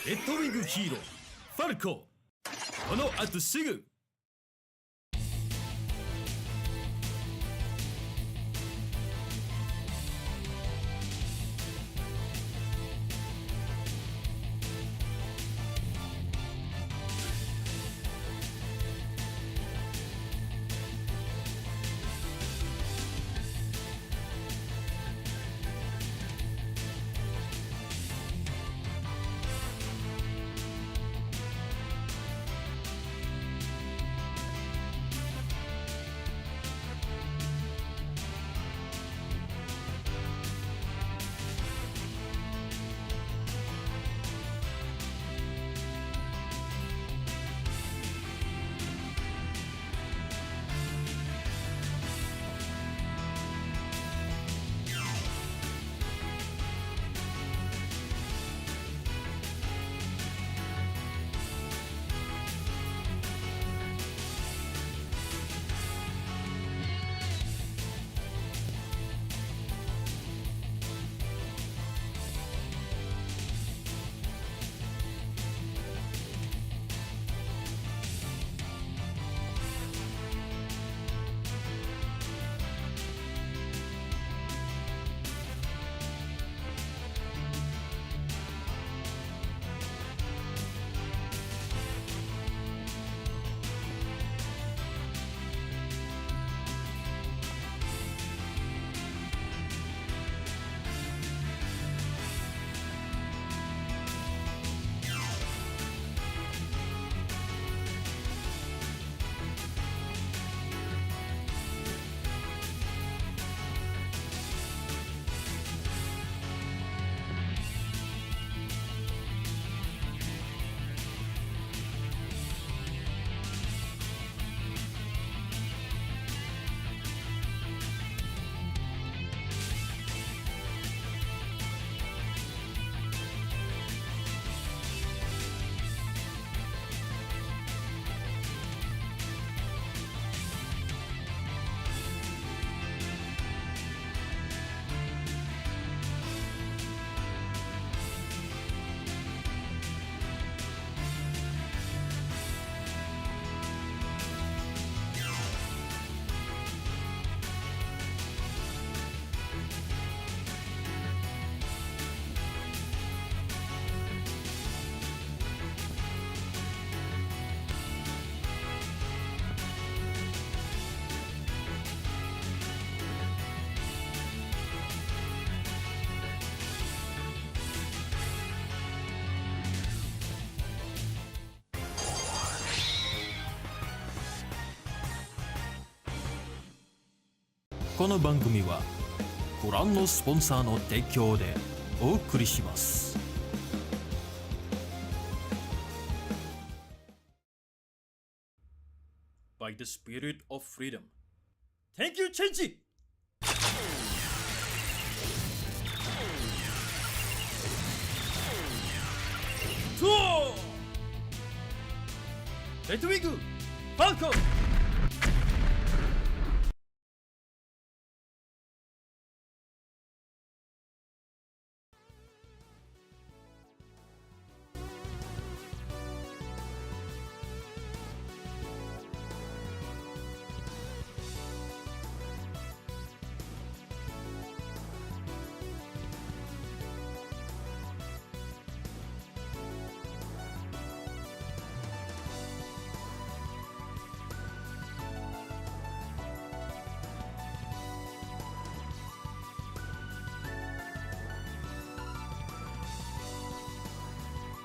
レッドウィングヒーローファルコ、この後すぐ。この番組はご覧のスポンサーの提供でお送りします。By the spirit of freedom. Thank you, Chenji! レッドウィングファルコ。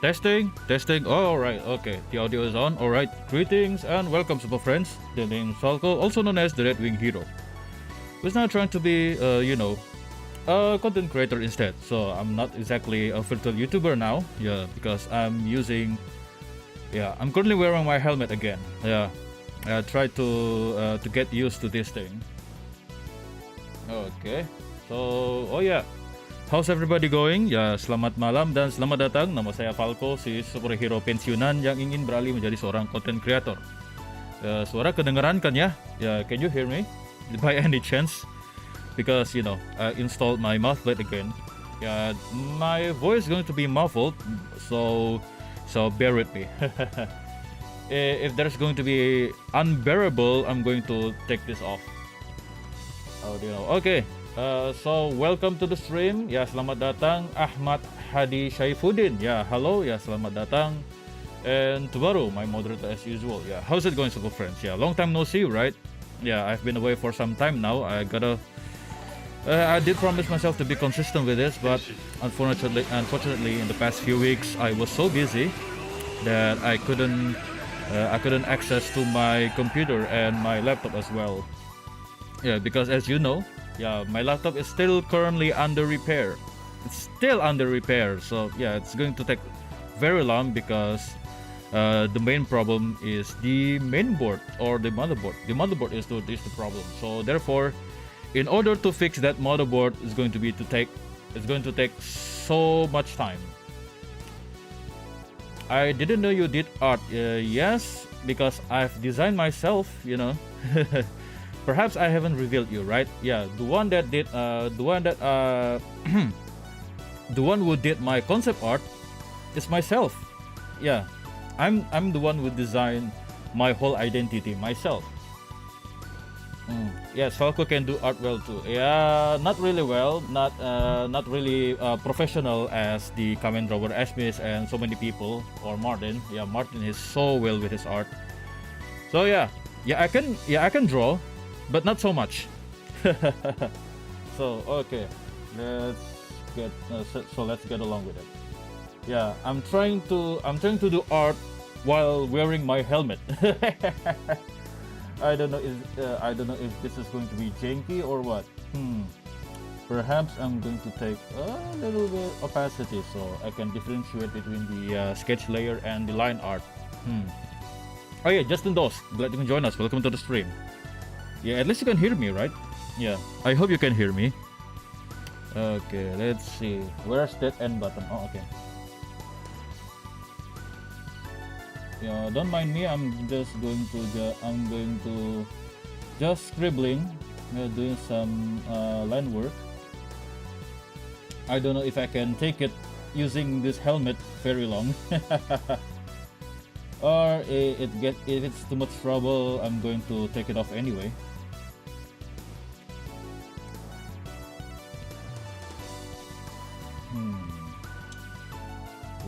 Testing, testing. Oh, all right, okay. The audio is on. All right. Greetings and welcome, super friends. The name is Falco, also known as the Red Wing Hero. Who's now trying to be, a content creator instead. So I'm not exactly a virtual YouTuber now. Yeah, because I'm currently wearing my helmet again. Yeah, I try to get used to this thing. Okay. So, oh yeah. How's everybody going? Ya, selamat malam dan selamat datang. Nama saya Falco, si superhero pensiunan yang ingin beralih menjadi seorang content creator. Suara kedengeran kan ya? Ya, can you hear me? By any chance? Because, I installed my mouth blade again. Yeah, my voice is going to be muffled. So, So bear with me. If there's going to be unbearable, I'm going to take this off. Oh, you know. Okay. So welcome to the stream. Ya, selamat datang Ahmad Hadi Syaifuddin. Ya, hello. Ya, selamat datang. And Tubaru, my moderator as usual. Yeah, how's it going, super friends? Yeah, long time no see, right? Yeah, I've been away for some time now. I did promise myself to be consistent with this, but unfortunately, in the past few weeks, I was so busy that I couldn't access to my computer and my laptop as well. Yeah, because as you know, yeah, my laptop is still currently under repair. It's still under repair, so yeah, it's going to take very long because the main problem is the main board or the motherboard. The motherboard is the problem. So therefore, in order to fix that motherboard, it's going to take so much time. I didn't know you did art. Yes, because I've designed myself. You know, perhaps I haven't revealed you, right? Yeah, the one that did, the one who did my concept art is myself. Yeah, I'm the one who designed my whole identity myself. Yes, Falco can do art well too. Yeah, not really well, not really professional as the Kamen Rider Asmis and so many people, or Martin. Yeah, Martin is so well with his art. So yeah, I can draw, but not so much. So okay, let's get along with it. Yeah, I'm trying to do art while wearing my helmet. I don't know if this is going to be janky or what. Perhaps I'm going to take a little bit opacity so I can differentiate between the sketch layer and the line art. Oh yeah, Justin Dos, glad you can join us. Welcome to the stream. Yeah, at least you can hear me, right? Yeah, I hope you can hear me. Okay, let's see. Where's that end button? Oh, okay. Yeah, don't mind me. I'm going to just scribbling, doing some line work. I don't know if I can take it using this helmet very long, or if it's too much trouble, I'm going to take it off anyway.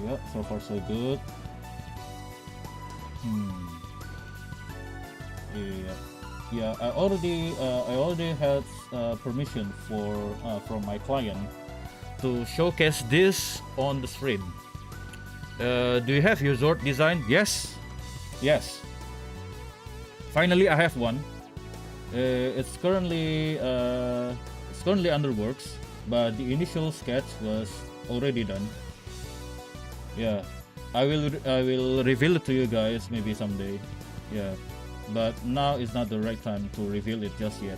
Yeah, so far so good. Yeah, I already had permission from my client to showcase this on the stream. Do you have your Zord design? Yes. Finally, I have one. It's currently under works, but the initial sketch was already done. Yeah. I will reveal it to you guys maybe someday. Yeah, but now is not the right time to reveal it just yet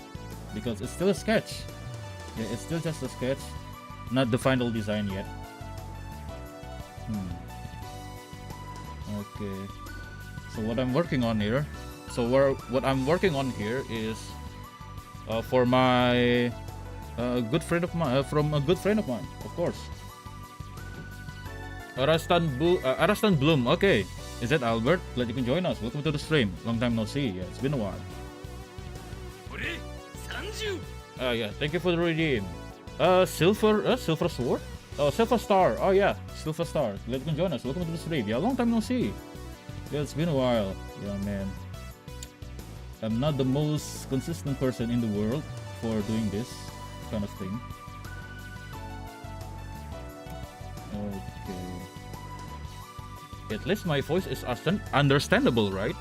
because it's still a sketch. Yeah, it's still just a sketch, not the final design yet. Okay. So what I'm working on here. What I'm working on here is for my good friend of mine, from a good friend of mine, of course. Arastan Bloom, okay. Is that Albert? Glad you can join us. Welcome to the stream. Long time no see. Yeah, it's been a while. Yeah, thank you for the redeem. Silver Sword? Oh, Silver Star. Oh yeah, Silver Star. Glad you can join us. Welcome to the stream. Yeah, long time no see. Yeah, it's been a while. Yeah, man. I'm not the most consistent person in the world for doing this kind of thing. Okay. At least my voice is understandable, right?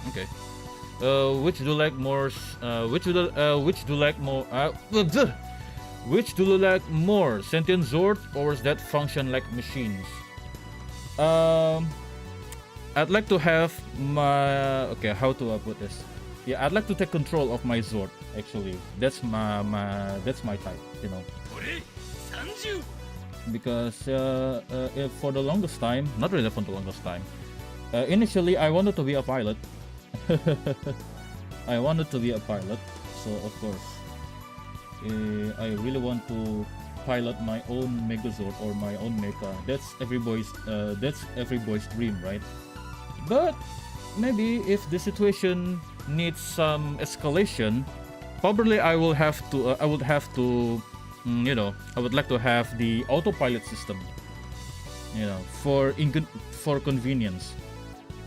Okay. Which do you like more? Which do you like more? Sentient Zord or that function like machines? I'd like to have my. Okay, how do I put this? Yeah, I'd like to take control of my Zord. Actually, that's my type. You know. Because if for the longest time, not really for the longest time, initially I wanted to be a pilot. I wanted to be a pilot, so of course I really want to pilot my own Megazord or my own mecha. That's every boy's dream, right? But maybe if the situation needs some escalation, probably I would like to have the autopilot system, for convenience,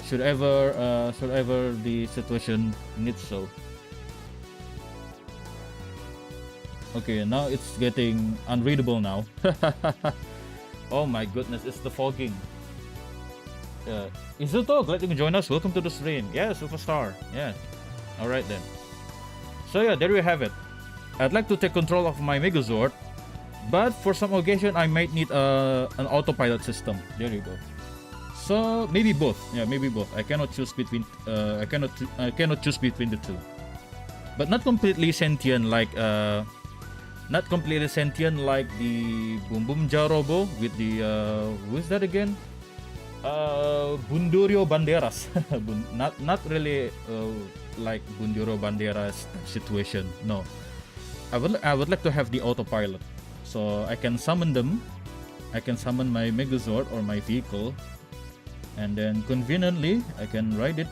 should ever the situation needs so. Okay, now it's getting unreadable now. Oh my goodness, it's the fogging. Izuto, glad you can join us. Welcome to the stream. Yeah, superstar. Yeah. Alright then. So yeah, there we have it. I'd like to take control of my Megazord, but for some occasion I might need an autopilot system. There you go. So maybe both. Yeah, maybe both. I cannot choose between I cannot choose between the two. But not completely sentient like the Boom Boom Jarobo with the who is that again? Bundurio Banderas. not really like Bunduro Banderas situation. No, I would like to have the autopilot, so I can summon them. I can summon my Megazord or my vehicle, and then conveniently I can ride it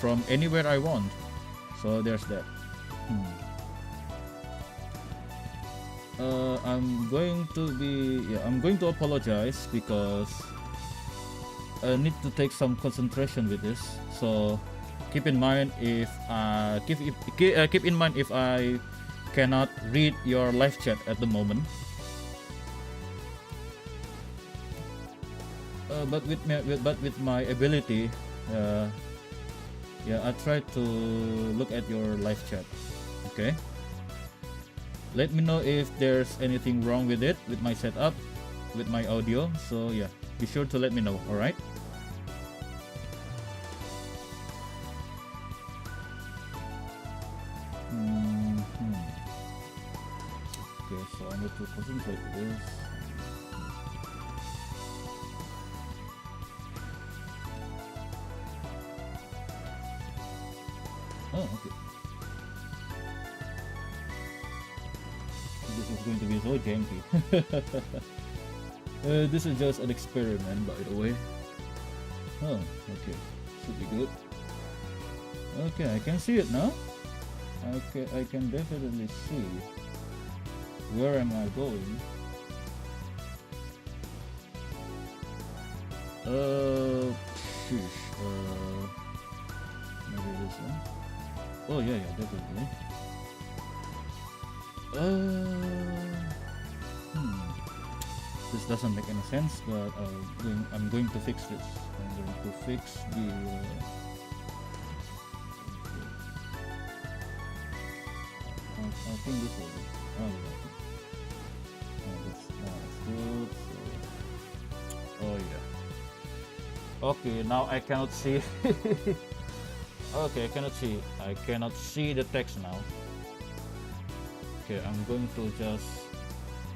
from anywhere I want. So there's that. I'm going to apologize because I need to take some concentration with this. So keep in mind if I cannot read your live chat at the moment. But with my ability, I try to look at your live chat. Okay. Let me know if there's anything wrong with it, with my setup, with my audio. So yeah, be sure to let me know. All right. Okay, so I need to concentrate this. Oh, okay. This is going to be so janky. This is just an experiment, by the way. Oh, okay. Should be good. Okay, I can see it now. Okay, I can definitely see. Where am I going? Sheesh. Maybe this one. Oh yeah, definitely. This doesn't make any sense, but I'm going to fix this. I'm going to fix the. I think this will be. Oh yeah. That's good. So, oh yeah. Okay, now I cannot see. Okay, I cannot see the text now. Okay, I'm going to just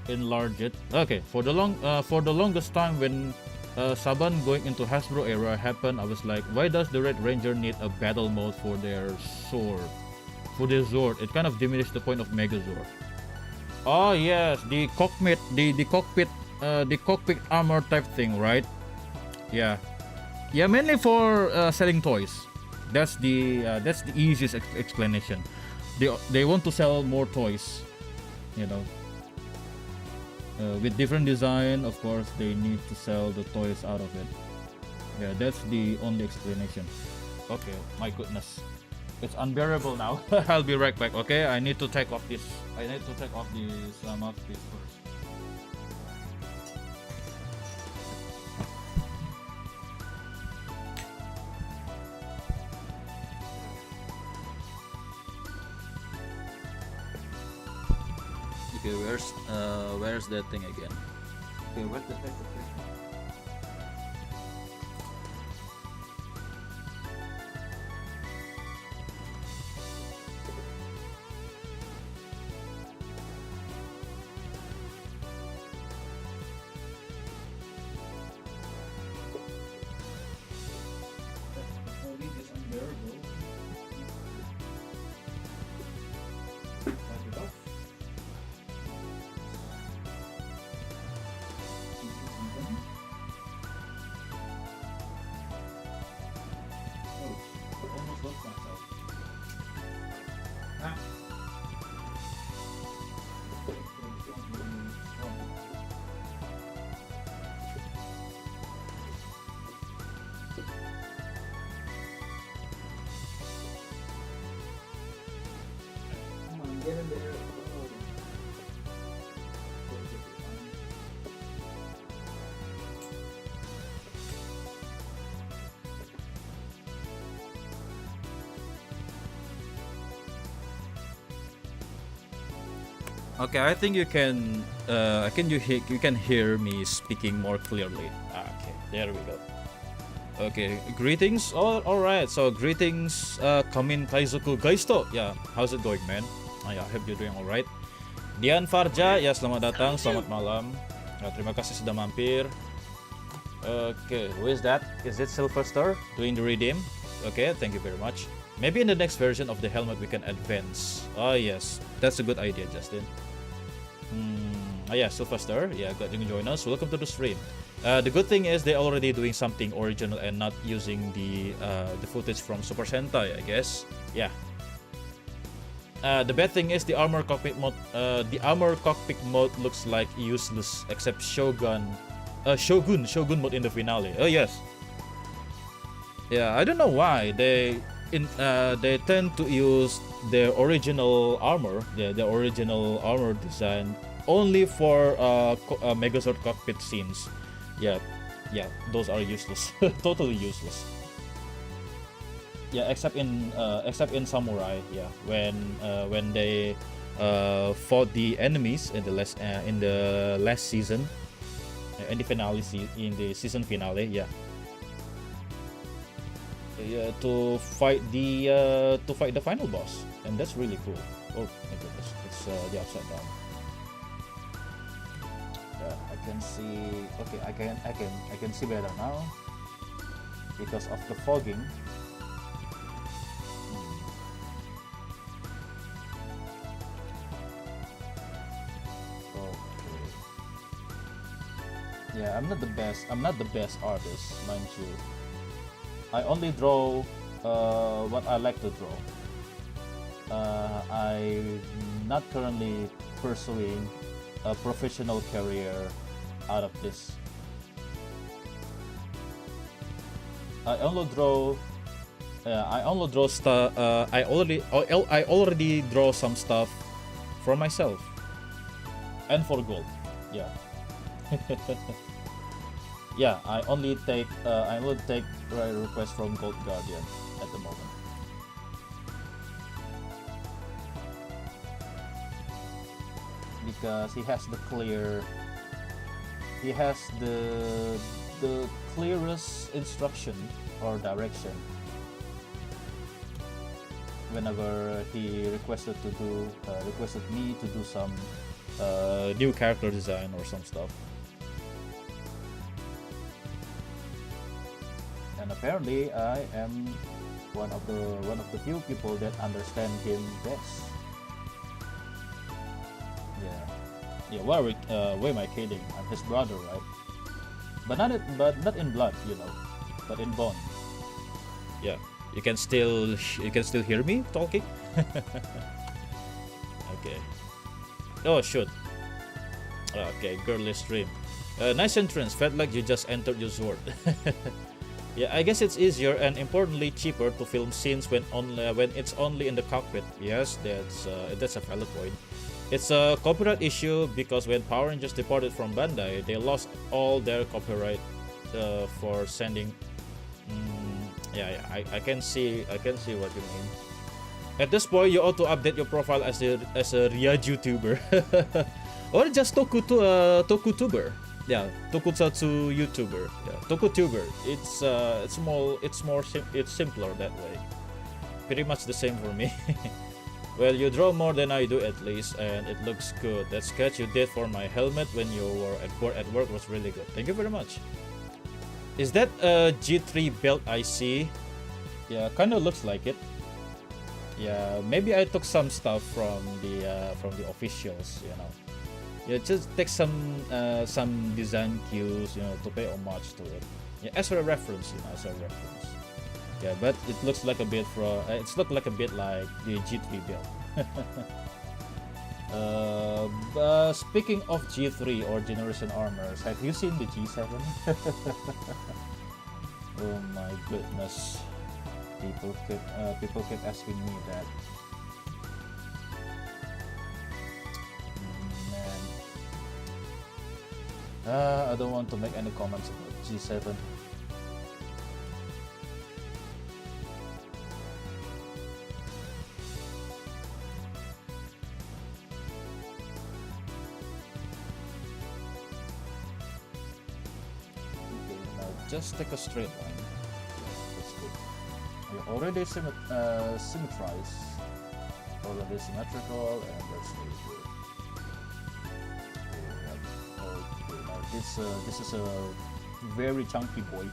enlarge it. Okay, for the longest time when Saban going into Hasbro era happened, I was like, why does the Red Ranger need a battle mode for their sword? For their Zord, it kind of diminished the point of Megazord. Oh yes, the cockpit armor type thing, right? Yeah, mainly for selling toys. That's the easiest explanation. They want to sell more toys, with different design. Of course, they need to sell the toys out of it. Yeah, that's the only explanation. Okay, my goodness, it's unbearable now. I'll be right back. Okay, I need to take off this. Mouthpiece first. Okay, where's that thing again? Okay, where's the text? Okay, I think you can. You can hear me speaking more clearly. Okay, there we go. Okay, greetings. All right. So greetings, Kamin Kaizoku Gaisto. Yeah, how's it going, man? Yeah, I hope you're doing all right. Dian Farja, ya selamat datang, selamat malam. Terima kasih sudah mampir. Okay, who is that? Is it Sylvester doing the redeem? Okay, thank you very much. Maybe in the next version of the helmet we can advance. Oh yes, that's a good idea, Justin. Yeah, Sylvester. Yeah, glad you can join us. Welcome to the stream. The good thing is they're already doing something original and not using the footage from Super Sentai, I guess. Yeah. The bad thing is the armor cockpit mode. The armor cockpit mode looks like useless except Shogun mode in the finale. Oh yes. Yeah, I don't know why they tend to use their original armor, the original armor design only for Megazord cockpit scenes. Yeah, those are useless, totally useless. Yeah, except in Samurai. Yeah, when they fought the enemies in the last season, in the season finale. Yeah. Yeah, to fight the final boss, and that's really cool. Oh my goodness, it's the upside down. I can see. Okay, I can see better now because of the fogging. Okay. Yeah, I'm not the best artist, mind you. I only draw what I like to draw. I'm not currently pursuing a professional career out of this. I only draw stuff. I already draw some stuff for myself and for gold. Yeah. Yeah, I only take requests from Gold Guardian at the moment. Because he has the clearest instruction or direction whenever he requested me to do some new character design or some stuff. And apparently I am one of the few people that understand him best. Yeah, why am I kidding? I'm his brother, right? But not in blood, you know, but in bone. Yeah, you can still hear me talking. Okay. Oh shoot. Okay, girly stream. Nice entrance. Felt like you just entered your sword. Yeah, I guess it's easier and importantly cheaper to film scenes when it's only in the cockpit. Yes, that's a valid point. It's a copyright issue because when Power Rangers departed from Bandai, they lost all their copyright for sending. I can see what you mean. At this point, you ought to update your profile as a real YouTuber or just tokutuber. Yeah, tokusatsu YouTuber. Yeah, tokutuber. It's simpler that way. Pretty much the same for me. Well, you draw more than I do at least, and it looks good. That sketch you did for my helmet when you were at work was really good. Thank you very much. Is that a G3 belt I see? Yeah, kind of looks like it. Yeah, maybe I took some stuff from the officials, you know. Yeah, just take some design cues, you know, to pay homage to it. Yeah, as a reference, you know, as a reference. Yeah, but it looks like a bit like the G3 build. Speaking of G3 or generation armors, have you seen the G7? Oh my goodness, people keep asking me that. Man, I don't want to make any comments about G7. just take a straight line. That's good. You already symmetrized, already symmetrical, and that's really good. Okay, now this is a very chunky boy.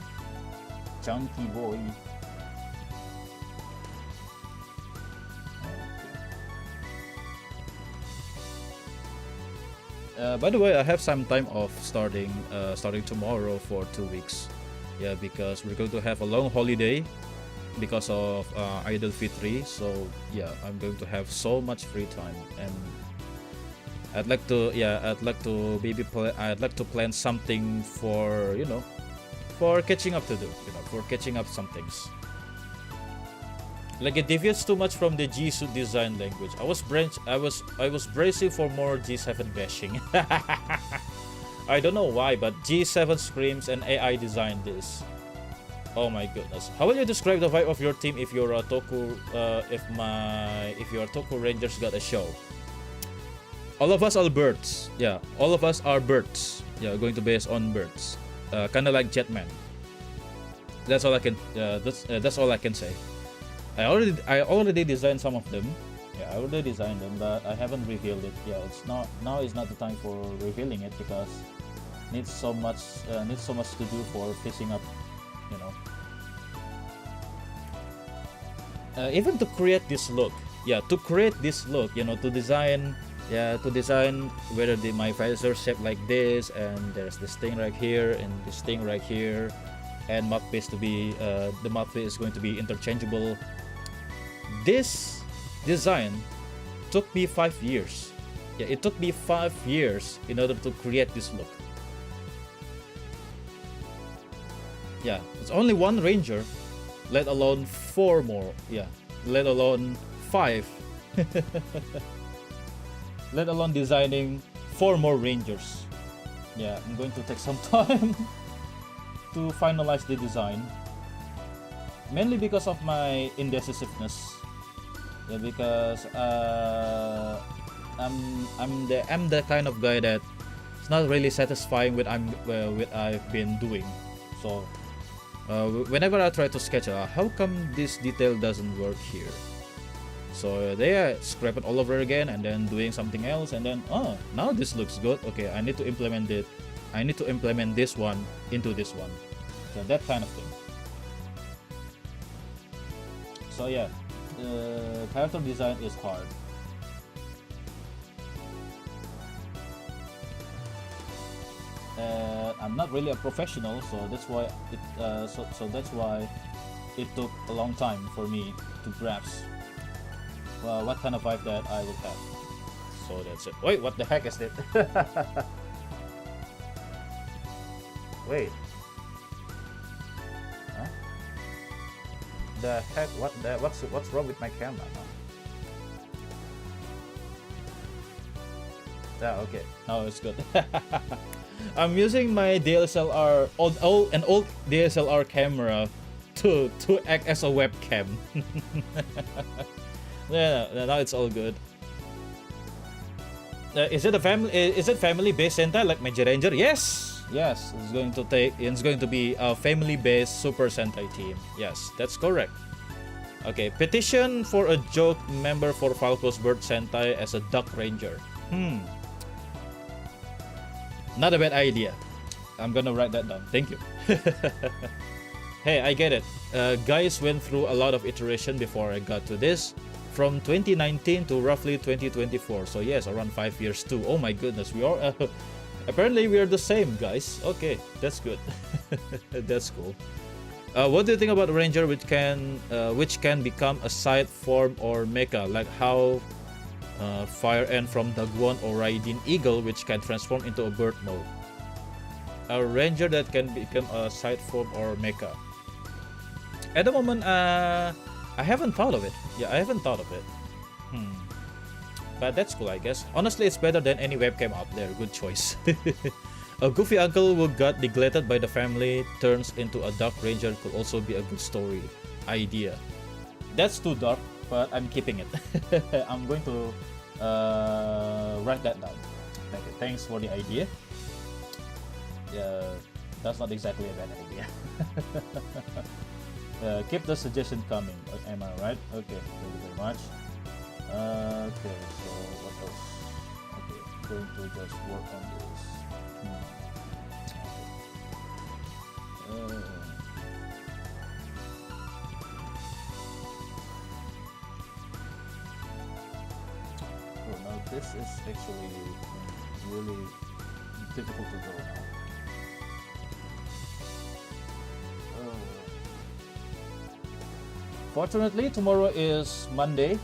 Chunky boy. By the way, I have some time off starting tomorrow for 2 weeks. Yeah, because we're going to have a long holiday because of Idul Fitri. So yeah, I'm going to have so much free time, and I'd like to plan something for for catching up to do, for catching up some things. Like, it deviates too much from the G suit design language. I was bracing for more G7 bashing. I don't know why, but G7 screams and AI designed this. Oh my goodness. How will you describe the vibe of your team if your Toku Rangers got a show? All of us are birds. Yeah, all of us are birds. Yeah, going to base on birds. Kind of like Jetman. That's all I can. That's all I can say. I already designed some of them. Yeah, I already designed them, but I haven't revealed it. Yeah, now is not the time for revealing it because needs so much to do for fixing up, even to create this look. Yeah, to design whether my visor shaped like this, and there's this thing right here and this thing right here, and mouthpiece to be the mouthpiece is going to be interchangeable. This design took me 5 years. Yeah, it took me 5 years in order to create this look. Yeah, it's only one ranger, let alone 4 more. Yeah, let alone 5. Let alone designing 4 more rangers. Yeah, I'm going to take some time to finalize the design, mainly because of my indecisiveness. Yeah, because I'm the kind of guy that it's not really satisfying with I've been doing. So whenever I try to sketch, how come this detail doesn't work here? So they scrap it all over again and then doing something else, and then now this looks good. Okay, I need to implement it. I need to implement this one into this one. So that kind of thing. So yeah, character design is hard. I'm not really a professional, so that's why it took a long time for me to grasp what kind of vibe that I would have. So that's it. Wait, what the heck is that? Wait. Huh? The heck? What's wrong with my camera? Okay. No, it's good. I'm using my DSLR, an old DSLR camera to act as a webcam. Yeah, now it's all good. Is it family-based Sentai like Major Ranger? Yes. It's going to be a family-based Super Sentai team. Yes, that's correct. Okay, petition for a joke member for Falco's Bird Sentai as a Duck Ranger. Not a bad idea. I'm gonna write that down. Thank you. Hey, I get it. Guys went through a lot of iteration before I got to this. From 2019 to roughly 2024. So yes, around 5 years too. Oh my goodness, we are apparently we are the same, guys. Okay, that's good. That's cool. What do you think about Ranger which can become a side form or mecha, like how Fire Ant from Dagwon or Raiden Eagle, which can transform into a bird mode? A Ranger that can become a side form or mecha. At the moment, I haven't thought of it. Yeah, I haven't thought of it. But that's cool, I guess. Honestly, it's better than any webcam out there. Good choice. A goofy uncle who got neglected by the family turns into a Dark Ranger could also be a good story idea. That's too dark, but I'm keeping it. I'm going to write that down. Thanks for the idea. that's not exactly a bad idea. Keep the suggestion coming. Am I right? Okay, thank you very much. Okay, so what else? Okay, going to just work on this. Oh, now this is actually really difficult to draw now. Fortunately, tomorrow is Monday.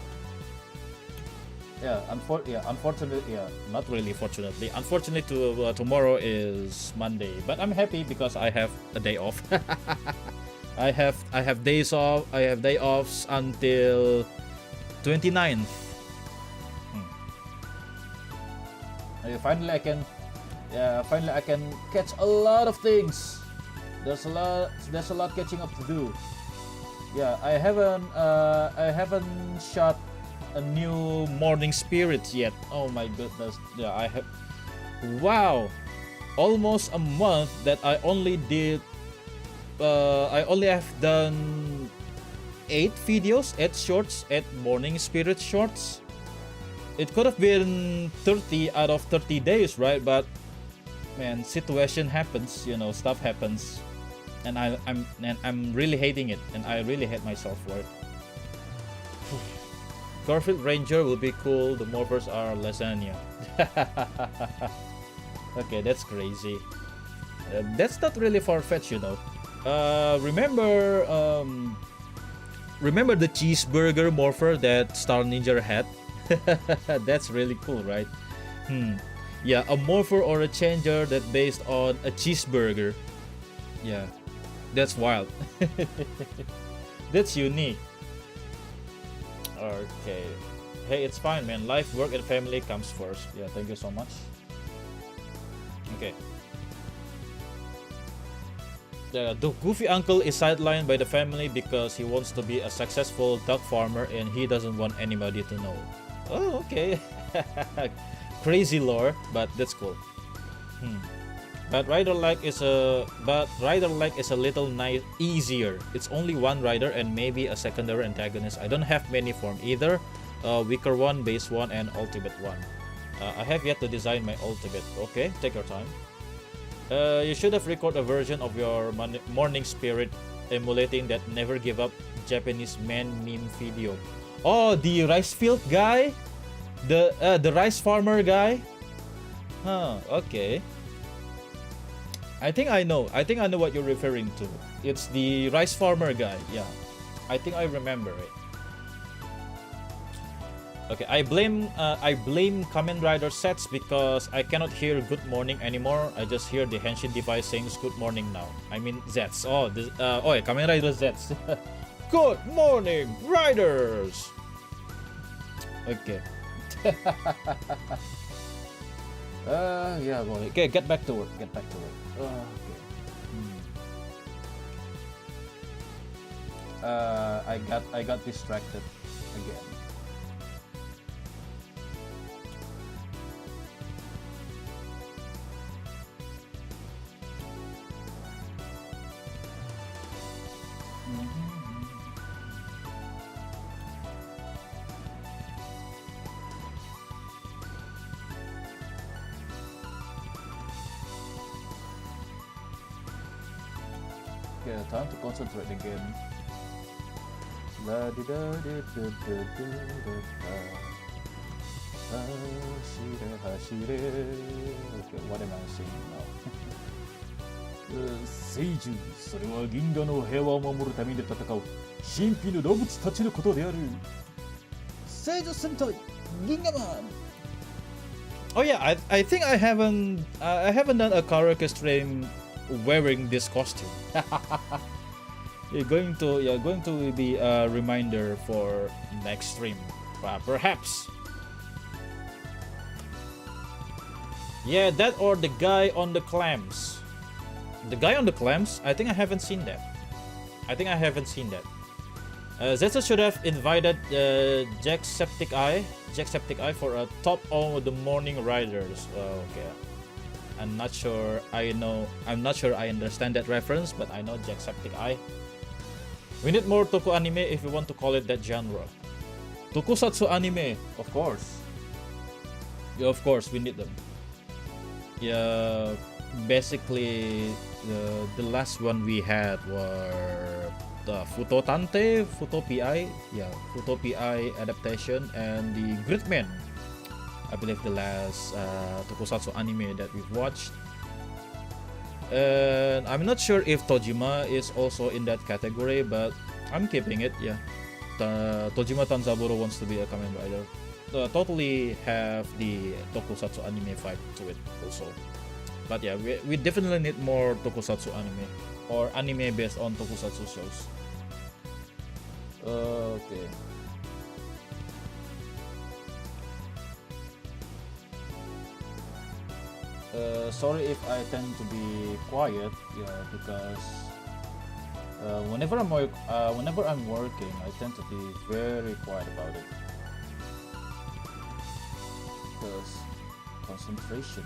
Unfortunately, not really fortunately. Unfortunately, tomorrow is Monday, but I'm happy because I have a day off. I have days off. I have day offs until 29th. Finally, I can catch a lot of things. There's a lot catching up to do. Yeah, I haven't shot a new Morning Spirits yet. Oh my goodness. Yeah, I have. Wow, almost a month that I only did. I only have done 8 videos, 8 shorts, 8 Morning Spirit shorts. It could have been 30 out of 30 days, right? But man, situation happens. You know, stuff happens, and I'm really hating it, and I really hate myself for it. Garfield Ranger will be cool. The morphers are lasagna. Okay, that's crazy. That's not really far-fetched, you know. Remember the cheeseburger morpher that Star Ninja had? That's really cool, right? Yeah, a morpher or a changer that based on a cheeseburger. Yeah, that's wild. That's unique. Okay. Hey, it's fine, man. Life, work, and family comes first. Yeah, thank you so much. Okay. The goofy uncle is sidelined by the family because he wants to be a successful duck farmer and he doesn't want anybody to know. Oh, okay. Crazy lore, but that's cool. But rider like is a little easier. It's only one rider and maybe a secondary antagonist. I don't have many form either. Weaker one, base one, and ultimate one. I have yet to design my ultimate. Okay, take your time. You should have recorded a version of your Morning Spirit emulating that never give up Japanese man meme video. Oh, the rice field guy, the rice farmer guy. Huh. Okay. I think I know what you're referring to. It's the rice farmer guy. Yeah, I think I remember it. Okay, I blame Kamen Rider sets because I cannot hear good morning anymore. I just hear the Henshin device saying good morning now. I mean Zets. Oh, yeah, Kamen Rider Zets. Good morning, riders. Okay. Yeah, boy. Okay, get back to work. Okay. I got distracted again. Okay, time to concentrate again. Okay, what am I saying now? 聖獣、それは銀河の平和を守るために戦う神秘の動物たちのことである。聖獣戦隊銀河マン。Oh yeah, I think I haven't done a karaoke stream wearing this costume. You're going to be a reminder for next stream, perhaps. Yeah, that or the guy on the clams. The guy on the clams? I think I haven't seen that. Zetsu should have invited Jacksepticeye for a top of the morning riders. Okay. I'm not sure I understand that reference, but I know Jacksepticeye. We need more toku anime if we want to call it that genre. Tokusatsu anime, of course. Yeah, of course, we need them. Yeah, basically, the last one we had were the Futotante, Futopi, yeah, Futopi adaptation, and the Gridman. I believe the last tokusatsu anime that we've watched. And I'm not sure if Tojima is also in that category, but I'm keeping it, yeah. Tojima Tanzaburo wants to be a Kamen Rider. Totally have the tokusatsu anime vibe to it also. But yeah, we definitely need more tokusatsu anime or anime based on tokusatsu shows. Okay. Sorry if I tend to be quiet, yeah, because whenever I'm working, I tend to be very quiet about it because concentration.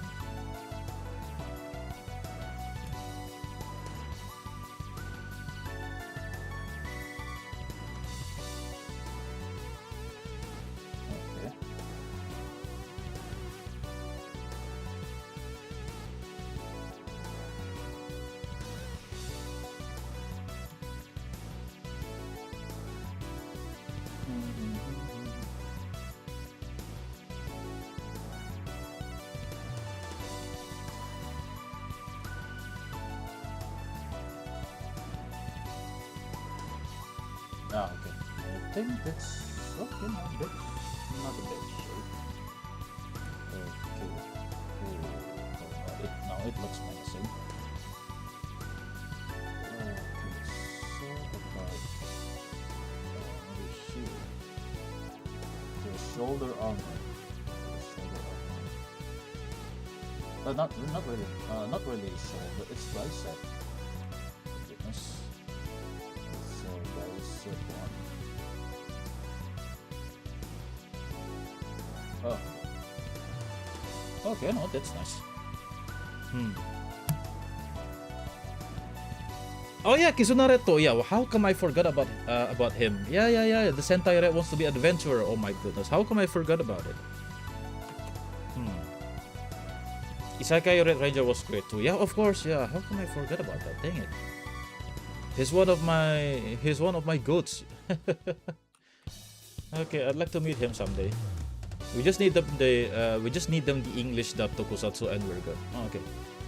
Okay. Ah, okay. I think that's okay. No, that's not a bad shape. Okay. Now it looks menacing. Okay, so about maybe here, the shoulder armor. But not really shoulder. It's bicep. Goodness. So bicep one. Oh. Okay, no, that's nice. Oh yeah, Kizunareto. Yeah, how come I forgot about him? Yeah. The Sentai Red wants to be adventurer. Oh my goodness, how come I forgot about it? Isekai Red Ranger was great too. Yeah, of course. Yeah, how come I forgot about that? Dang it. He's one of my goats. Okay, I'd like to meet him someday. We just need them the English dub tokusatsu and we're good. Oh, okay.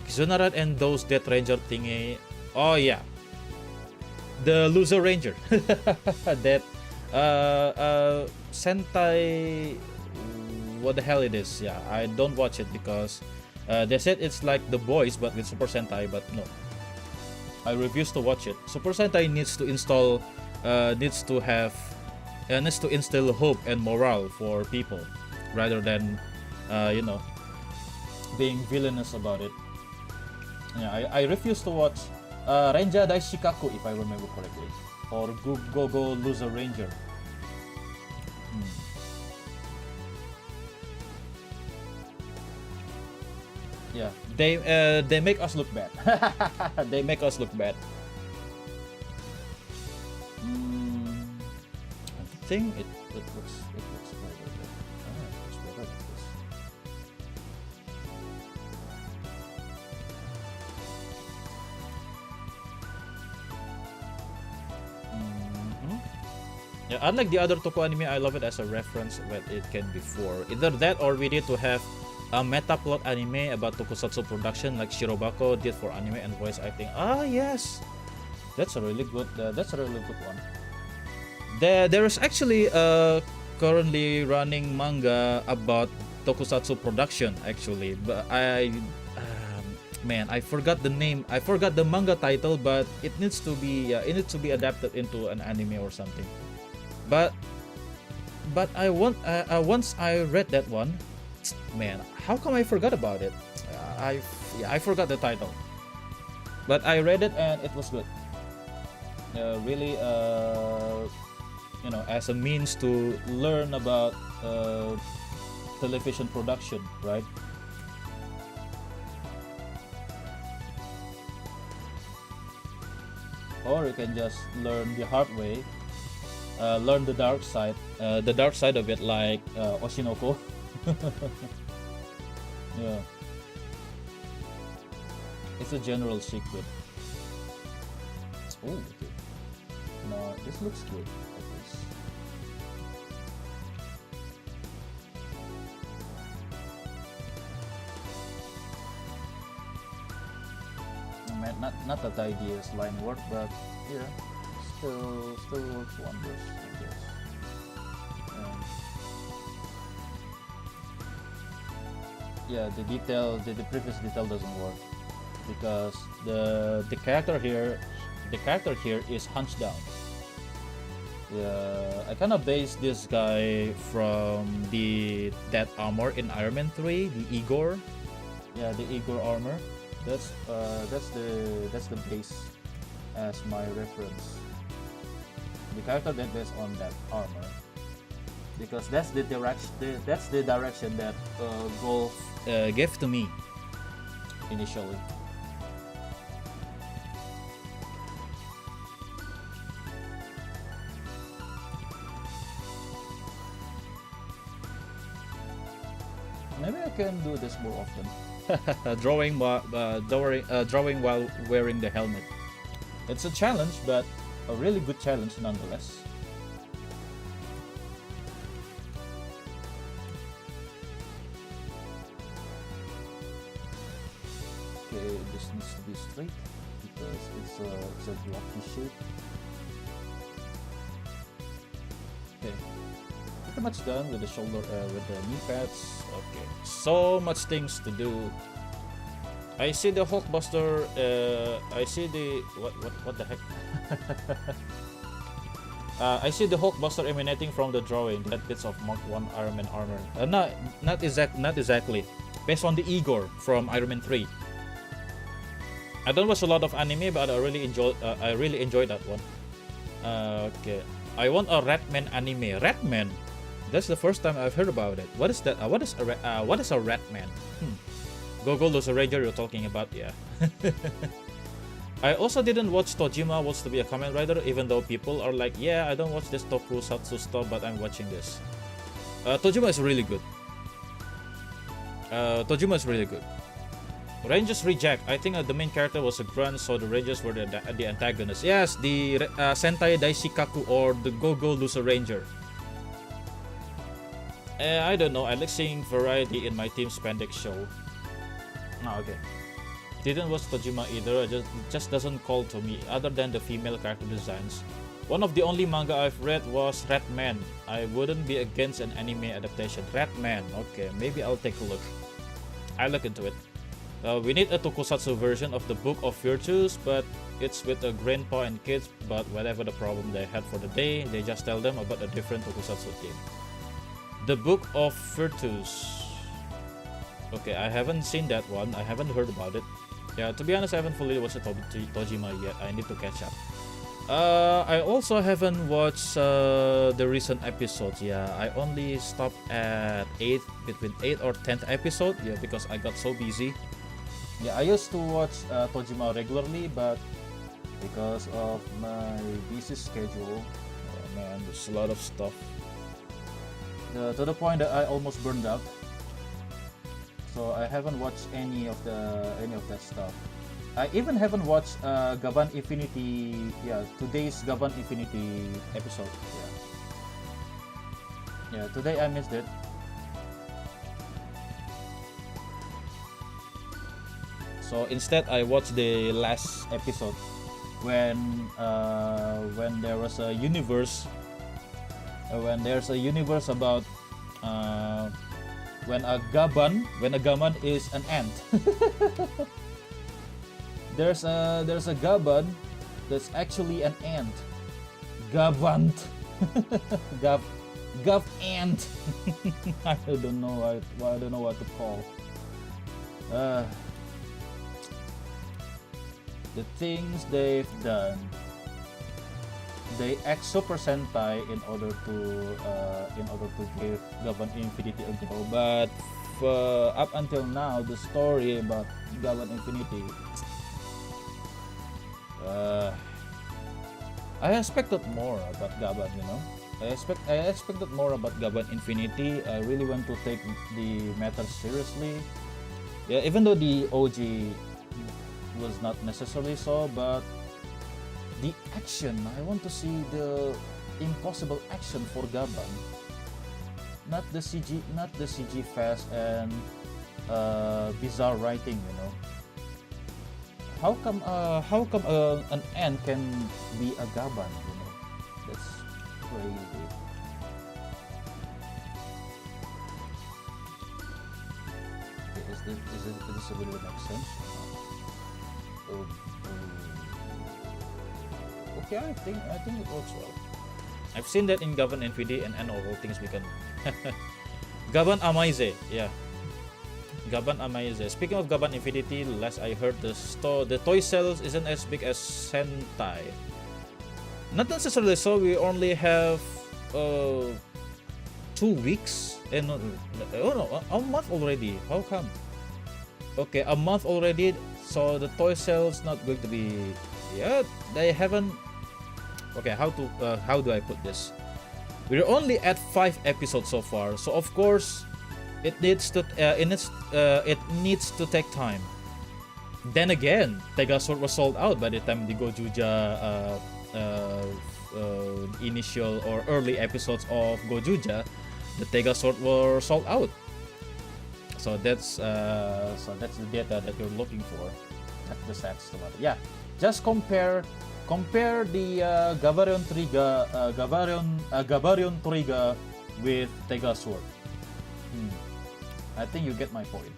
Kizunaran and those Death Ranger thingy. Oh yeah. The Loser Ranger. That Sentai, what the hell it is. Yeah, I don't watch it because they said it's like The Boys but with Super Sentai, but no. I refuse to watch it. Super Sentai needs to instill hope and morale for people rather than being villainous about it. Yeah, I refuse to watch Renja Daishikaku, if I remember correctly, or Go Loser Ranger. Yeah, they make us look bad. They make us look bad. I think it looks better. It looks better like this. Yeah, unlike the other Toku anime, I love it as a reference what it can be for. Either that or we need to have a meta plot anime about tokusatsu production like Shirobako did for anime and voice acting. Ah yes, that's a really good one. There is actually a currently running manga about tokusatsu production actually, but I forgot the name. I forgot the manga title, but it needs to be adapted into an anime or something. But once I read that one, man, how come I forgot about it? I forgot the title, but I read it and it was good. Really, as a means to learn about television production, right? or you can just learn the hard way, learn the dark side of it, like Oshinoko. Yeah, it's a general secret. Oh, okay. No, this looks good. At least. Not that idea is line work, but yeah, still works wonders, I guess. Yeah, the previous detail doesn't work because the character here is hunched down. Yeah, I kind of based this guy from that armor in Iron Man 3, the Igor. Yeah, the Igor armor. That's the base as my reference. The character that based on that armor, because that's the direction that Golf gave to me initially. Maybe I can do this more often. drawing while wearing the helmet. It's a challenge, but a really good challenge nonetheless. Okay, this needs to be straight because it's a blocky shape. Okay, pretty much done with the shoulder, with the knee pads. Okay, so much things to do. I see the Hulkbuster. I see the what the heck? I see the Hulkbuster emanating from the drawing. That bits of Mark 1 Iron Man armor. Not exactly. Based on the Igor from Iron Man 3. I don't watch a lot of anime, but I really enjoyed that one. Okay, I want a Ratman anime. Ratman. That's the first time I've heard about it. What is that? What is a Ratman? Google those Ranger you're talking about, yeah. I also didn't watch Tojima Wants to Be a Kamen Rider, even though people are like, yeah, I don't watch this tokusatsu stuff, but I'm watching this. Tojima is really good. Rangers Reject. I think the main character was a grunt, so the Rangers were the antagonists. Yes, the Sentai Daishikaku or the Go-Go Loser Ranger. I don't know, I like seeing variety in my Team Spandex show. Oh, okay. Didn't watch Tojima either, it just doesn't call to me, other than the female character designs. One of the only manga I've read was Ratman. I wouldn't be against an anime adaptation. Ratman, okay, maybe I'll take a look. I'll look into it. We need a tokusatsu version of the Book of Virtues, but it's with a grandpa and kids, but whatever the problem they had for the day, they just tell them about a different tokusatsu theme. The Book of Virtues. Okay, I haven't seen that one. I haven't heard about it. Yeah, to be honest, I haven't fully watched Tojima yet. I need to catch up. I also haven't watched the recent episodes. Yeah, I only stopped at between 8th or 10th episode. Yeah, because I got so busy. Yeah, I used to watch Tojima regularly, but because of my busy schedule, oh man, there's a lot of stuff. To the point that I almost burned out. So I haven't watched any of that stuff. I even haven't watched Gavan Infinity. Yeah, today's Gavan Infinity episode. Yeah, today I missed it. So instead, I watched the last episode when there was a universe. When there's a universe about when a gaban is an ant. there's a gaban that's actually an ant. Gavant. Gav ant. I don't know what to call. The things they've done. They act Super Sentai in order to give Gavan Infinity a go, but up until now, the story about Gavan Infinity, I expected more about Gaban, you know. I expected more about Gaban Infinity. I really want to take the matter seriously. Yeah, even though the OG was not necessarily so, but the action, I want to see the impossible action for Gaban. Not the CG fast and bizarre writing, you know. How come an ant can be a Gaban, you know? That's crazy. Okay, is this really make sense? Oh, okay, I think it works well. I've seen that in Gaban NVD and all things we can. Gaban Amaze, yeah. Gaban Amaze. Speaking of Gaban Infinity, last I heard the toy sales isn't as big as Sentai. Not necessarily so. We only have 2 weeks and a month already. How come? Okay, a month already. So the toy sales not going to be. Yeah, they haven't. Okay, how do I put this? We're only at 5 episodes so far. So of course, it needs to take time. Then again, Tegasort was sold out by the time the Gojuja initial or early episodes of Gojuja. The Tegasort were sold out. So that's the data that you're looking for. That's the stats about it. Yeah, just compare the Gavarion Triga with Tegasort. I think you get my point.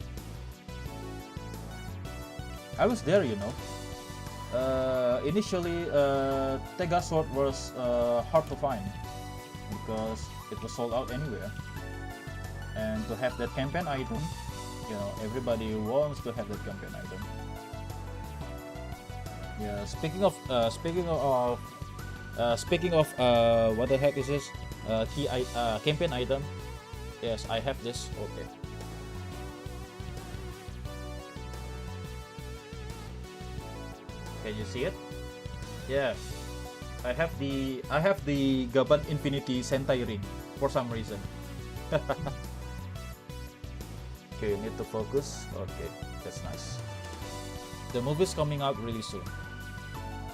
I was there, you know. Initially, Tegasort was hard to find because it was sold out anywhere. And to have that campaign item, you know, everybody wants to have that campaign item. Yeah. Speaking of what the heck is this? Campaign item. Yes, I have this. Okay. Can you see it? Yeah. I have the Gaban Infinity Sentai ring for some reason. Okay, need to focus. Okay, that's nice. The movie's coming out really soon.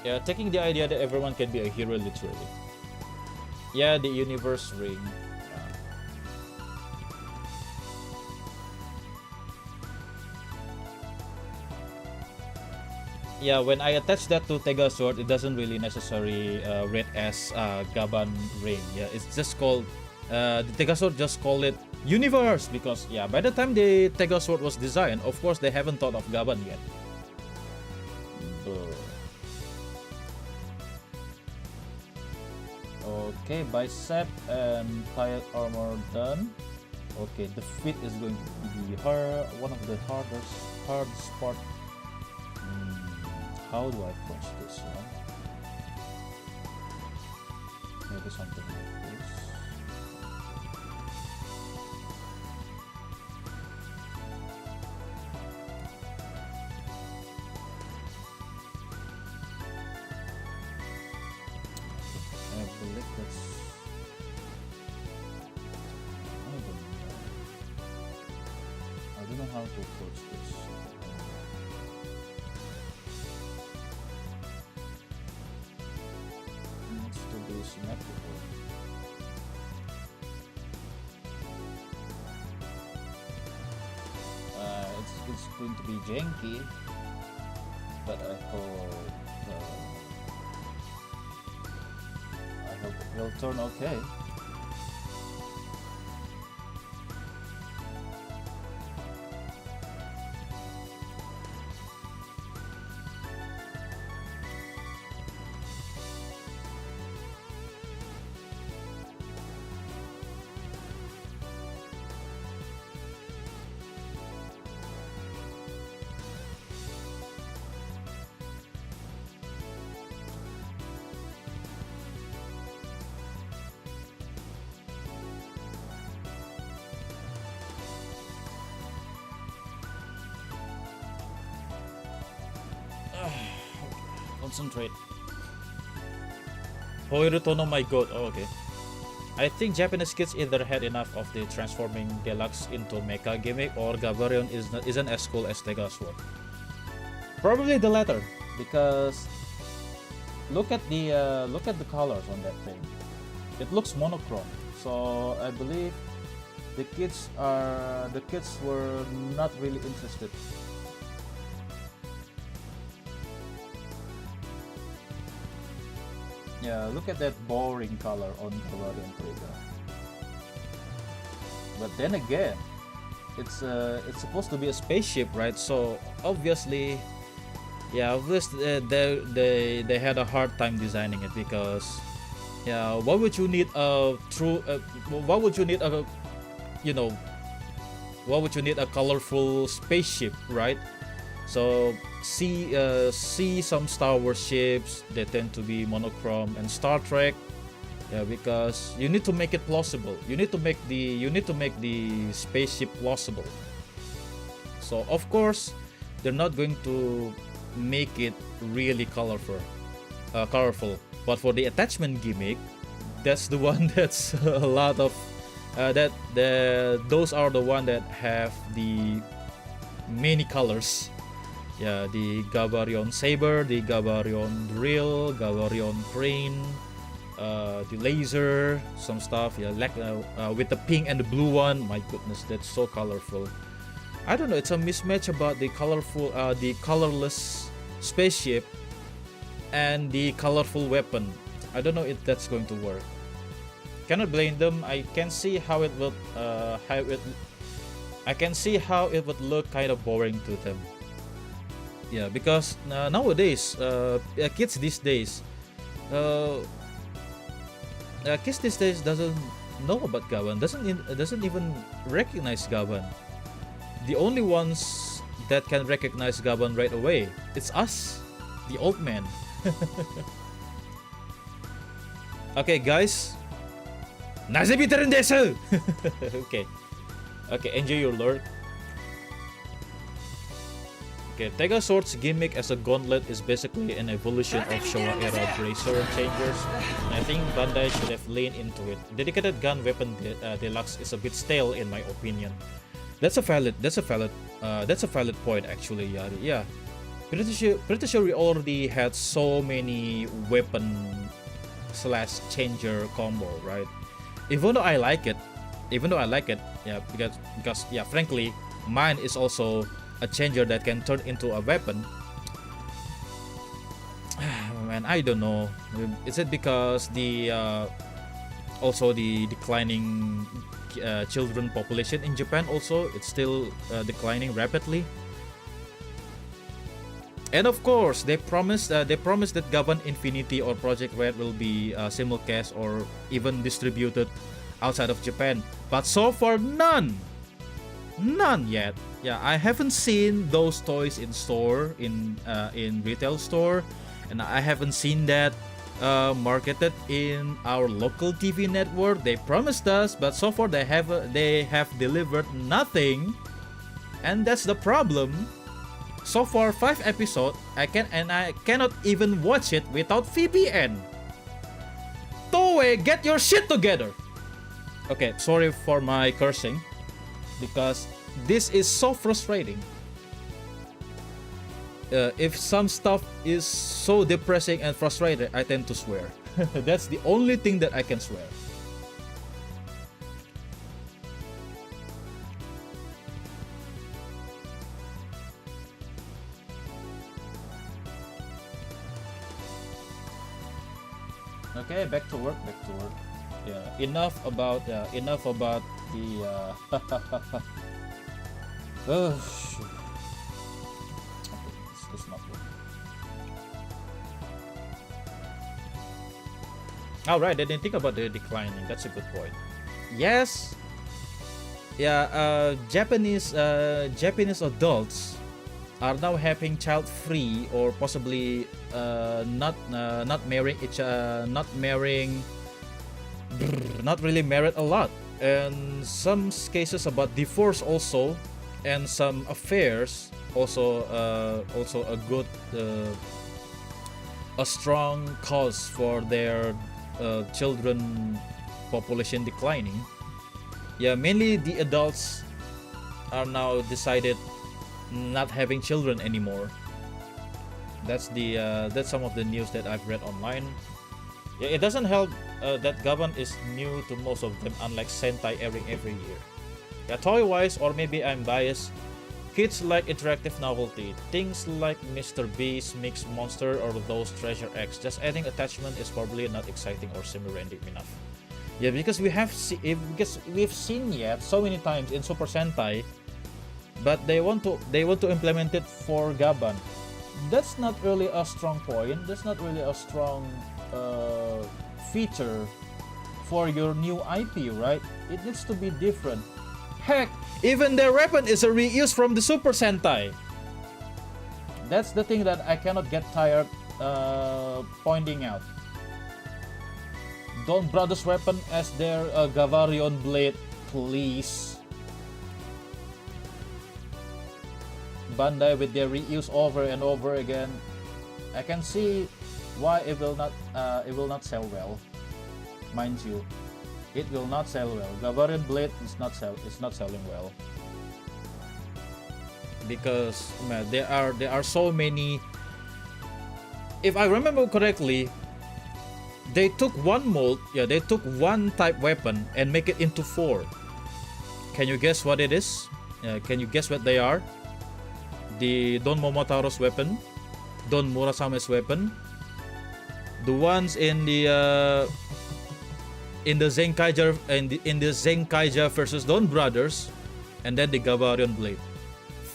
Yeah, taking the idea that everyone can be a hero literally. Yeah, the universe ring. Yeah, when I attach that to Tegasort, it doesn't really necessarily read as Gaban ring. Yeah, it's just called the Tegasort just call it universe because yeah, by the time the Tegasort was designed, of course they haven't thought of Gaban yet. Okay, bicep and thigh armor done. Okay, the feet is going to be one of the hardest part. How do I approach this one? Maybe something like this. I believe that's. I don't know how to approach this. Symmetrical. It's going to be janky, but I hope it will turn okay. Concentrate. Hoiruto no my god. Oh, okay. I think Japanese kids either had enough of the transforming deluxe into mecha gimmick, or Gabarion isn't as cool as Tega Sword. Probably the latter, because look at the colors on that thing. It looks monochrome, so I believe the kids were not really interested. Yeah, look at that boring color on Gabarion Trigger. But then again, it's supposed to be a spaceship, right? So obviously, yeah, obviously they had a hard time designing it, because yeah, why would you need a true why would you need a you know why would you need a colorful spaceship, right? So see some Star Wars ships, they tend to be monochrome, and Star Trek, yeah, because you need to make it plausible. You need to make the spaceship plausible. So of course, they're not going to make it really colorful. But for the attachment gimmick, that's the one that's a lot of those are the one that have the many colors. Yeah, the Gabarion Saber, the Gabarion Drill, Gabarion Crane, the laser, some stuff. Yeah, like with the pink and the blue one. My goodness, that's so colorful. I don't know. It's a mismatch about the colorless spaceship and the colorful weapon. I don't know if that's going to work. Cannot blame them. I can see how it would look kind of boring to them. Yeah, because nowadays, kids these days doesn't know about Gaban, doesn't even recognize Gaban. The only ones that can recognize Gaban right away, it's us, the old man. Okay, guys. Nasa vtuberindonesia. Okay, enjoy your lord. Okay, Tega Sword's gimmick as a gauntlet is basically an evolution of Showa era bracer changers, and I think Bandai should have leaned into it. Dedicated gun weapon deluxe is a bit stale in my opinion. That's a valid point actually. Yeah. Pretty sure we already had so many weapon / changer combo, right? Even though I like it, yeah, because yeah, frankly, mine is also a changer that can turn into a weapon. Man, I don't know. Is it because the also the declining children population in Japan? Also, it's still declining rapidly. And of course, they promised that Gaban Infinity or Project Red will be simulcast or even distributed outside of Japan. But so far, none yet. Yeah, I haven't seen those toys in store, in retail store, and I haven't seen that marketed in our local TV network. They promised us, but so far they have delivered nothing, and that's the problem. So far, 5 episodes, I cannot even watch it without VPN. Toei, get your shit together. Okay, sorry for my cursing, because this is so frustrating. If some stuff is so depressing and frustrating, I tend to swear. That's the only thing that I can swear. Okay, back to work. Yeah, enough about the oh shoot. Okay, this is not working. Alright, I didn't think about the declining. That's a good point. Yes. Yeah, Japanese adults are now having child-free or possibly not really married a lot, and some cases about divorce also, and some affairs also a good a strong cause for their children population declining, yeah, mainly the adults are now decided not having children anymore. That's some of the news that I've read online. Yeah, it doesn't help that Gaban is new to most of them, unlike Sentai airing every year. Yeah, toy-wise, or maybe I'm biased, kids like interactive novelty. Things like Mr. Beast, Mixed Monster, or those Treasure X. Just adding attachment is probably not exciting or semi-random enough. Yeah, because we've seen yet so many times in Super Sentai, but they want to implement it for Gaban. That's not really a strong point. That's not really a strong feature for your new IP, right? It needs to be different. Heck, even their weapon is a reuse from the Super Sentai. That's the thing that I cannot get tired pointing out. Dawn Brothers' weapon as their Gavarion blade, please. Bandai with their reuse over and over again. I can see why it will not sell well. Mind you, it will not sell well. Gavarion blade is not selling well because man, there are so many. If I remember correctly, they took one mold, they took one type weapon and make it into 4. Can you guess what it is? Can you guess what they are? The Don Momotaro's weapon, Don Murasame's weapon, the ones in the Zenkaija in the Zenkaija versus Don Brothers, and then the Gavarion blade.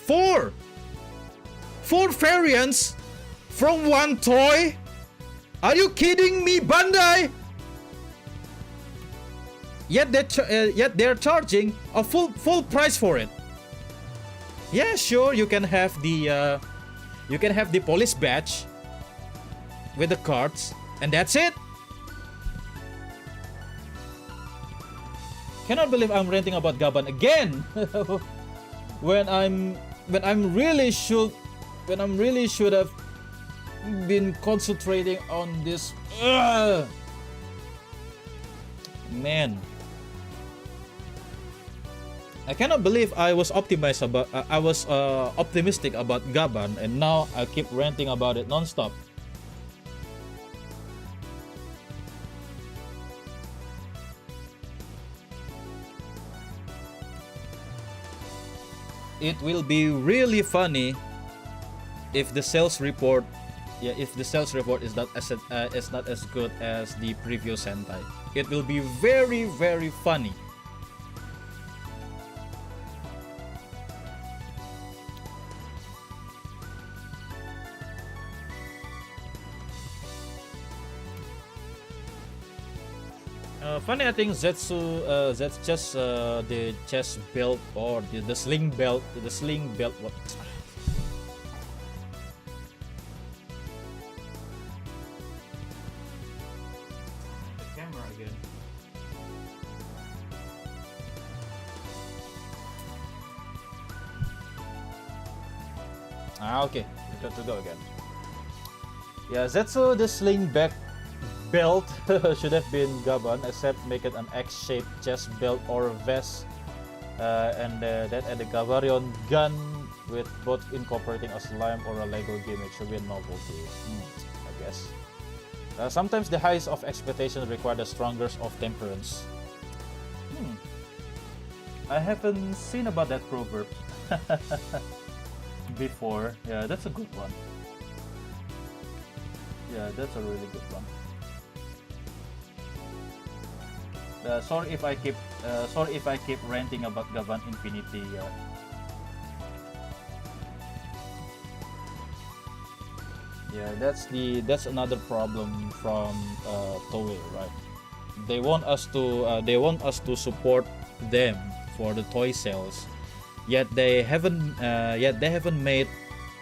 4 variants from one toy. Are you kidding me, Bandai? Yet they're charging a full price for it. Yeah, sure, you can have the police badge with the cards, and that's it. Cannot believe I'm ranting about Gaban again when I'm really should have been concentrating on this. Man, I cannot believe I was optimistic about Gaban, and now I keep ranting about it non-stop. It will be really funny if the sales report is not as good as the previous Sentai. It will be very, very funny. Funny, I think Zetsu, that's just the chest belt or the sling belt. The sling belt. What? The camera again. Okay, we got to go again. Yeah, Zetsu, the sling back belt should have been Gaban, except make it an X-shaped chest belt or vest, and the Gavarion gun with both incorporating a slime or a Lego gimmick should be a novelty. I guess. Sometimes the highest of expectations require the strongest of temperance. I haven't seen about that proverb before. Yeah, that's a good one. Yeah, that's a really good one. Sorry if I keep ranting about Gavan Infinity. Yeah, that's another problem from Toei, right? They want us to support them for the toy sales, yet they haven't made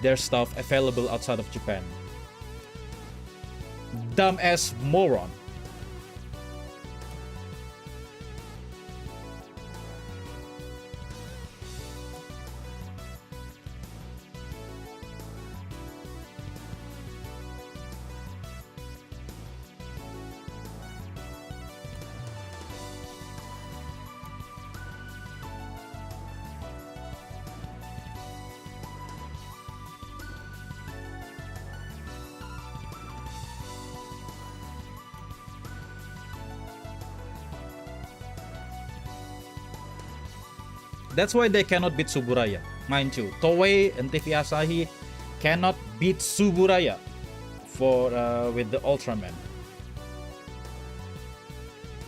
their stuff available outside of Japan. Dumbass moron. That's why they cannot beat Suburaya. Mind you, Toei and TV Asahi cannot beat Suburaya for with the Ultraman.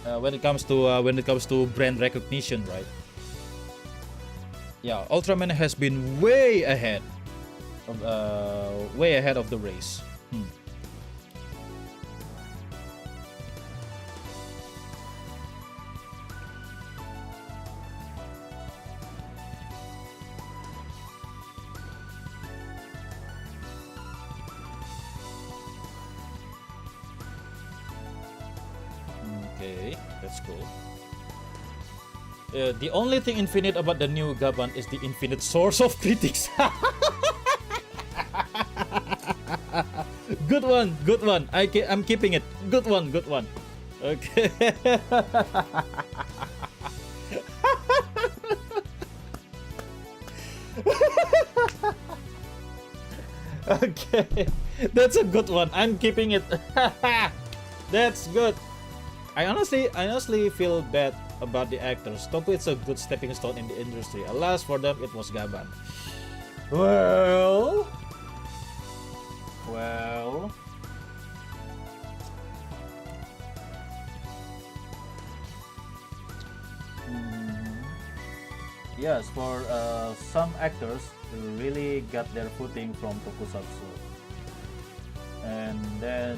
When it comes to brand recognition, right? Yeah, Ultraman has been way ahead of the race. Okay, that's cool. The only thing infinite about the new Gaban is the infinite source of critics. Good one, good one. I'm keeping it. Good one, good one. Okay. Okay, that's a good one. I'm keeping it. That's good. I honestly feel bad about the actors. Toku is a good stepping stone in the industry. Alas, for them, it was Gaban. Well. Yes, for some actors, really got their footing from tokusatsu, and then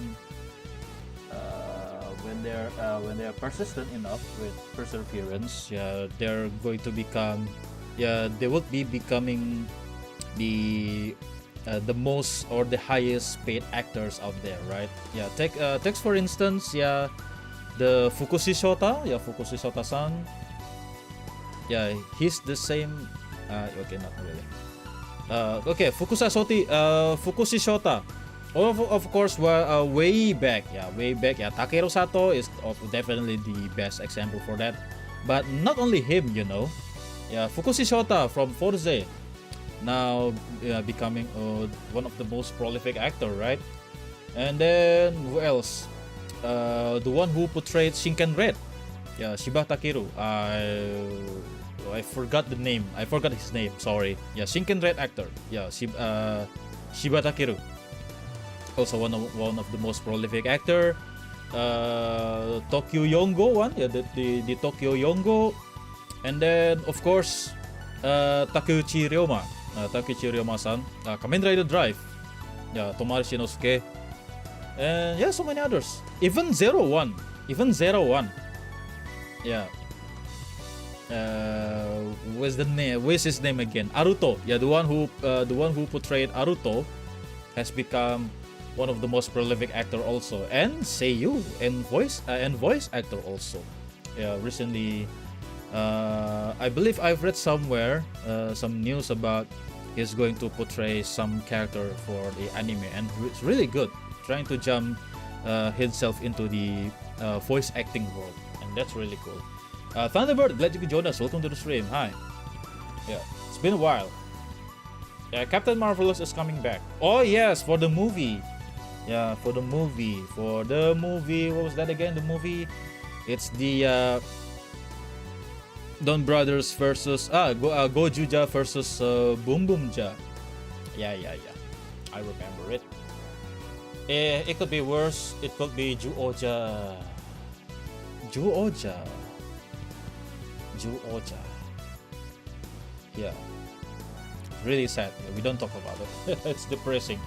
when they're persistent enough with perseverance, yeah, they're going to become, yeah, they will be becoming the most or the highest paid actors out there, right? Yeah, take for instance, yeah, the Fukushi Shota-san. Yeah, he's the same. Okay, not really. Okay, Fukushi Shota. Of course, way back. Yeah, Takeru Sato is definitely the best example for that. But not only him, you know. Yeah, Fukushi Shota from Forze, now becoming one of the most prolific actor, right? And then who else? The one who portrayed Shinken Red. Yeah, Shiba Takeru. I forgot the name. I forgot his name. Sorry. Yeah, Shinken Red actor. Yeah, Shiba Takeru. Also one of the most prolific actor. Tokyo Yongo one. Yeah, the Tokyo Yongo. And then of course Takeuchi Ryoma. Takeuchi Ryoma-san. Kamen Rider Drive. Yeah, Tomari Shinosuke. And yeah, so many others. Even Zero One. Yeah. What's his name again? Aruto. Yeah, the one who portrayed Aruto has become one of the most prolific actor also, and seiyuu and voice actor also. Yeah, recently, I believe I've read somewhere some news about he's going to portray some character for the anime, and it's really good. Trying to jump himself into the voice acting world, and that's really cool. Thunderbird, glad you could join us. Welcome to the stream. Hi. Yeah, it's been a while. Yeah, Captain Marvelous is coming back. Oh yes, for the movie. Yeah, for the movie. What was that again? The movie. It's the Don Brothers versus Gojuja versus Boom Boom Ja. Yeah. I remember it. It could be worse. It could be Juoja. Yeah, really sad. We don't talk about it. It's depressing.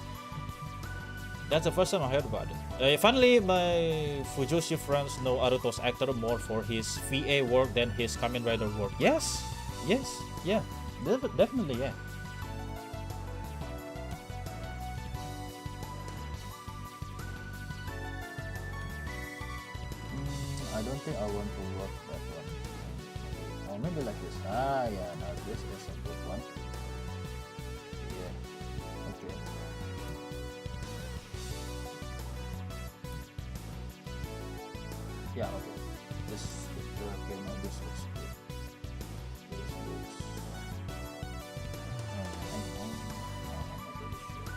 That's the first time I heard about it. Finally, my Fujoshi friends know Aruto's actor more for his VA work than his Kamen Rider work. Yes, yeah, definitely, yeah. I don't think I want to work that one. Or maybe like this. Yeah, now this is a good one. Yeah, okay. Yeah, okay. Okay, now this looks good. This looks... hang on. I'm not really sure.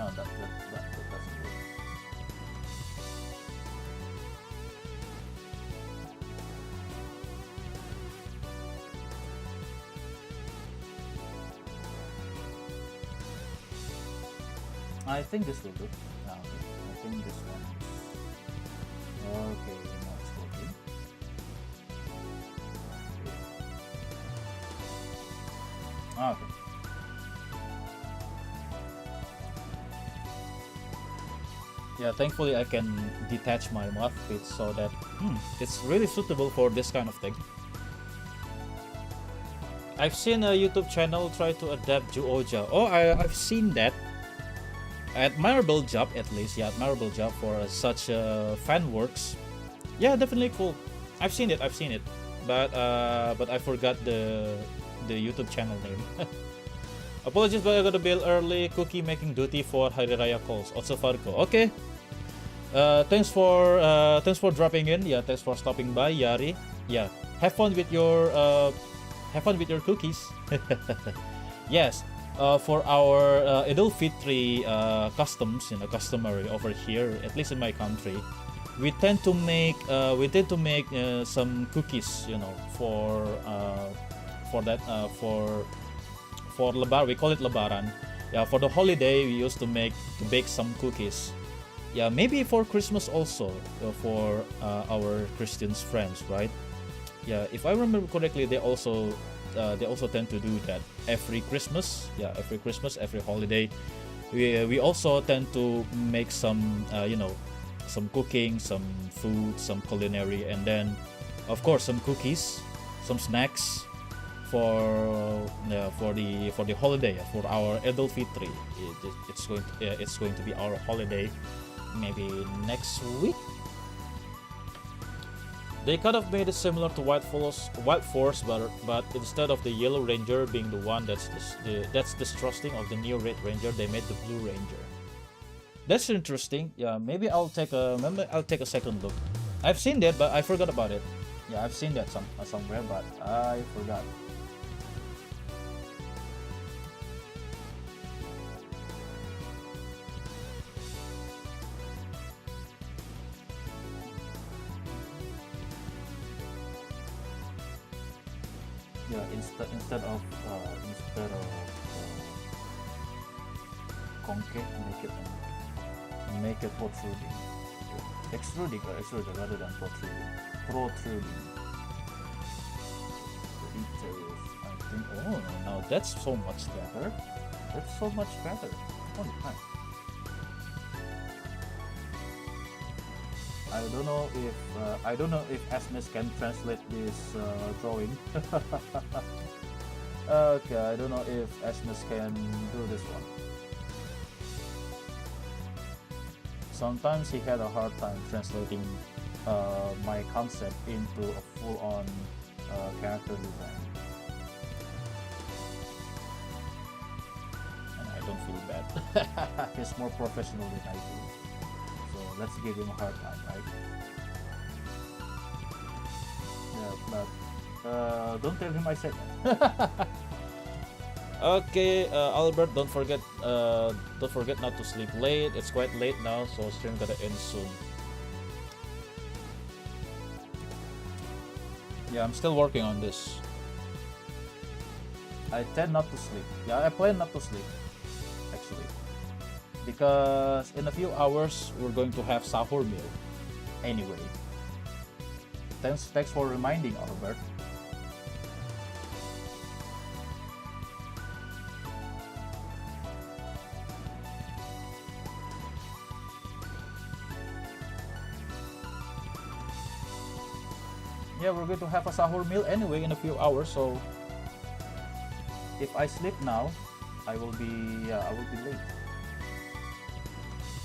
No, that doesn't work. I think this will do. No, okay. I think this one. Okay, now it's working. Okay. Yeah, thankfully I can detach my mouth bit so that it's really suitable for this kind of thing. I've seen a YouTube channel try to adapt Juoja. Oh, I've seen that. Admirable job, at least. Yeah, admirable job for such fan works. Yeah, definitely cool. I've seen it. But I forgot the YouTube channel name. Apologies, but I got a bill early. Cookie making duty for Hari Raya calls. Also Falco. Okay. Thanks for dropping in. Yeah, thanks for stopping by, Yari. Yeah, have fun with your cookies. Yes. For our Idul Fitri customs, customary over here, at least in my country, we tend to make some cookies, for Lebaran. We call it Lebaran. Yeah, for the holiday we used to bake some cookies. Yeah, maybe for Christmas also, for our Christian friends, right? Yeah, if I remember correctly, they also tend to do that every Christmas. Yeah, every holiday, we also tend to make some some cooking, some food, some culinary, and then of course some cookies, some snacks for the holiday, for our Idul Fitri. It's going to be our holiday maybe next week. They kind of made it similar to White Force, but instead of the Yellow Ranger being the one that's distrusting of the new Red Ranger, they made the Blue Ranger. That's interesting. Yeah, maybe I'll take a second look. I've seen that, but I forgot about it. Yeah, I've seen that somewhere, but I forgot. Yeah, instead of concave, make it protruding. Extruding rather than protruding. The details, I think. Oh, now that's so much better. Holy crap. I don't know if Asmus can translate this drawing. Okay, I don't know if Asmus can do this one. Sometimes he had a hard time translating my concept into a full-on character design, and I don't feel bad. He's more professional than I do. Let's give him a hard time, right? Yeah, but don't tell him I said that. Okay, Albert, don't forget not to sleep late. It's quite late now, so stream gonna end soon. Yeah, I'm still working on this. I tend not to sleep. Yeah, I plan not to sleep, actually. Because in a few hours we're going to have sahur meal anyway. Thanks for reminding, Albert. Yeah, we're going to have a sahur meal anyway in a few hours, so if I sleep now, I will be late.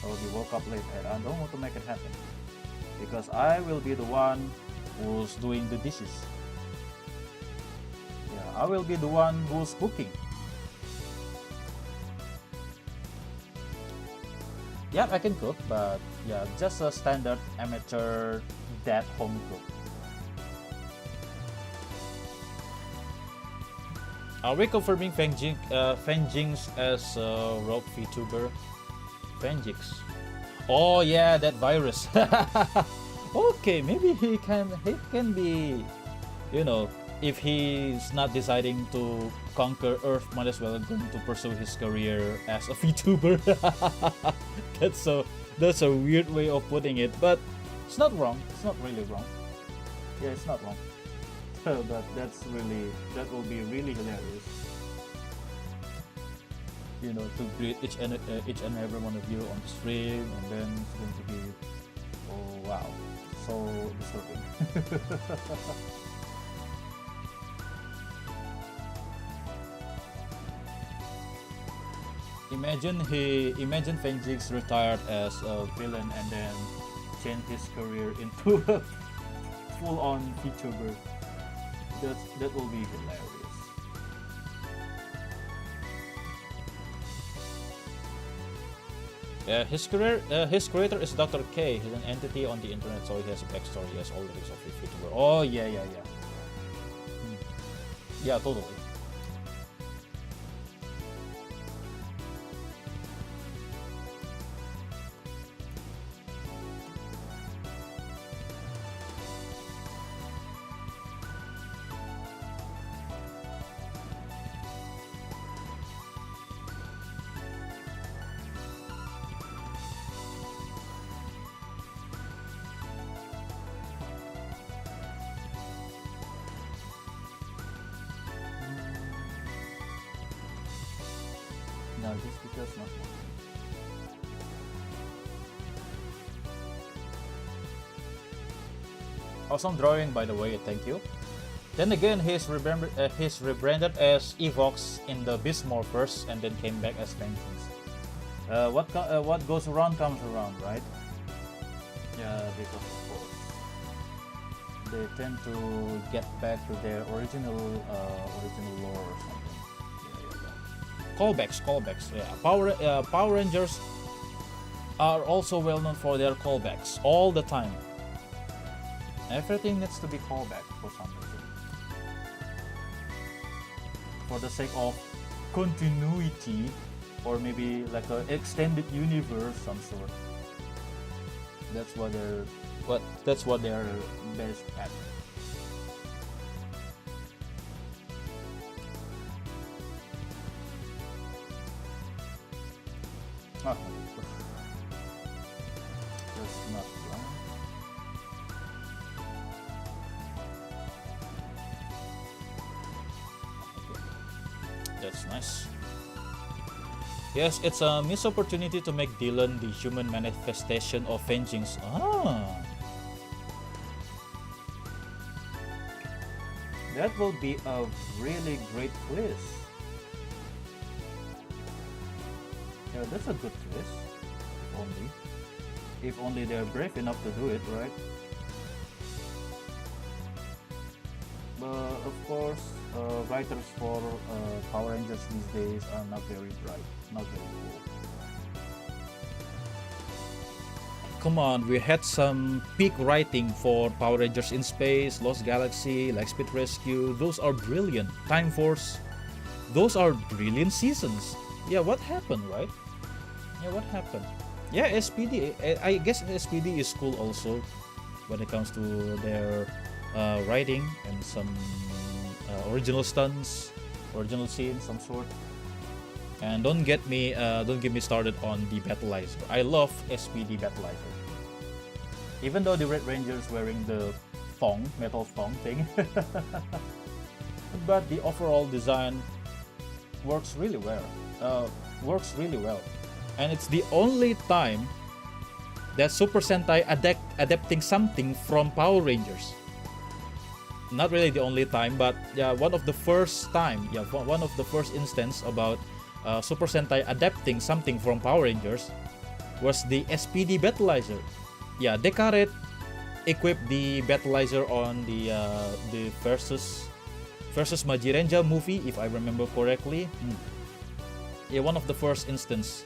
I will be woke up late, and I don't want to make it happen because I will be the one who's doing the dishes. Yeah, I will be the one who's cooking. Yeah, I can cook, but yeah, just a standard amateur dad home cook. Are we confirming Fenjings as rogue VTuber? Fengix. Oh yeah, that virus. Okay, maybe he can be, you know, if he's not deciding to conquer Earth, might as well going to pursue his career as a VTuber. That's a weird way of putting it, but it's not wrong. It's not really wrong. Yeah, it's not wrong. But that will be really hilarious. You know, to greet each and every one of you on the stream, and then it's going to be, oh wow, so disturbing. Imagine Fengix retired as a villain and then changed his career into a full-on VTuber. That will be hilarious. His creator is Dr. K. He's an entity on the internet, so he has a backstory. He has all the risks of a VTuber. Oh yeah. Yeah, totally. No, just because not. Awesome drawing, by the way. Thank you. Then again, he's rebranded as Evox in the Beastmorphers, and then came back as Vengeance. What goes around comes around, right? Yeah, because of course they tend to get back to their original lore or something. Callbacks. Yeah. Power Rangers are also well known for their callbacks all the time. Everything needs to be callback for some reason. For the sake of continuity, or maybe like an extended universe, some sort. That's what they're best at. Oh, that's not right. Okay. That's nice. Yes, it's a missed opportunity to make Dylan the human manifestation of vengeance. That will be a really great twist. Yeah, that's a good twist. If only they're brave enough to do it, right? But of course, writers for Power Rangers these days are not very bright, not very cool. Come on, we had some peak writing for Power Rangers in Space, Lost Galaxy, Lightspeed Rescue. Those are brilliant. Time Force. Those are brilliant seasons. Yeah, what happened, right? Yeah, what happened? Yeah, SPD. I guess SPD is cool also when it comes to their writing and some original stunts, original scenes, some sort. And don't get me started on the Battleizer. I love SPD Battleizer. Even though the Red Ranger's wearing the metal thong thing, but the overall design works really well. And it's the only time that Super Sentai adapting something from Power Rangers. Not really the only time, but yeah, one of the first instance about Super Sentai adapting something from Power Rangers was the SPD Battleizer. Yeah, Dekaret equipped the Battleizer on the versus Majirenja movie, if I remember correctly. Yeah, one of the first instance.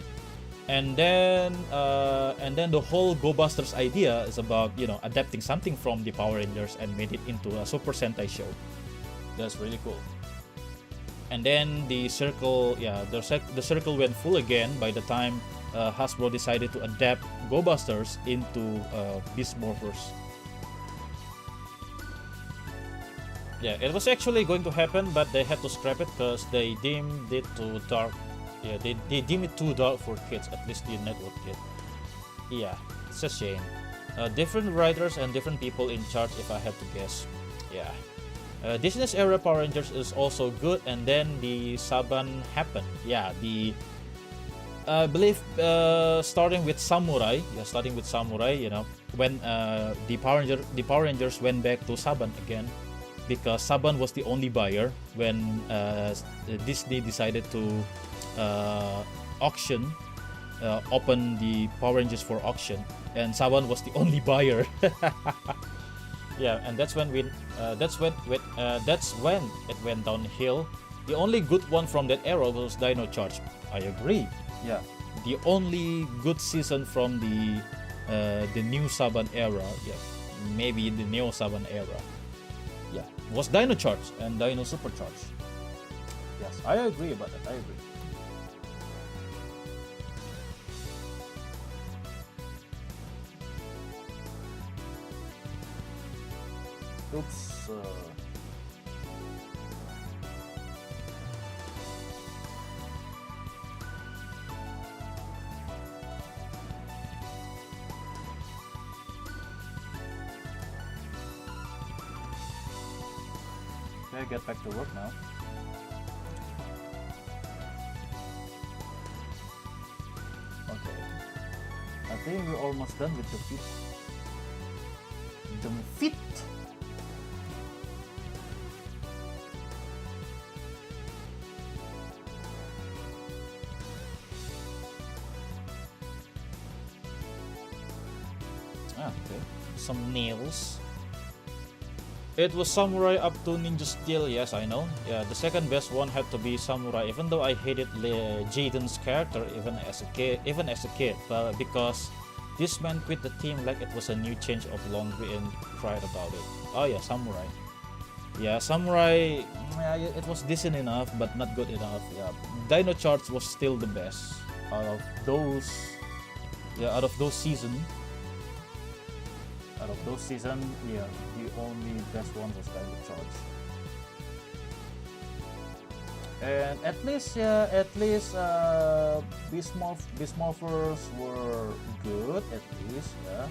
And then the whole Go Busters idea is about, you know, adapting something from the Power Rangers and made it into a Super Sentai show. That's really cool. And then the circle, the circle went full again by the time Hasbro decided to adapt Go Busters into Beast Morphers. Yeah, it was actually going to happen, but they had to scrap it because they deemed it too dark. Yeah, they deemed it too dark for kids, at least the network did. Yeah, it's a shame. Different writers and different people in charge, if I had to guess. Yeah. Disney's era Power Rangers is also good, and then the Saban happened. Yeah, I believe starting with Samurai. Yeah, starting with Samurai. You know, when the Power Rangers went back to Saban again, because Saban was the only buyer when Disney decided to open the Power Rangers for auction, and Saban was the only buyer. Yeah, and that's when it went downhill. The only good one from that era was Dino Charge. I agree. Yeah, the only good season from the new Saban era. Yeah, maybe the Neo Saban era. Yeah, was Dino Charge and Dino Supercharge. Yes, I agree about that. I agree. Oops. Okay, get back to work now. Okay. I think we're almost done with the fit. The fit. Okay. Some nails. It was Samurai up to Ninja Steel, yes, I know. Yeah, the second best one had to be Samurai, even though I hated Jaden's character even as a kid, but because this man quit the team like it was a new change of laundry and cried about it. Oh yeah, Samurai. Yeah, Samurai, yeah, it was decent enough, but not good enough. Yeah, Dino Charge was still the best out of those. Yeah, out of those seasons. Out of those seasons, yeah, the only best one was Dino Charge. And at least Beast Morphers were good, at least, yeah.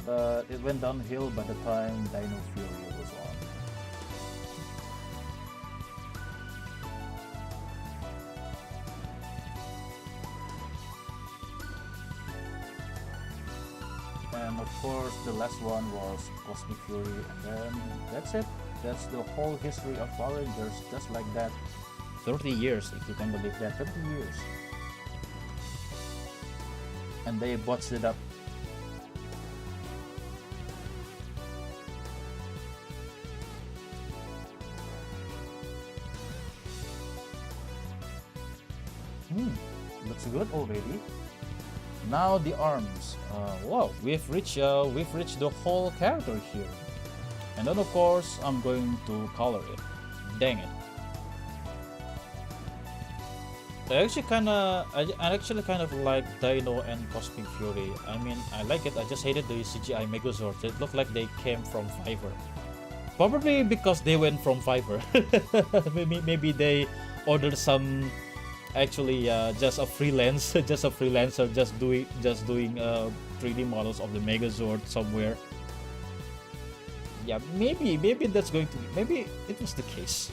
But it went downhill by the time Dino Fury was on. And of course, the last one was Cosmic Fury, and then that's it. That's the whole history of Power Rangers, just like that. 30 years, if you can believe that, 30 years. And they botched it up. Looks good already. Now the arms. Wow, we've reached the whole character here. And then of course I'm going to color it. Dang it. I actually kind of like Dino and Cosmic Fury. I mean, I like it. I just hated the CGI Megazords. It looked like they came from Fiverr. Probably because they went from Fiverr. maybe they ordered some. Actually, just a freelancer just doing 3D models of the Megazord somewhere. Yeah, maybe that's going to be. Maybe it was the case.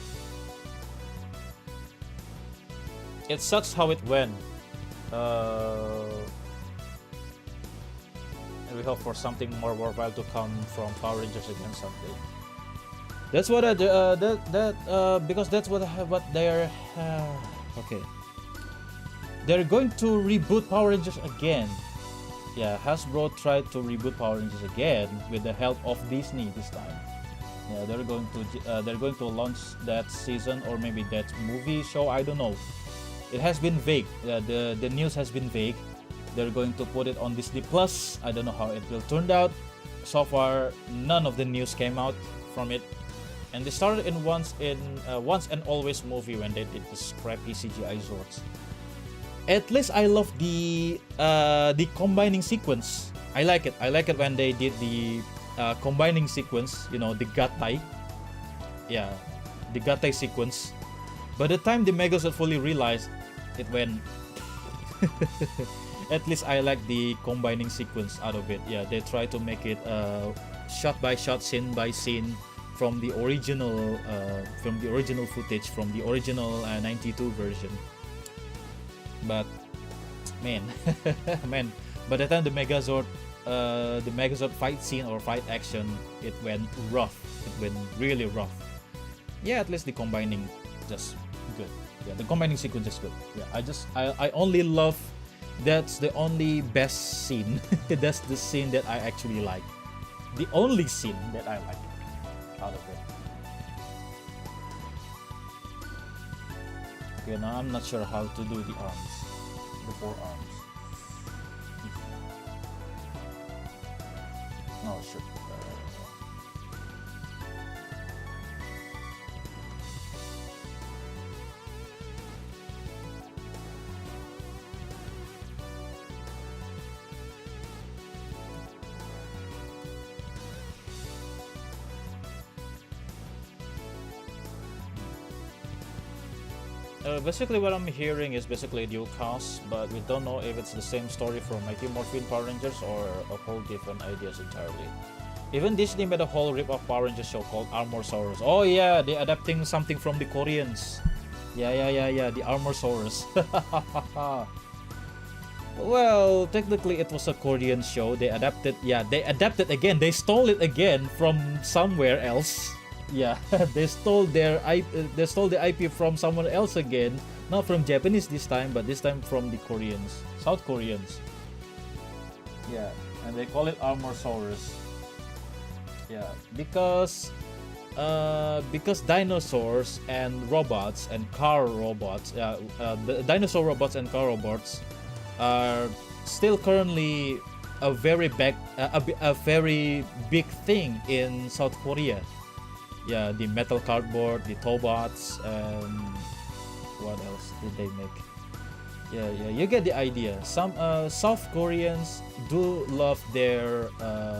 It sucks how it went. And we hope for something more worthwhile to come from Power Rangers again someday. That's what because that's what they're okay. They're going to reboot Power Rangers again. Yeah, Hasbro tried to reboot Power Rangers again with the help of Disney this time. Yeah, they're going to launch that season or maybe that movie show. I don't know. It has been vague. The news has been vague. They're going to put it on Disney Plus. I don't know how it will turn out. So far, none of the news came out from it, And they started in Once and Always movie when they did this crappy CGI Zords. At least I love the combining sequence. I like it. I like it when they did the combining sequence. You know, the Gatai. Yeah, the Gatai sequence. By the time the Megazord fully realized, it went. At least I like the combining sequence out of it. Yeah, they try to make it shot by shot, scene by scene from the original footage from the original 92 version. But man, man, by the time the Megazord fight scene or fight action, it went rough. It went really rough. Yeah, at least the combining just good. Yeah, the combining sequence is good. Yeah, I only love. That's the only best scene. That's the scene that I actually like. The only scene that I like out of it. Okay, now I'm not sure how to do the arms. The forearms. Oh shit. Basically what I'm hearing is basically a dual cast, but we don't know if it's the same story from Mighty Morphin Power Rangers or a whole different ideas entirely. Even Disney made a whole rip-off Power Rangers show called Armorsaurus. Oh yeah, they're adapting something from the Koreans. Yeah, the Armorsaurus. Well, technically it was a Korean show. They adapted again. They stole it again from somewhere else. Yeah, they stole the IP from someone else again, not from Japanese this time, but this time from the Koreans, South Koreans. Yeah, and they call it Armorsaurus. Yeah, because dinosaurs and robots and car robots, the dinosaur robots and car robots are still currently a very big thing in South Korea. Yeah, the metal cardboard, the Tobots, and what else did they make? Yeah, you get the idea. Some South Koreans do love their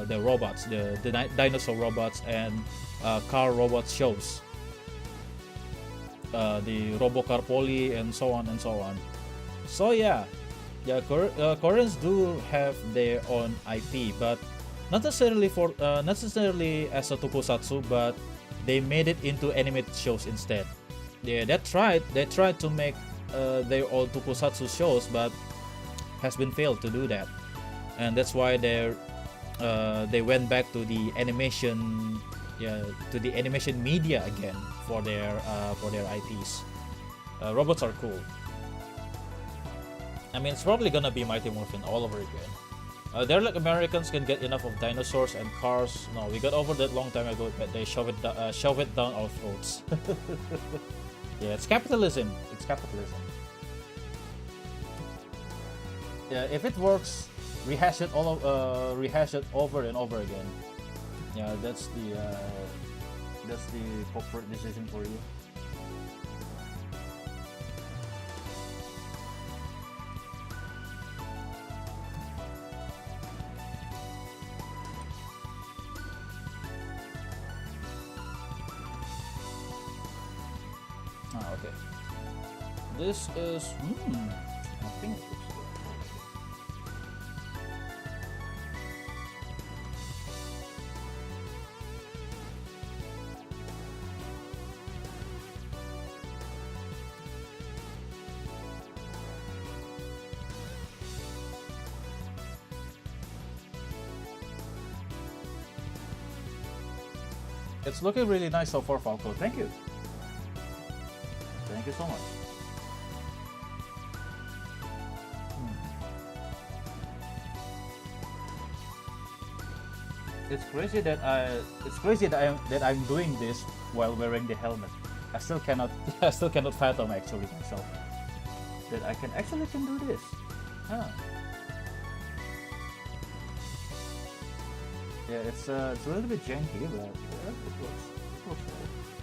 robots, the dinosaur robots and car robot shows. The Robocar Poly and so on and so on. So yeah, Koreans do have their own IP, but not necessarily as a tokusatsu, but they made it into animated shows instead. Yeah, they tried to make their own tokusatsu shows, but has been failed to do that, and that's why they went back to the animation, media again for their IPs. Robots are cool. I mean, it's probably gonna be Mighty Morphin all over again. They're like Americans can get enough of dinosaurs and cars. No, we got over that long time ago, but they shove it down our throats. Yeah, it's capitalism. It's capitalism. Yeah, if it works, rehash it over and over again. Yeah, that's the corporate decision for you. Okay. This is I think it looks good. It's looking really nice so far, Falco. Thank you. Thank you so much. It's crazy that I'm doing this while wearing the helmet. I still cannot fathom actually myself that I can do this. Huh. Yeah, it's a little bit janky, but yeah, it works. It works well.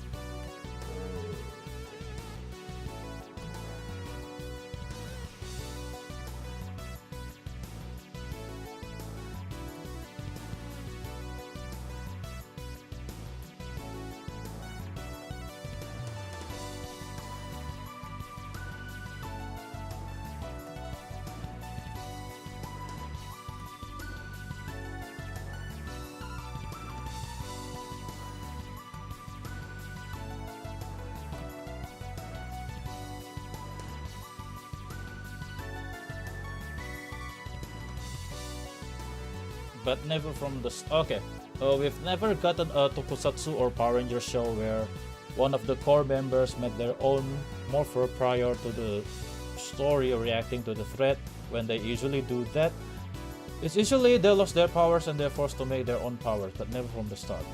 but never from the okay. We've never gotten a tokusatsu or Power Ranger show where one of the core members met their own morpher prior to the story or reacting to the threat. When they usually do that, it's usually they lost their powers and they're forced to make their own powers, but never from the start.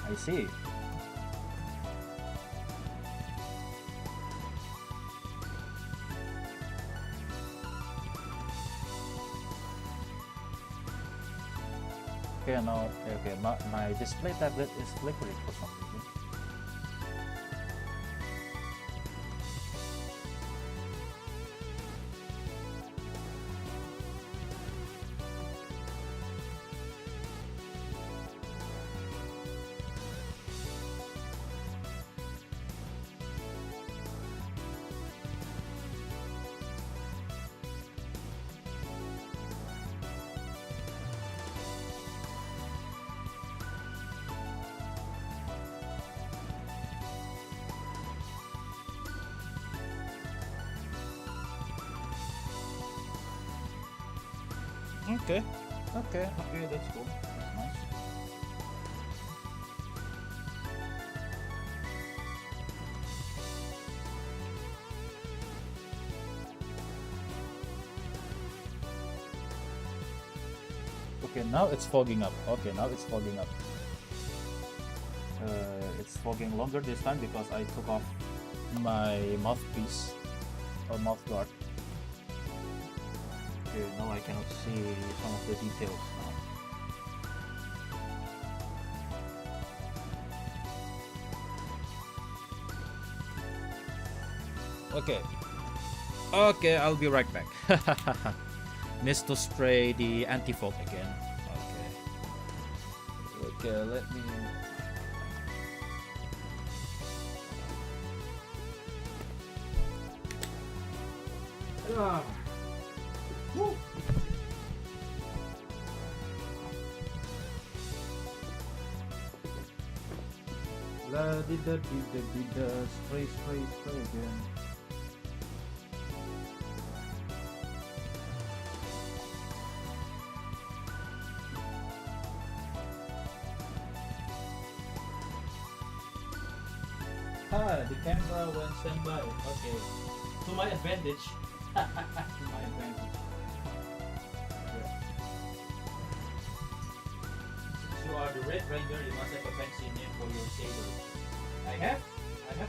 I see. Okay, now, okay, my display tablet is flickering for some reason. Okay, that's cool. That's nice. Okay, now it's fogging up. Okay, now it's fogging up. It's fogging longer this time because I took off my mouthpiece or mouth guard. Okay, now I cannot see some of the details now. Okay, I'll be right back. Needs to spray the anti-fog again. Okay, let me. Woo. La di da spray again. The camera went standby. Okay, to my advantage. To my advantage. Yeah. Since you are the Red Ranger, you must have a fancy name for your saber. I have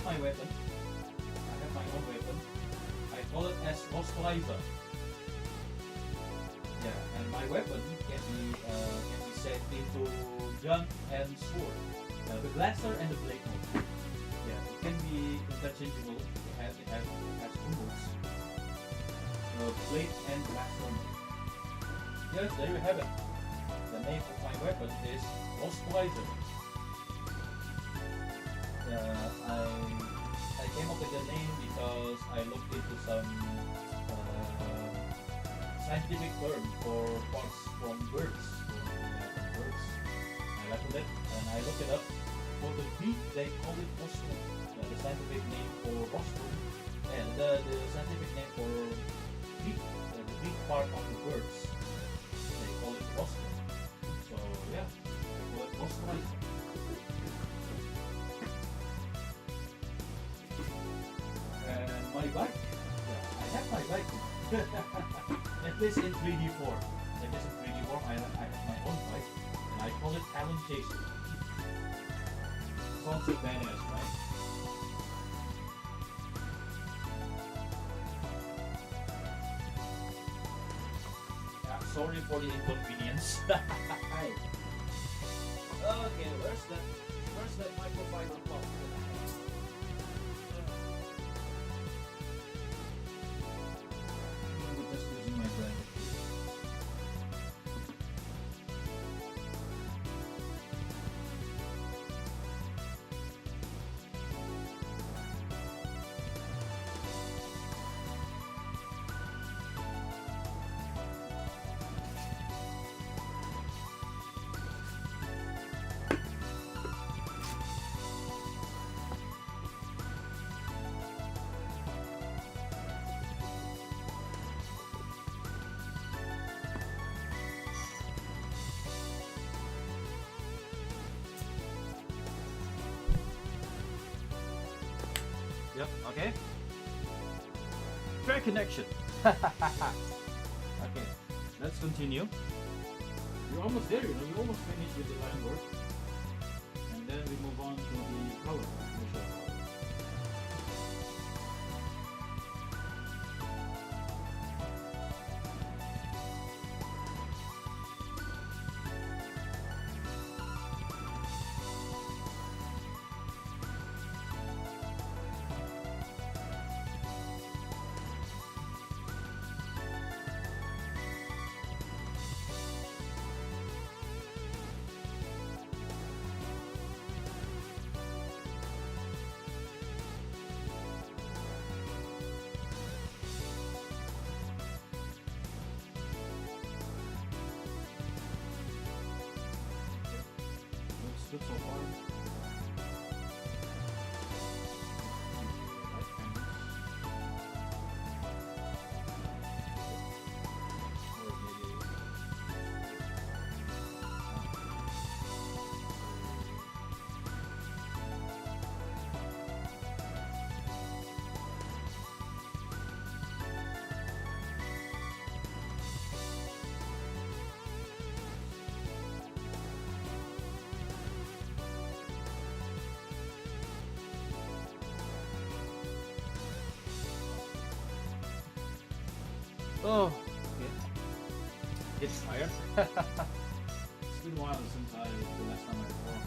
my weapon. I have my own weapon. I call it as Moisturizer. Yeah, and my weapon can be set into gun and sword. The blaster and the blade mode. Yeah, it can be interchangeable. It has two modes. Blade and blaster mode. Yes, there you have it. The name of my weapon is Moisturizer. I came up with the name because I looked into some scientific term for parts from birds. I looked it and I looked it up. For the beak, they call it rostrum. Yeah, the scientific name for rostrum, and the scientific name for beak, the beak part of the birds, they call it rostrum. So yeah, I call it moisturizer. And my bike, yeah, I have my bike. At least in 3D form. I have my own bike, and I call it Talon Chaser. Sounds so badass, right? Yeah, sorry for the inconvenience. Hi. Okay, where's that microfiber cloth? I'm just using my blanket. Yep. Okay. Fair connection. Okay. Let's continue. You're almost there. You know, we almost finished with the line work, and then we move on to the color. Initial color. Looks good so far. Right canvas. Or maybe oh, okay. It's tired. It's been a while since the last time I recorded.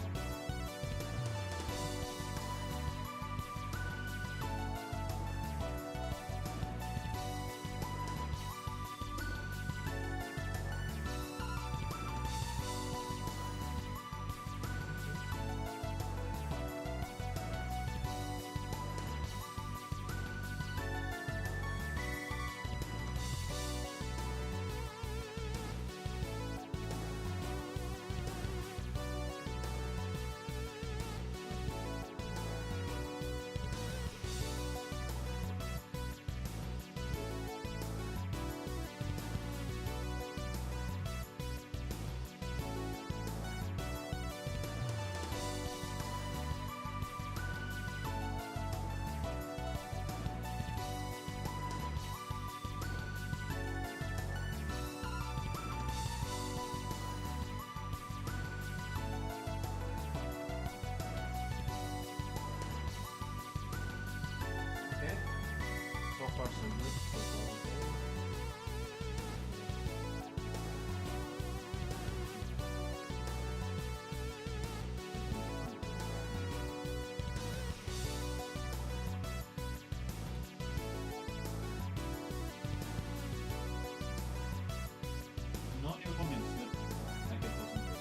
Okay. So far so good. So far okay. No new comments. Good. I can concentrate.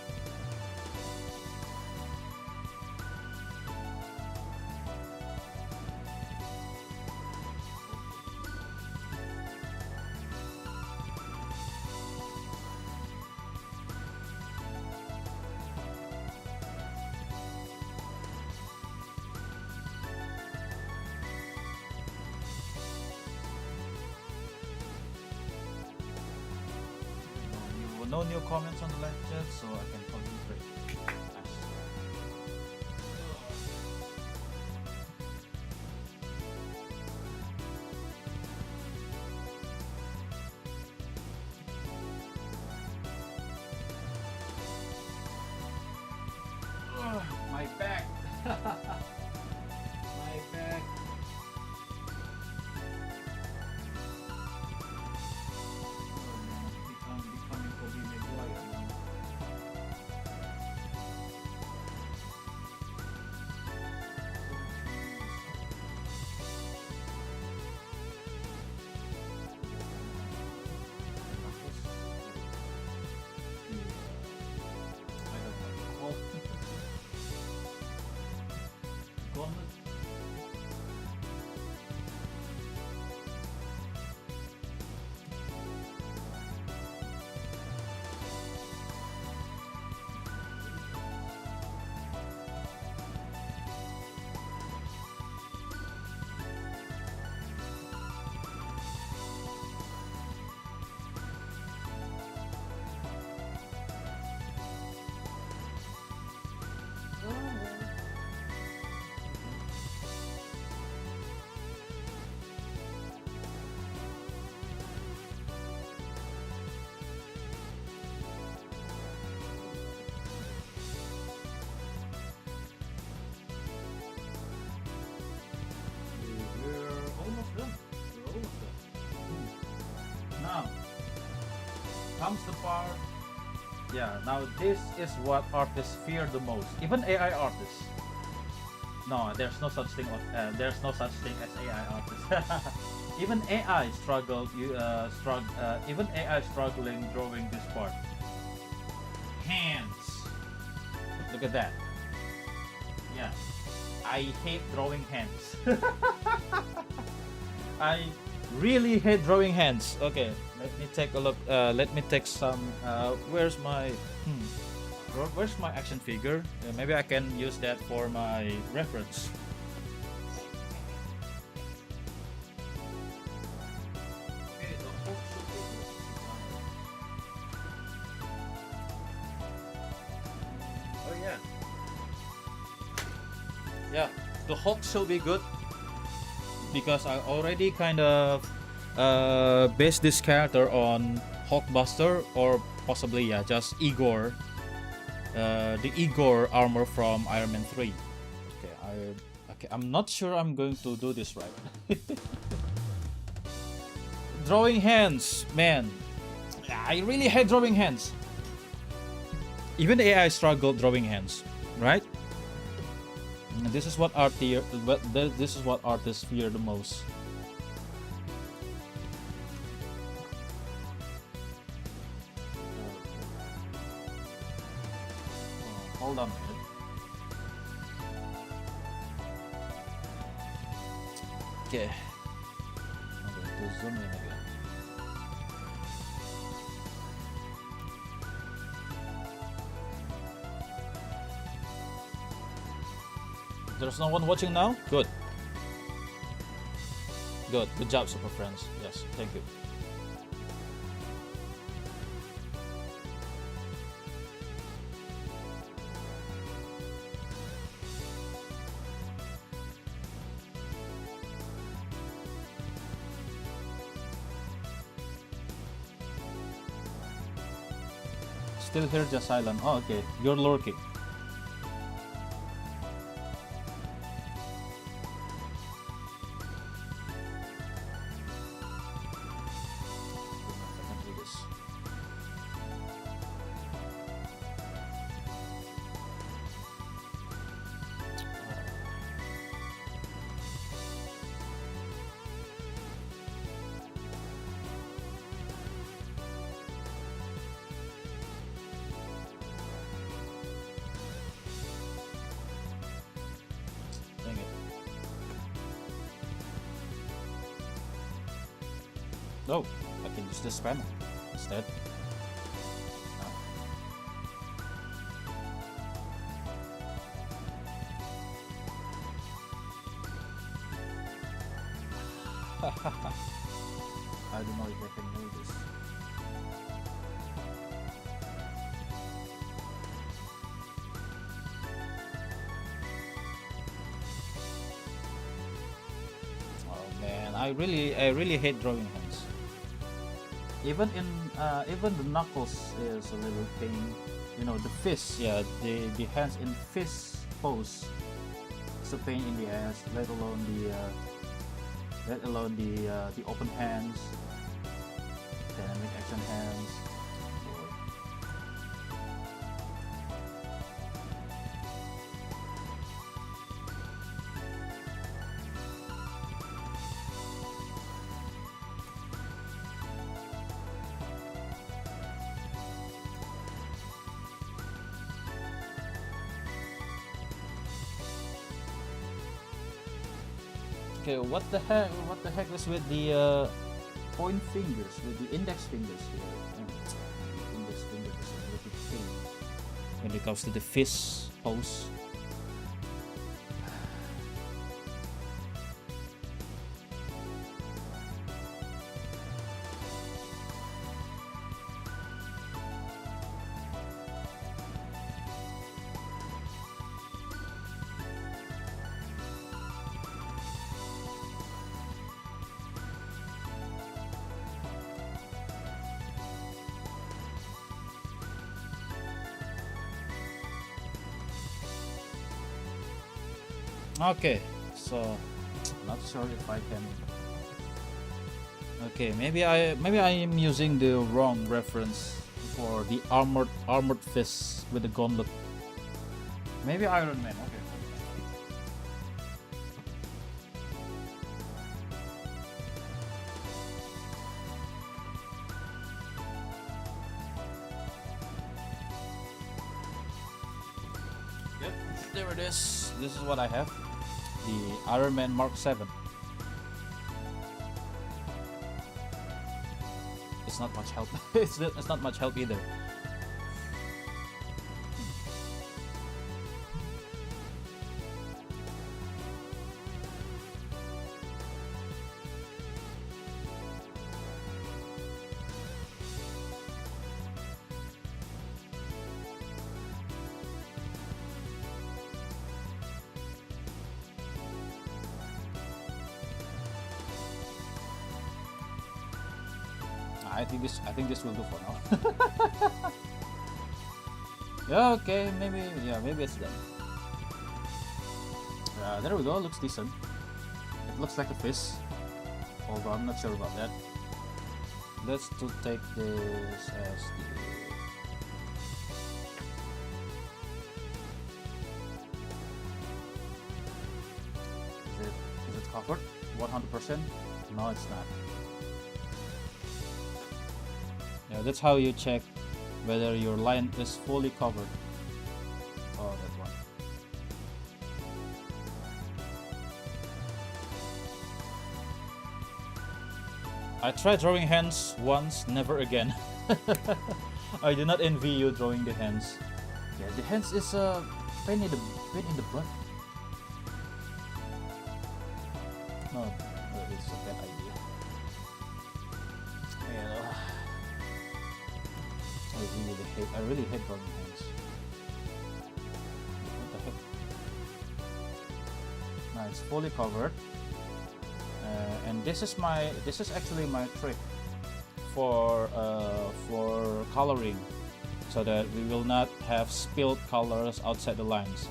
No new comments on the live chat, so I can concentrate. Nice. My back. My back. I'm becoming Kobe Maguire now. I don't know. comes the part. Yeah, now this is what artists fear the most. Even AI artists. No, there's no such thing. There's no such thing as AI artists. Even AI struggled. Even AI struggling drawing this part. Hands. Look at that. Yeah, I hate drawing hands. I really hate drawing hands. Okay, let me take a look. Let me take some. Where's my action figure? Maybe I can use that for my reference. Oh yeah. Yeah, the Hulk should be good because I already kind of based this character on Hulkbuster or possibly just Igor, the Igor armor from Iron Man 3. Okay, I'm not sure I'm going to do this right. Drawing hands, man, I really hate drawing hands. Even AI struggled drawing hands, right? This is what this is what artists fear the most. Hold on a minute. Okay. I'm going to zoom in again. There's no one watching now? Good. Good job, super friends. Yes, thank you. Still here, just silent. Oh, okay. You're lurking. Dang it. No, I can use this panel instead. I don't know if I can do this. Oh man, I really hate drawing hands. Even the knuckles is a little pain. You know, the fist, the hands in fist pose. It's a pain in the ass. Let alone the open hands, dynamic action hands. Okay, what the heck is with the point fingers, with the index fingers here? The index finger is a little thing when it comes to the fist pose. Okay, so not sure if I can Okay, maybe I am using the wrong reference for the armored fist with the gauntlet. Maybe Iron Man. Okay. Yep, there it is. This is what I have. The Iron Man Mark 7. It's not much help. it's not much help either. I think this will do for now. Yeah, okay, maybe it's done. There we go, looks decent. It looks like a fish, although I'm not sure about that. Let's to take this as the is it covered 100%? No, it's not. Yeah, that's how you check whether your line is fully covered. Oh, that one. I tried drawing hands once, never again. I do not envy you drawing the hands. Yeah, the hands is a pain in the butt. No, it's a bad idea. Yeah. I really hate drawing hands. What the heck? Now it's fully covered, and this is actually my trick for coloring, so that we will not have spilled colors outside the lines.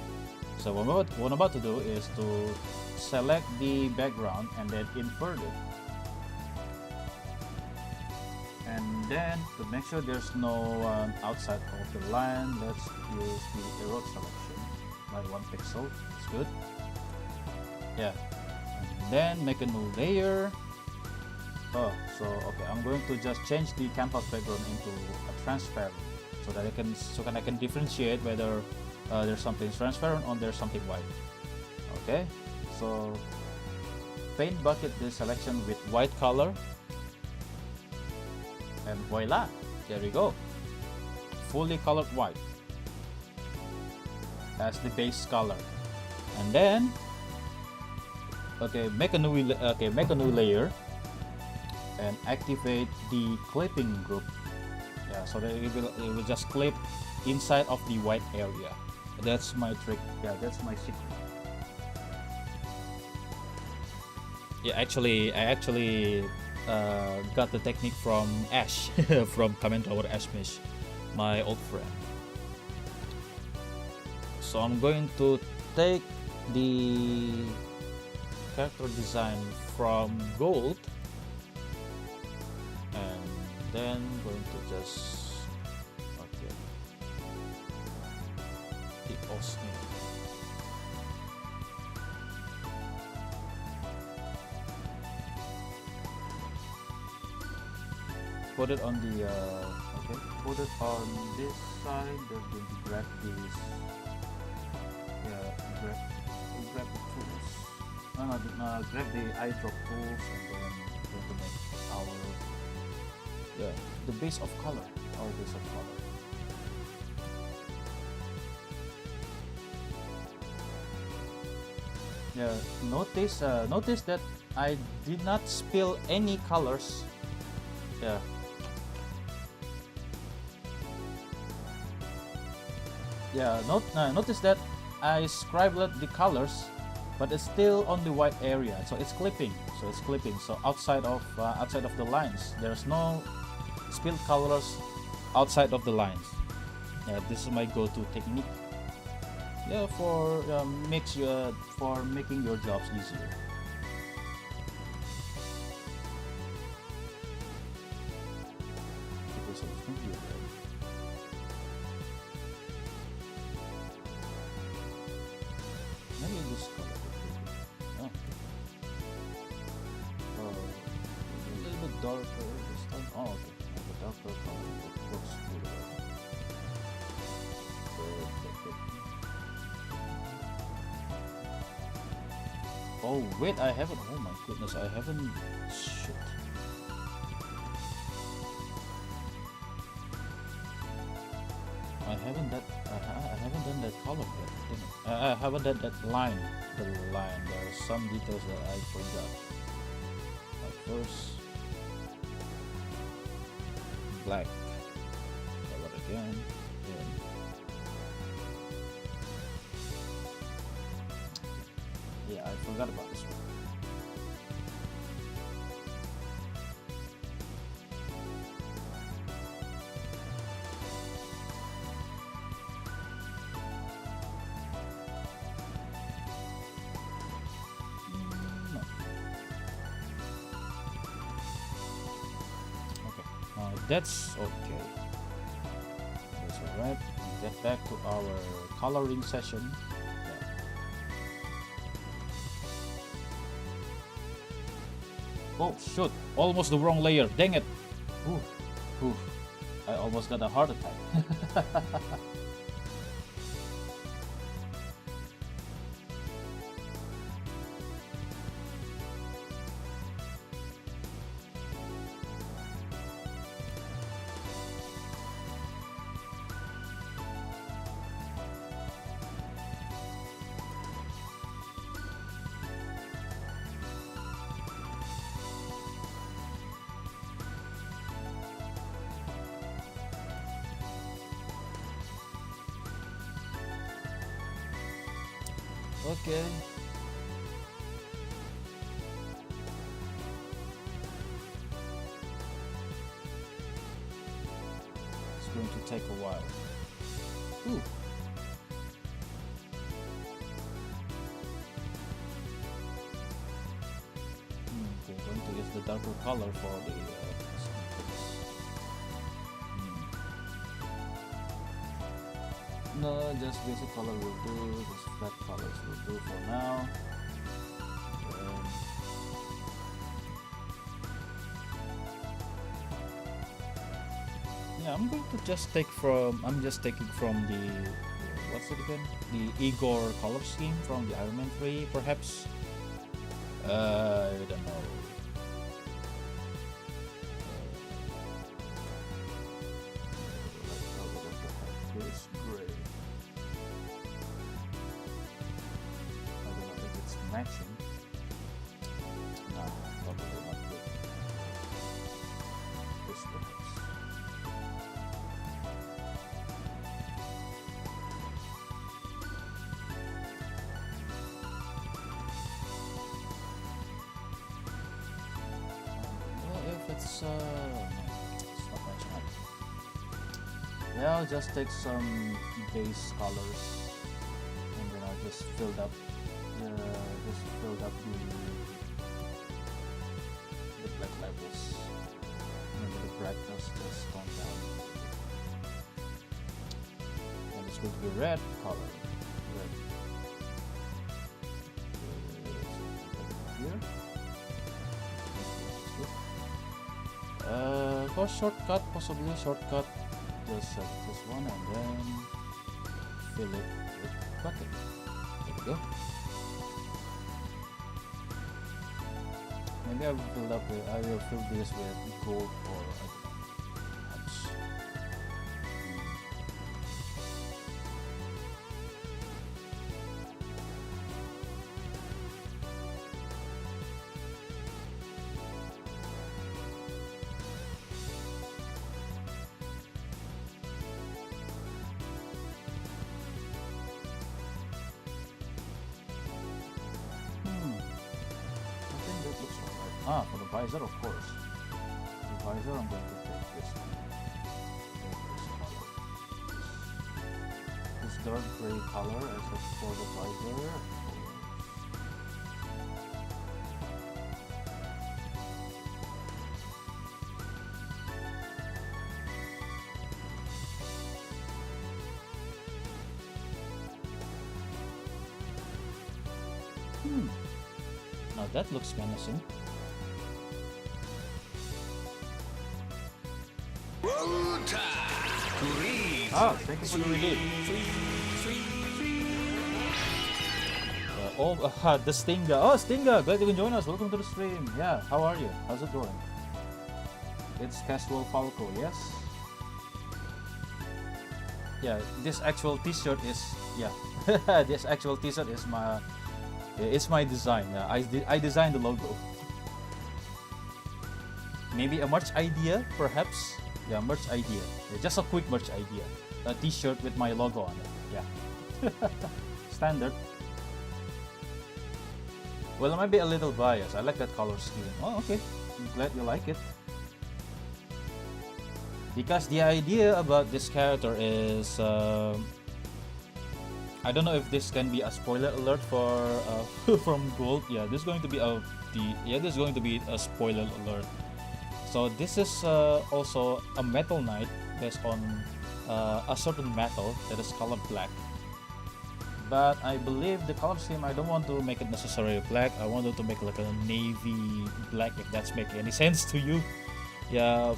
So what I'm about to do is to select the background and then invert it. And then to make sure there's no outside of the line, let's use the erode selection by 1 pixel. It's good. Yeah. And then make a new layer. Oh, so okay, I'm going to just change the canvas background into a transparent, so that I can differentiate whether there's something transparent or there's something white. Okay. So paint bucket the selection with white color. And voila, there we go, fully colored white as the base color. And then make a new layer and activate the clipping group. Yeah, so that it will just clip inside of the white area. That's my trick. Yeah, that's my secret. Yeah, I actually got the technique from Ash, from Comment Tower Ashmish, my old friend. So I'm going to take the character design from gold, and then going to just the Osmi. Put it on the put it on this side. Then going to grab this. Yeah, grab the tools. No, grab the eye drop tools, and then going to make the base of color. Our base of color. Yeah, notice that I did not spill any colors. Yeah. Yeah, notice that I scribbled the colors, but it's still on the white area, so it's clipping. So outside of the lines, there's no spilled colors outside of the lines. Yeah, this is my go-to technique. Yeah, for making your jobs easier. this one is not really red. Maybe this color. Oh. A little bit darker this time. Oh, okay. The darker color looks really well. Good. Oh wait, I haven't. Oh my goodness, I haven't. Shit. I haven't done that color yet. I haven't done that line. The line. There are some details that I forgot. First, black color again. Then yeah, I forgot about this one. That's okay. That's alright. Get back to our coloring session. Oh shoot! Almost the wrong layer. Dang it! Ooh. I almost got a heart attack. Okay. It's going to take a while. Ooh. Okay, going to use the darker color for the No, just basic color will do, just flat colors will do for now. Yeah, I'm just taking from the, what's it again? The Igor color scheme from the Iron Man 3, perhaps? I don't know. This gray. I don't know if it's matching. No, probably not good. This perhaps. Well, if it's no, it's not matching up. Yeah, I'll just take some base colors and then I'll just fill up the black levels. Maybe the brightness just tone down. And it's going to be red color. Red. Here. For shortcut, possibly shortcut. Just set this one and then fill it with bucket. There we go. Maybe I will fill this with gold or I don't know. Perhaps. For the visor, of course. For the visor, I'm going to take this one. Take this color. This dark gray color as for the visor. Now that looks menacing. Ah, thank you for the redeem. The Stinga. Oh, Stinga, glad you can join us. Welcome to the stream. Yeah, how are you? How's it going? It's casual Falco, yes. Yeah, this actual T-shirt is this actual T-shirt is my design. I designed the logo. Maybe a merch idea, perhaps. Yeah, merch idea. Yeah, just a quick merch idea. A T-shirt with my logo on it. Yeah, standard. Well, I might be a little biased. I like that color scheme. Oh, okay. I'm glad you like it. Because the idea about this character is, I don't know if this can be a spoiler alert for from Gold. Yeah, this is going to be a spoiler alert. So this is also a metal knight based on a certain metal that is colored black. But I believe the color scheme, I don't want to make it necessarily black. I wanted to make like a navy black, if that's making any sense to you. Yeah,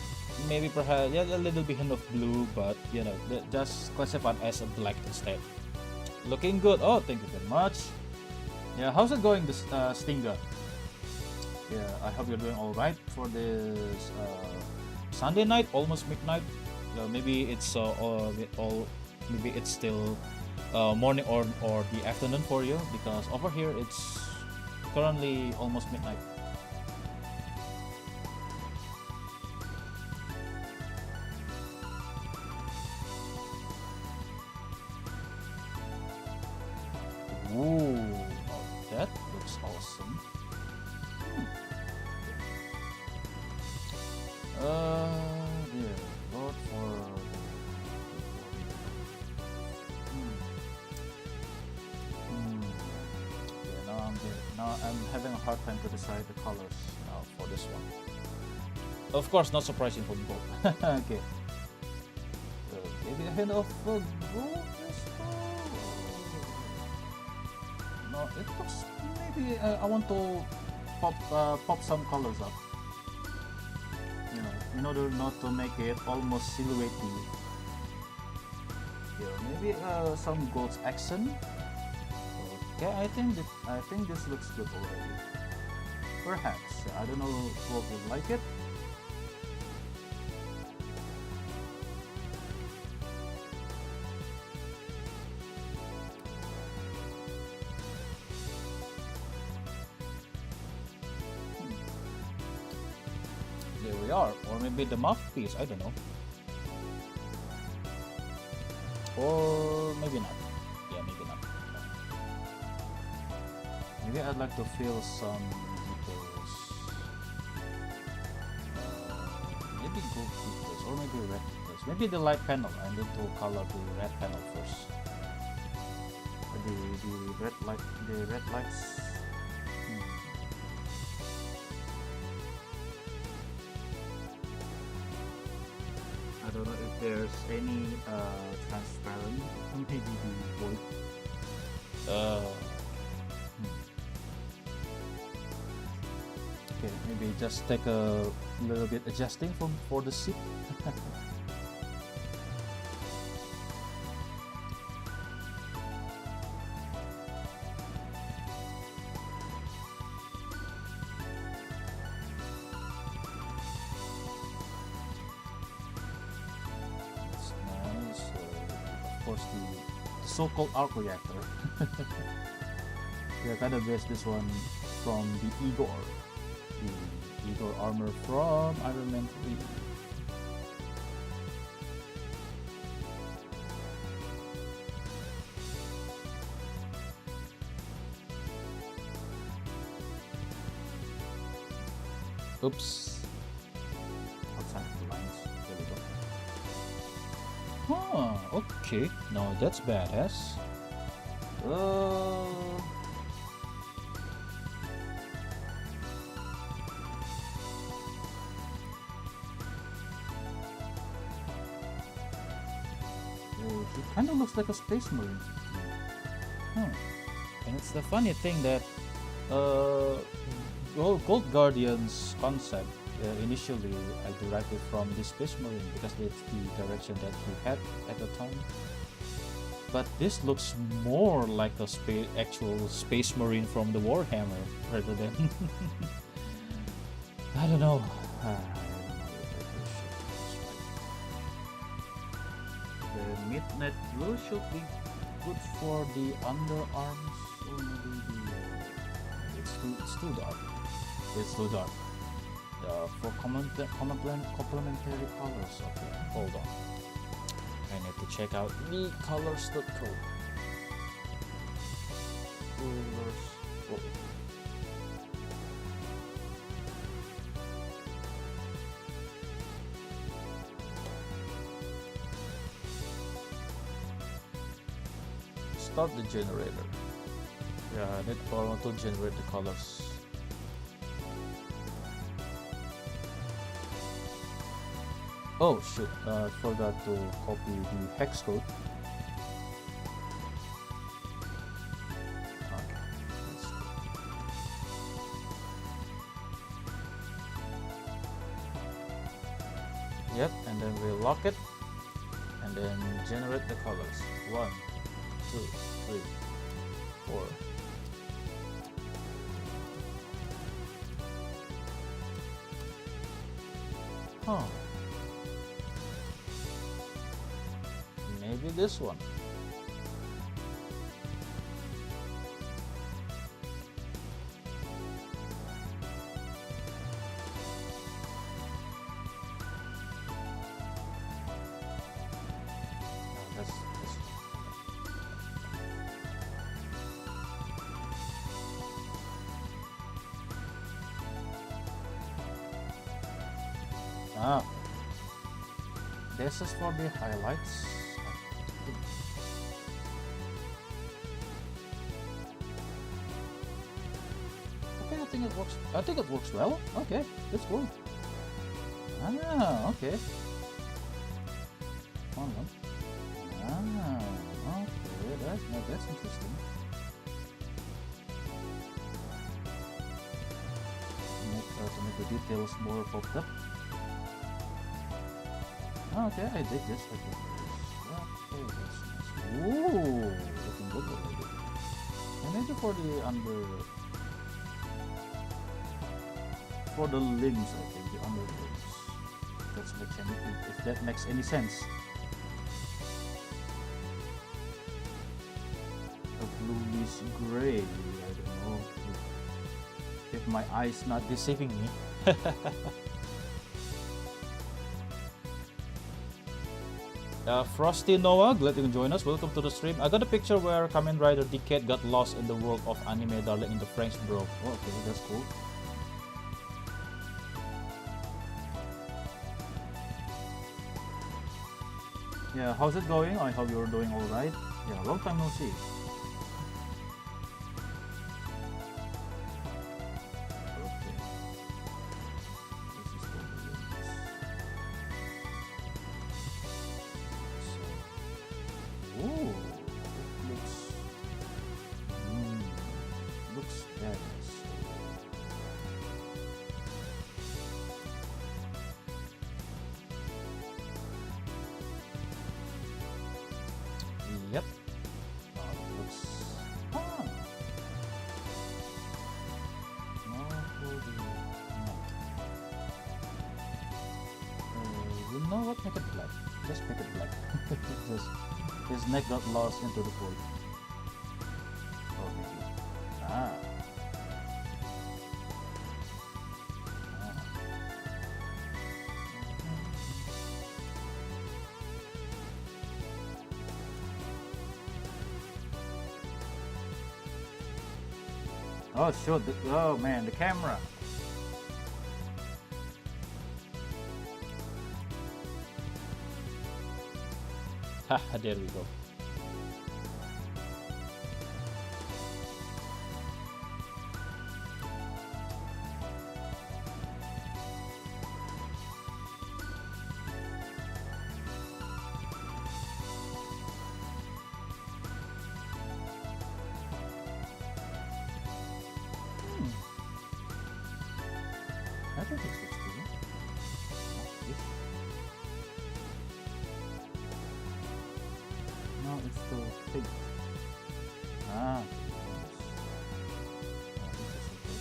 maybe perhaps a little bit hint of blue, but you know, just classified as a black instead. Looking good. Oh, thank you very much. Yeah, how's it going, this Stinger? Yeah, I hope you're doing all right for this Sunday night, almost midnight. Maybe it's maybe it's still morning or the afternoon for you, because over here it's currently almost midnight. Ooh, that looks awesome. There, vote for. Yeah, now I'm having a hard time to decide the colors now for this one. Of course, not surprising for gold. Okay. Maybe a hint of gold. No, it looks maybe I want to pop some colors up. You know, in order not to make it almost silhouette-y. Yeah, maybe some gold's accent. Okay, I think this looks good already. Perhaps, I don't know what will like it. There we are, or maybe the mouthpiece, I don't know. Or maybe not. Yeah, maybe not. Maybe I'd like to fill some details. Maybe gold details, or maybe red details. Maybe the light panel. I need to color the red panel first. The red lights. I don't know if there's any transparent. Maybe the void. Okay, maybe just take a little bit adjusting for the seat. That's nice. Of course, the so-called arc reactor. Yeah, kind of based this one from the Igor. The Igor armor from Iron Man 3. Oops. Outside of the lines. There we go. Huh, okay. Now that's badass. He kind of looks like a space marine. And it's the funny thing that Well, Gold Guardian's concept initially I derived it from the Space Marine because that's the direction that he had at the time. But this looks more like a actual Space Marine from the Warhammer rather than I don't know. The midnight blue should be good for the underarms, or maybe it's too dark. It's too dark. For complementary colors. Okay, hold on. I need to check out the colors.co. Colors. Oh. Start the generator. Yeah, I need to generate the colors. Oh shoot, I forgot to copy the hex code. Okay, that's good. Yep, and then we lock it and then generate the colors. 1, 2, 3, 4. Huh. Maybe this one. That's this is for the highlights. Okay, I think it works well. Okay, that's cool. Okay. Hold on. Okay, that's interesting. To make the details more popped up. Okay, I dig this. Okay, that's nice. Ooh, looking good already. And maybe for the limbs, I think the under limbs. If that makes any sense. A bluish gray. I don't know if my eyes not deceiving me. Frosty Noah, glad you can join us. Welcome to the stream. I got a picture where Kamen Rider Decade got lost in the world of anime darling in the French bro. Oh, okay, that's cool. Yeah, how's it going? I hope you're doing alright. Yeah, long time no see. Yep. It looks. You know what? Make it black. Just make it black. Just his neck got lost into the void. Oh, maybe. Oh shoot, oh man, the camera. Haha, there we go. I think this looks cool. This. No, it's still pink. Ah. This is okay.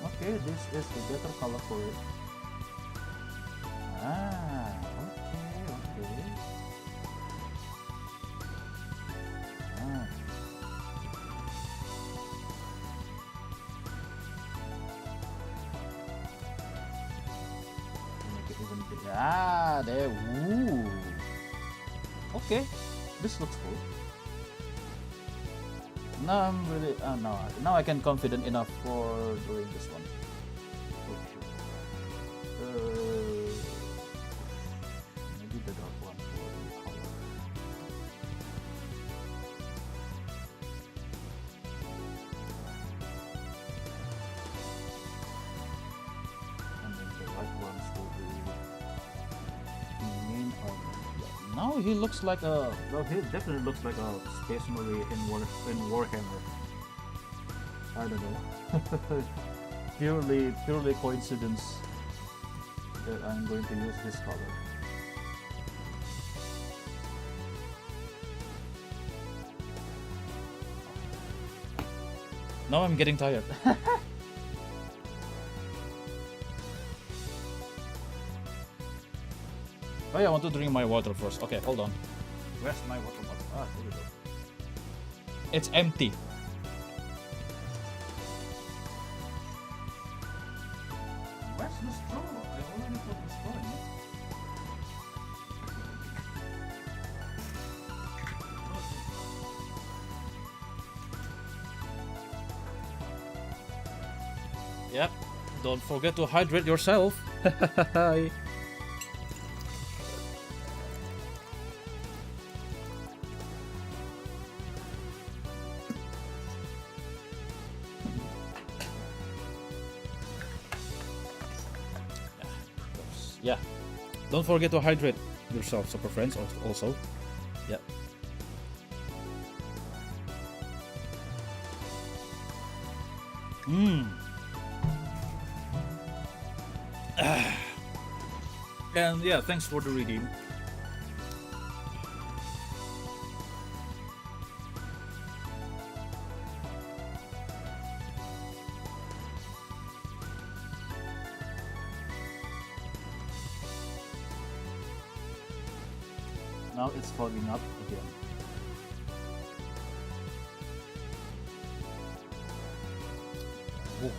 Okay, this is the better color for it. Ah, okay. Ah. Make it even bigger. Ah, there. Ooh. Okay, this looks cool. Now I'm really now I can confident enough for doing this one. Maybe the dark one for the color. And then the white ones will be the main armor. Yeah. Now he looks like a he definitely looks like a Space Marine in Warhammer. I don't know. purely coincidence that I'm going to use this color. Now I'm getting tired. Oh yeah, I want to drink my water first. Okay, hold on. Where's my water bottle? Ah, here we go. It's empty. Where's the straw? I already put the straw in it. Yep. Don't forget to hydrate yourself. Yeah, don't forget to hydrate yourself, super friends. Also, yeah. And yeah, thanks for the redeem. Now it's fogging up again. Whoa.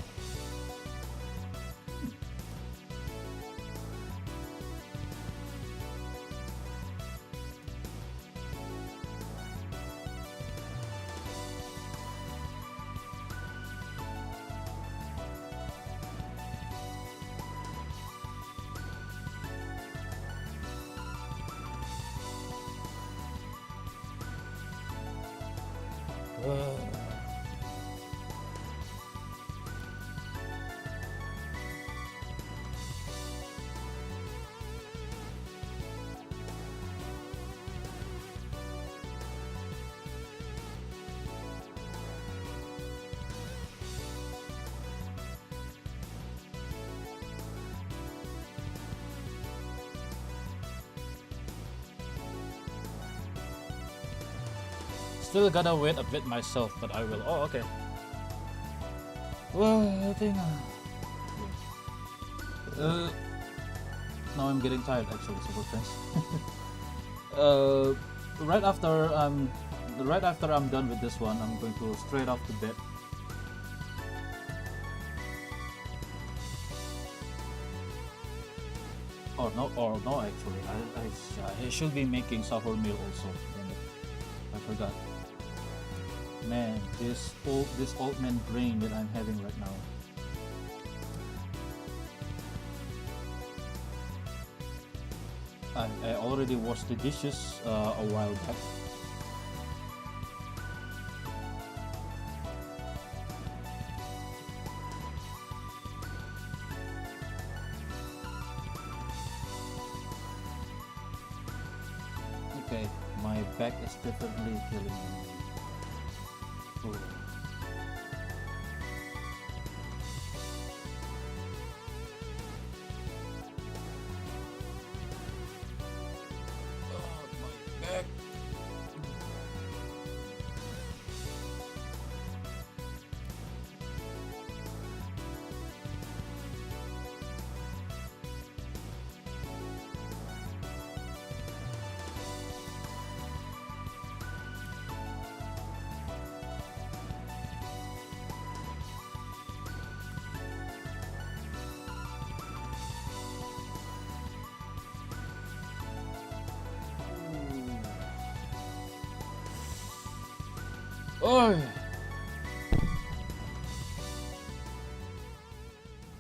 Still gotta wait a bit myself, but I will. Oh, okay. Well, I think. Now I'm getting tired, actually, super friends. Right after I'm done with this one, I'm going to straight off to bed. Or no, actually, I should be making sahur meal also. Damn it. I forgot. Man, this old man brain that I'm having right now. I already washed the dishes a while back. Okay, My back is definitely killing me. Oh. Oh.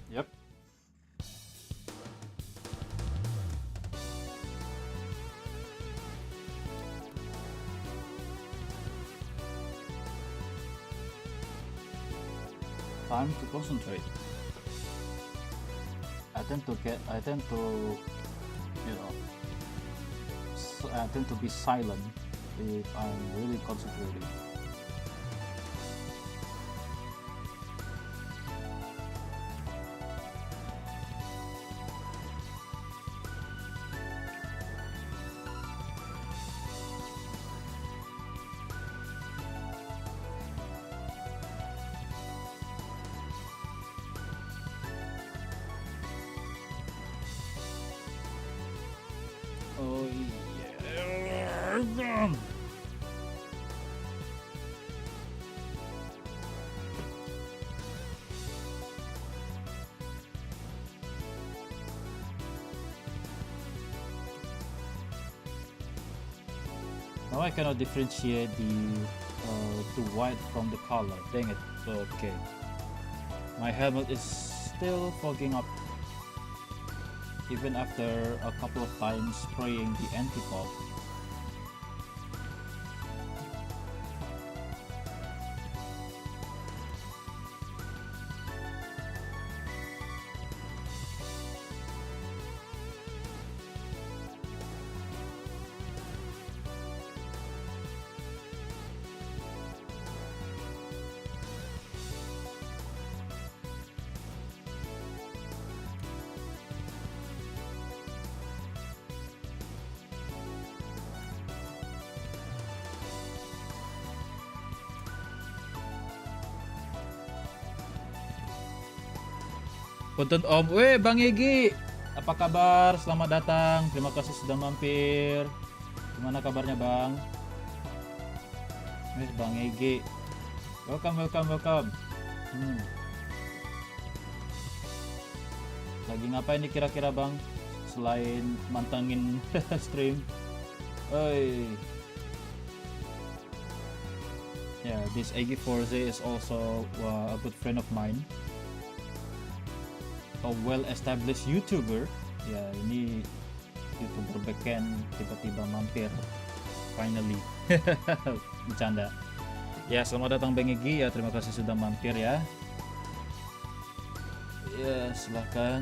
Yep. Time to concentrate. I tend to, I tend to be silent if I'm really concentrating. Oh yeah. Now I cannot differentiate the white from the color. Dang it. Okay. My helmet is still fogging up. Even after a couple of times spraying the anti-fog. Punten Om, Bang Egi, apa kabar? Selamat datang, terima kasih sudah mampir. Gimana kabarnya Bang? Bang Egi, welcome. Lagi ngapain nih kira-kira Bang? Selain mantengin stream. Yeah, this Egi Forze is also a good friend of mine. A well-established YouTuber. Ya, ini YouTuber backend tiba-tiba mampir. Finally. Bercanda. Ya, selamat datang Bang Egi ya. Terima kasih sudah mampir ya. Ya, silahkan.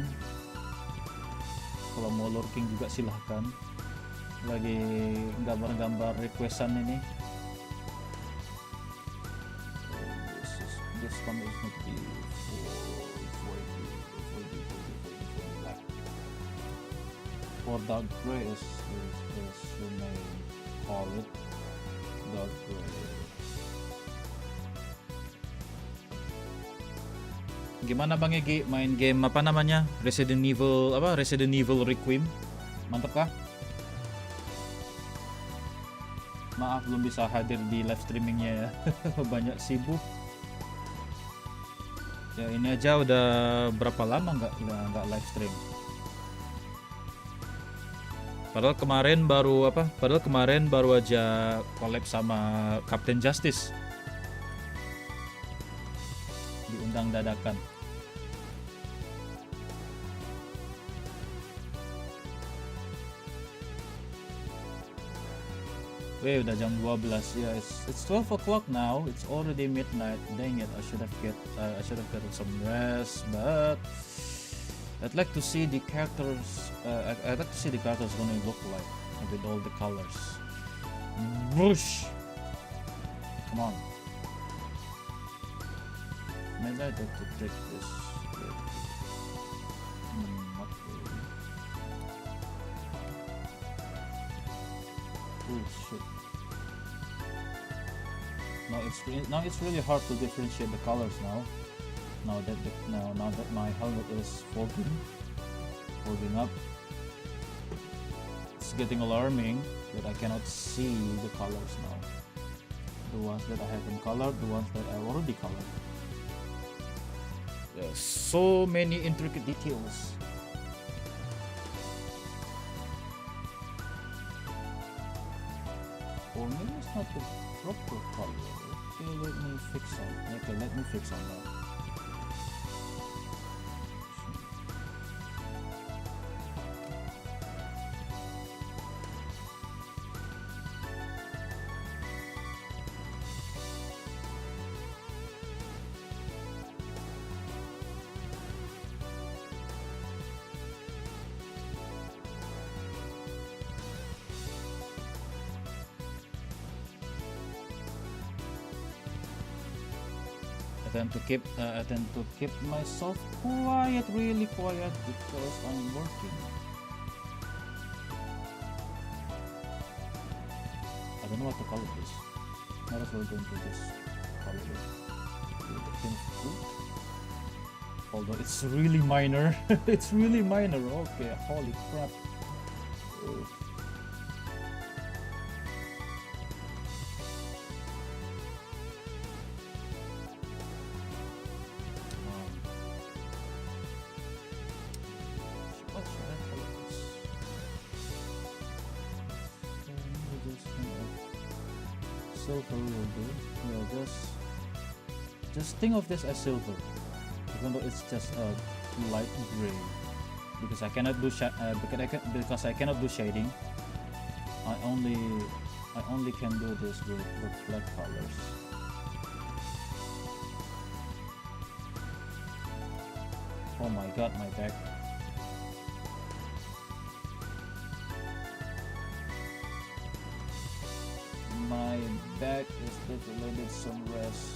Kalau mau lurking juga silahkan. Lagi gambar-gambar requestan ini. This one is not be for dark gray as you may call it, dark gray. Gimana Bang Egi main game apa namanya? Resident Evil Requiem. Mantap kah? Maaf belum bisa hadir di live streamingnya ya. Banyak sibuk. Ya ini aja udah berapa lama nggak live stream. Padahal kemarin baru aja collab sama Captain Justice. Diundang dadakan. Udah jam 12 ya. It's 12 o'clock now. It's already midnight. Dang it, I should have gotten some rest, but I'd like to see the characters. I'd like to see the characters gonna look like with all the colors. Whoosh! Come on. Maybe I'd like to take this. Not really. Oh shit. Now it's really hard to differentiate the colors now. Now that my helmet is fogging up, it's getting alarming that I cannot see the colors now. The ones that I haven't colored, the ones that I already colored. There's so many intricate details. Or maybe it's not the proper color. Okay, let me fix on that. I tend to keep myself quiet, really quiet, because I'm working. I don't know what to call this. Might as well go into this color it. Pink fruit. Although it's really minor. It's really minor. Okay, holy crap. Oh. Silver will do. Yeah, just think of this as silver, even though it's just a light gray. Because I cannot do because I cannot do shading. I only can do this with flat colors. Oh my god, my back. My back is definitely some rest.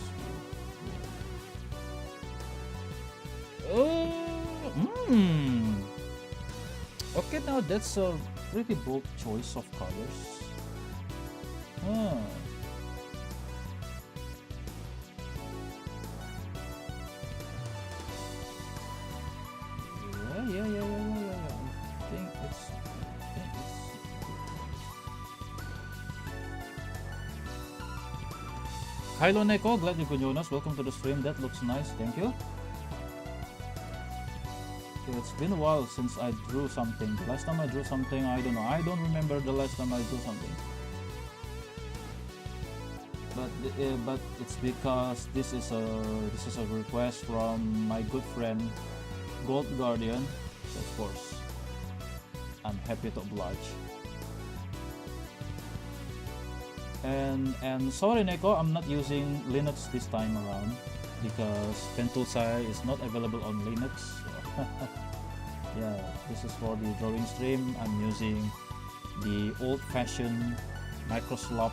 Okay, now that's a pretty bold choice of colors. Yeah. I think it's Hello Neko, glad you could join us. Welcome to the stream. That looks nice, thank you. It's been a while since I drew something. The last time I drew something, I don't know. I don't remember the last time I drew something. But it's because this is a request from my good friend Gold Guardian. So of course, I'm happy to oblige. And sorry Neko, I'm not using Linux this time around because Pentulsai is not available on Linux. So yeah, this is for the drawing stream. I'm using the old-fashioned microslop,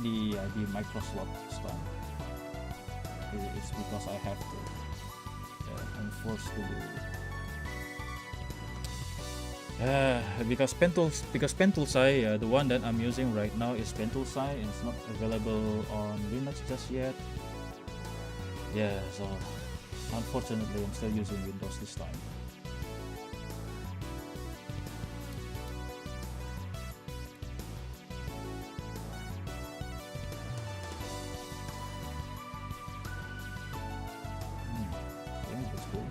the microslop style. It's because I have to. I'm forced to do it. Because Pentulsai, the one that I'm using right now is Pentulsai, and it's not available on Linux just yet. Yeah, so unfortunately I'm still using Windows this time. Okay, that's cool.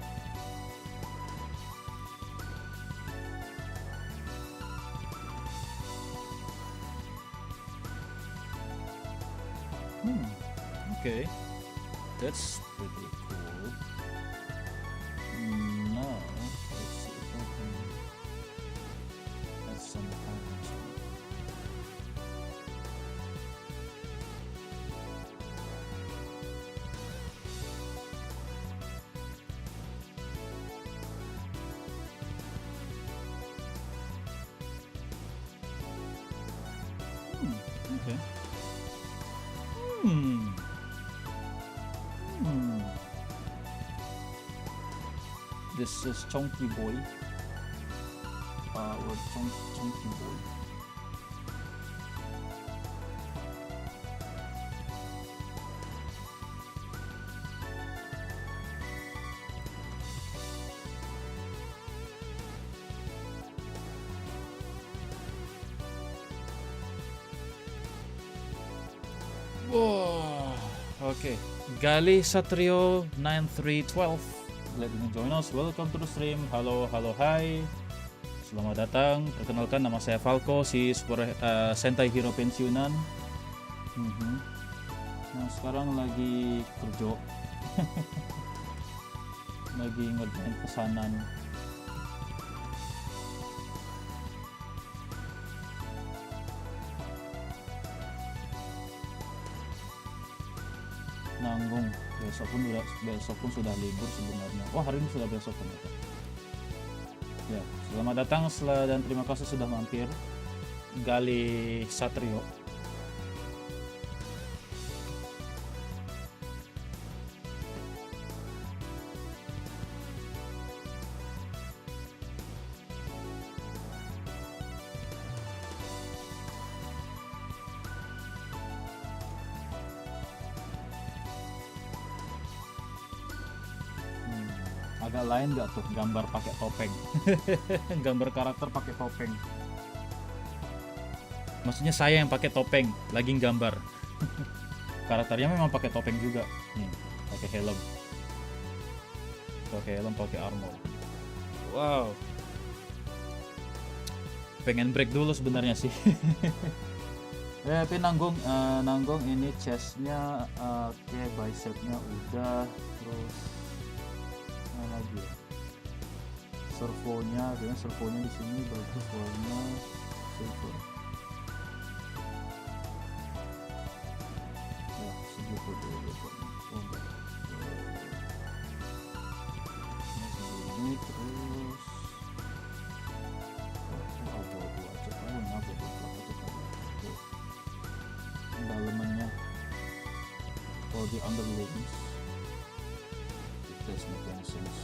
Okay, that's pretty cool. Now, let's see if I can add some patterns. Okay. Hmm. Hmm. This is Chunky Boy. Or Chunky Boy. Whoa. Okay. Gali Satrio 9312. Glad you join us. Welcome to the stream. Halo, hai. Selamat datang. Perkenalkan, nama saya Falco, si Sentai Hero pensiunan. Nah, sekarang lagi kerja. Lagi ngerjain pesanan. Nanggung. Besok pun sudah libur sebenarnya. Oh, hari ini sudah besok ternyata. Ya, selamat datang dan terima kasih sudah mampir. Gali Satrio. Agak lain nggak tuh gambar pakai topeng? Gambar karakter pakai topeng. Maksudnya saya yang pakai topeng, lagi gambar. Karakternya memang pakai topeng juga. Pakai helm. Pakai armor. Wow. Pengen break dulu sebenarnya sih. Tapi nanggung ini chestnya, oke, bicepnya udah, terus lagi ya, servonya di sini bagus, warna silver. Ya, segitu dulu. Ini terus abu-abu aja, dalemannya di underlings. Does make any sense.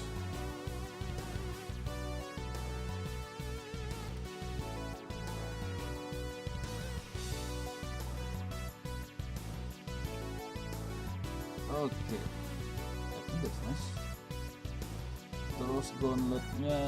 Okay, I think that's nice. Terus gauntletnya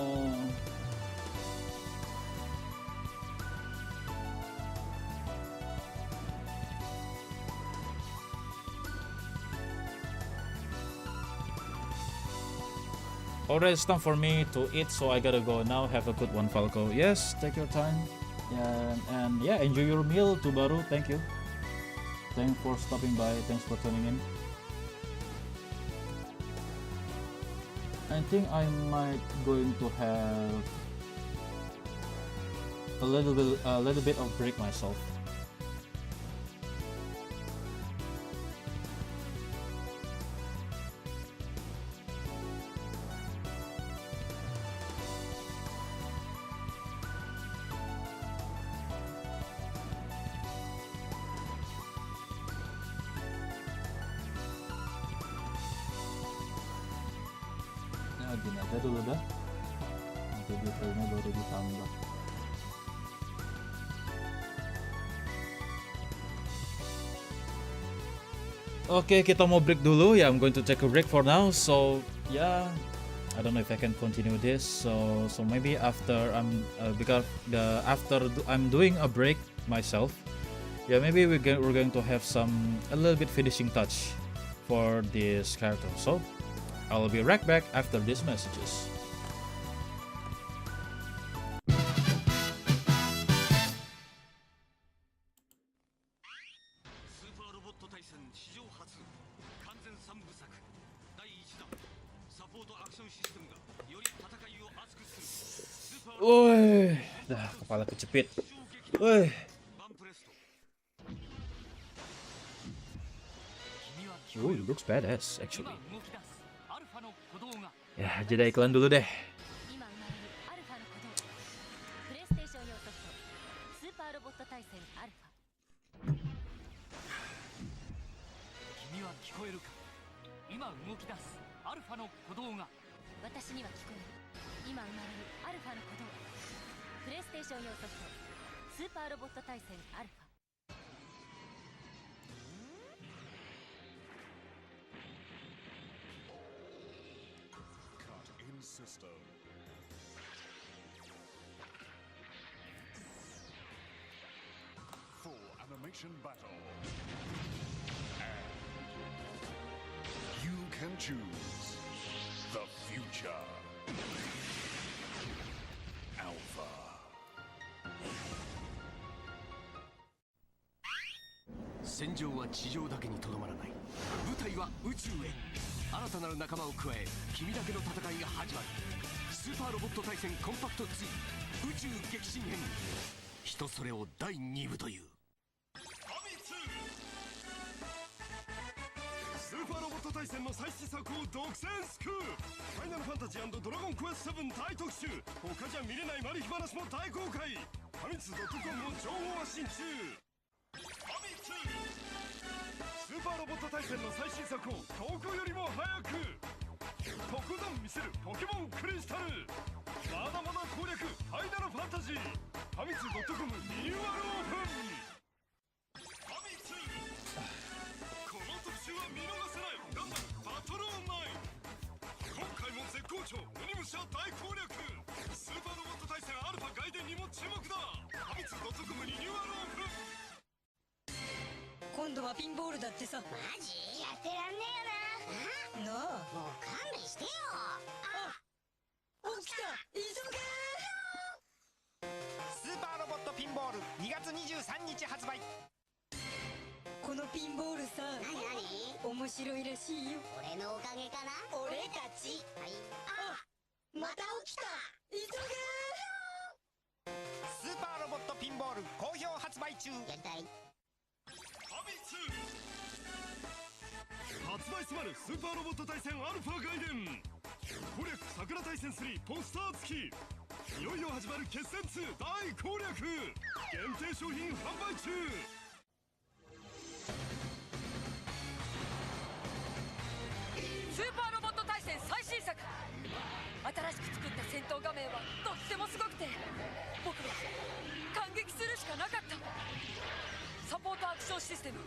alright, it's time for me to eat, so I gotta go now. Have a good one, Falco. Yes, take your time. And yeah, enjoy your meal, Tubaru. Thank you. Thanks for stopping by. Thanks for tuning in. I think I might going to have a little bit of break myself. Gini aja dulu dah, nanti detailnya baru ditambah. Oke, kita mau break dulu ya. I'm going to take a break for now. So yeah, I don't know if I can continue this. So maybe after I'm doing a break myself. Yeah, maybe we're going to have a little bit finishing touch for this character. So I'll be right back after these messages. Woi, dah kepala kecepit. Woi. Oh, it looks badass actually. Ya, jeda iklan dulu deh. 君は聞こえるか。今動き出すアルファの鼓動が。私には聞こえる。今生まれるアルファの鼓動。プレイステーション用ソフトスーパーロボット対戦アルファ。Cut in system. Full animation battle. And you can choose the future. Alpha. 戦場は地上だけにとどまらない。舞台は宇宙へ。新たなる仲間を加え、君だけの戦いが始まる。スーパーロボット対戦コンパクト2宇宙激震編。人それを第2部という。スーパーロボット対戦の最新作を独占スクープ。ファイナルファンタジー&ドラゴンクエスト7大特集。他じゃ見れないマル秘話も大公開。ファミツ.comも情報発信中。スーパーロボット対戦の最新作を遠くよりも早く。とことん見せるポケモンクリスタル。まだまだ攻略ファイナルファンタジー。ファミツ.comリニューアルオープン。ファミツこの特集は見逃せない。ガンダムバトルオンライン。今回も絶好調鬼武者大攻略。スーパーロボット対戦アルファ外伝にも注目だ。ファミツ.comリニューアルオープン。今度はピンボールだってさ。マジやってらんねえよな。なあ、もう勘弁してよ。起きた、急げ。スーパーロボットピンボール2月23日発売。このピンボールさ、なになに面白いらしいよ。俺のおかげかな。俺たち。はい。また起きた、急げ。スーパーロボットピンボール好評発売中。やりたい。発売迫るスーパーロボット対戦アルファ外伝。攻略桜対戦3ポスター付き。いよいよ始まる決戦2大攻略。限定商品販売中。スーパーロボット対戦最新作。新しく作った戦闘画面はとってもすごくて、僕は感激するしかなかった。サポートアクションシステム、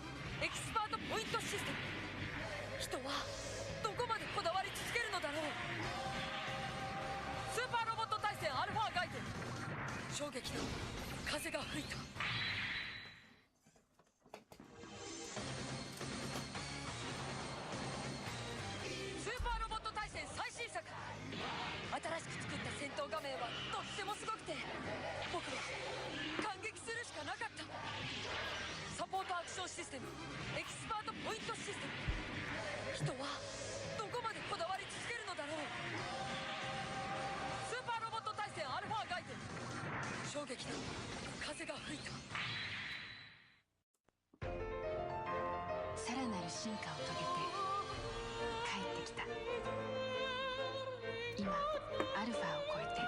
エキスパートポイントシステム。人はどこまでこだわり続けるのだろう。スーパーロボット対戦アルファ外伝。衝撃の風が吹いた。スーパーロボット対戦最新作。新しく作った戦闘画面はとってもすごくて、僕は感激するしかなかった。サポートアクションシステム、エキスパートポイントシステム。人はどこまでこだわり続けるのだろう。スーパーロボット対戦アルファ外伝。衝撃の風が吹いた。さらなる進化を遂げて帰ってきた。今アルファを超えて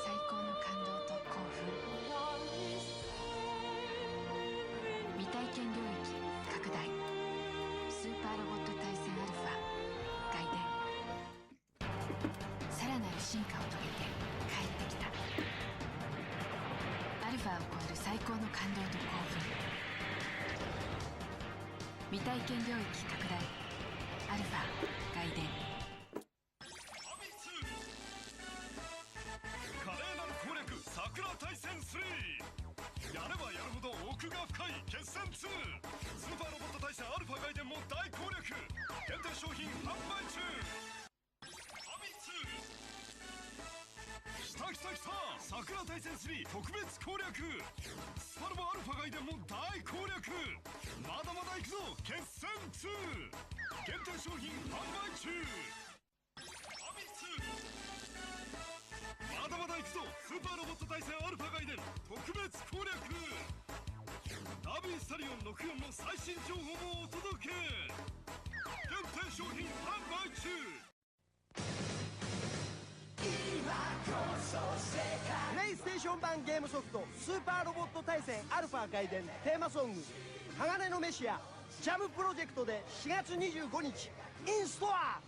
最高の感動と興奮。未体験領域拡大。スーパーロボット対戦アルファ外伝。さらなる進化を遂げて帰ってきた。アルファを超える最高の感動と興奮。未体験領域拡大。アルファ外伝。華麗なる攻略桜対戦3。やればやるほど奥が深い決戦2。スーパーロボット対戦アルファ外伝も大攻略。限定商品販売中。きたきたきた、桜対戦3特別攻略。スパロボアルファ外伝も大攻略。まだまだ行くぞ決戦2。限定商品販売中。まだまだ行くぞスーパーロボット対戦アルファ外伝特別攻略。ナビスタリオン64の最新情報もお届け。限定商品販売中。今こそション版ゲームソフトスーパーロボット対戦アルファ外伝テーマソング鋼のメシアジャムプロジェクトで4月25日インストア。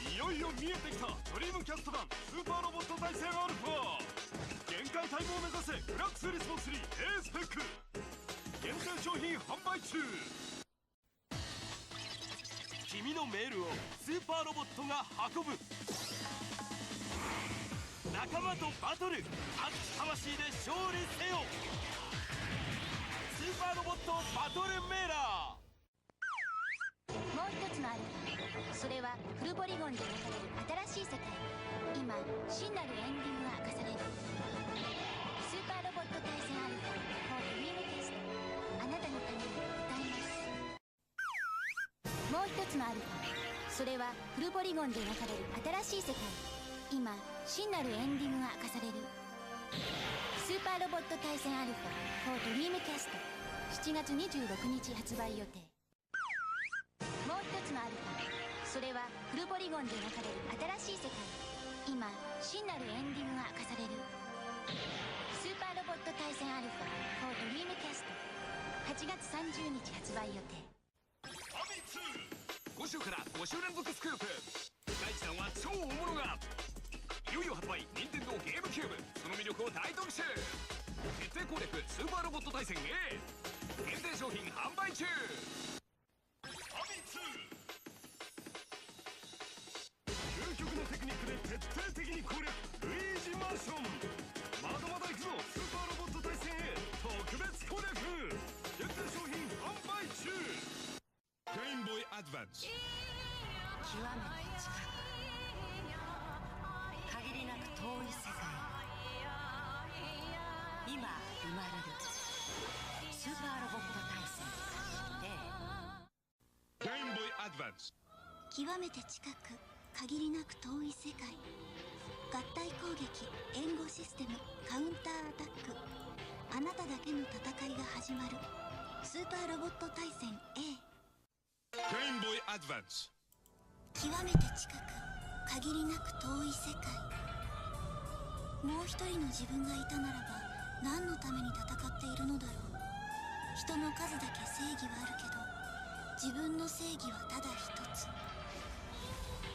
いよいよ見えてきたドリームキャスト版スーパーロボット対戦アルファ。限界タイムを目指せフラックスリスポンスに A スペック限定商品販売中。君のメールをスーパーロボットが運ぶ。仲間とバトル、熱き魂で勝利せよ。スーパーロボットバトルメーラー。もう一つのアルファ、それはフルポリゴンで描かれる新しい世界。今真なるエンディングが明かされる。スーパーロボット対戦アルファ4ドリームキャスト、あなたのために歌います。もう一つのアルファ、それはフルポリゴンで描かれる新しい世界。今真なるエンディングが明かされる。スーパーロボット対戦アルファ4ドリームキャスト、7月26日発売予定。もう一つのアルファ、それはフルポリゴンで描かれる新しい世界。今真なるエンディングが明かされる。スーパーロボット対戦アルファ4ドリームキャスト、8月30日発売予定。今週から5週連続スクープ。第1弾は超大物がいよいよ発売。任天堂ゲームキューブ、その魅力を大特集。徹底攻略スーパーロボット対戦 A 限定商品販売中。究極のテクニックで徹底的に攻略ルイージマンション。まだまだ行くぞスーパーロボット対戦 A 特別攻略限定商品販売中。ゲームボーイアドバンス。極めて近く、限りなく遠い世界。今生まれるスーパーロボット対戦 A。 ゲームボーイアドバンス。極めて近く、限りなく遠い世界。合体攻撃、援護システム、カウンターアタック。あなただけの戦いが始まる。スーパーロボット対戦 A。 ゲームボーイアドバンス。極めて近く、限りなく遠い世界。もう一人の自分がいたならば何のために戦っているのだろう。人の数だけ正義はあるけど、自分の正義はただ一つ。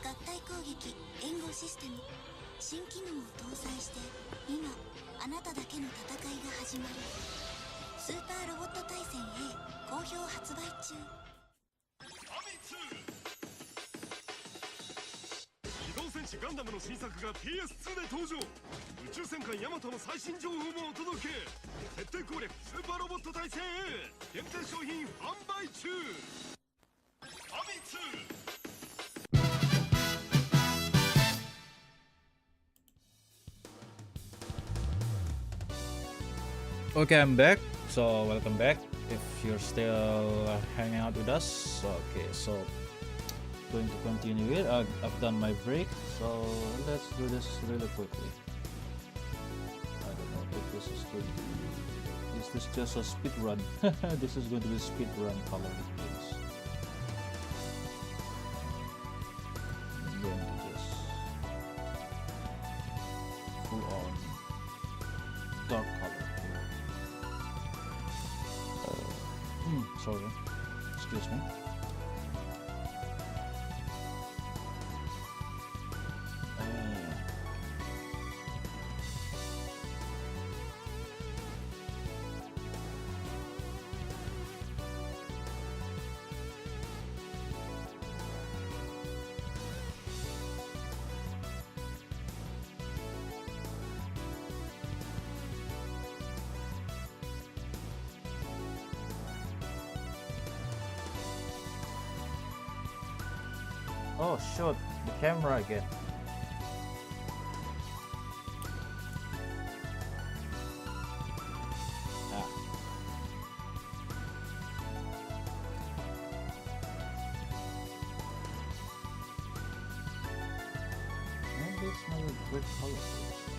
合体攻撃、援護システム、新機能を搭載して今あなただけの戦いが始まる。スーパーロボット対戦 A 好評発売中。機動戦士ガンダムの新作が PS2 で登場。宇宙戦艦ヤマトの最新情報もお届け。徹底攻略スーパーロボット対戦 A 限定商品販売中。ファミ通。Okay, I'm back. So welcome back. If you're still hanging out with us, okay. So going to continue it. I've done my break. So let's do this really quickly. I don't know if this is going to be. Is this just a speed run? This is going to be a speed run color please. Then just full on dark color. Sorry, excuse me. Oh shoot, the camera again. Ah. Maybe it's not a good color for this one.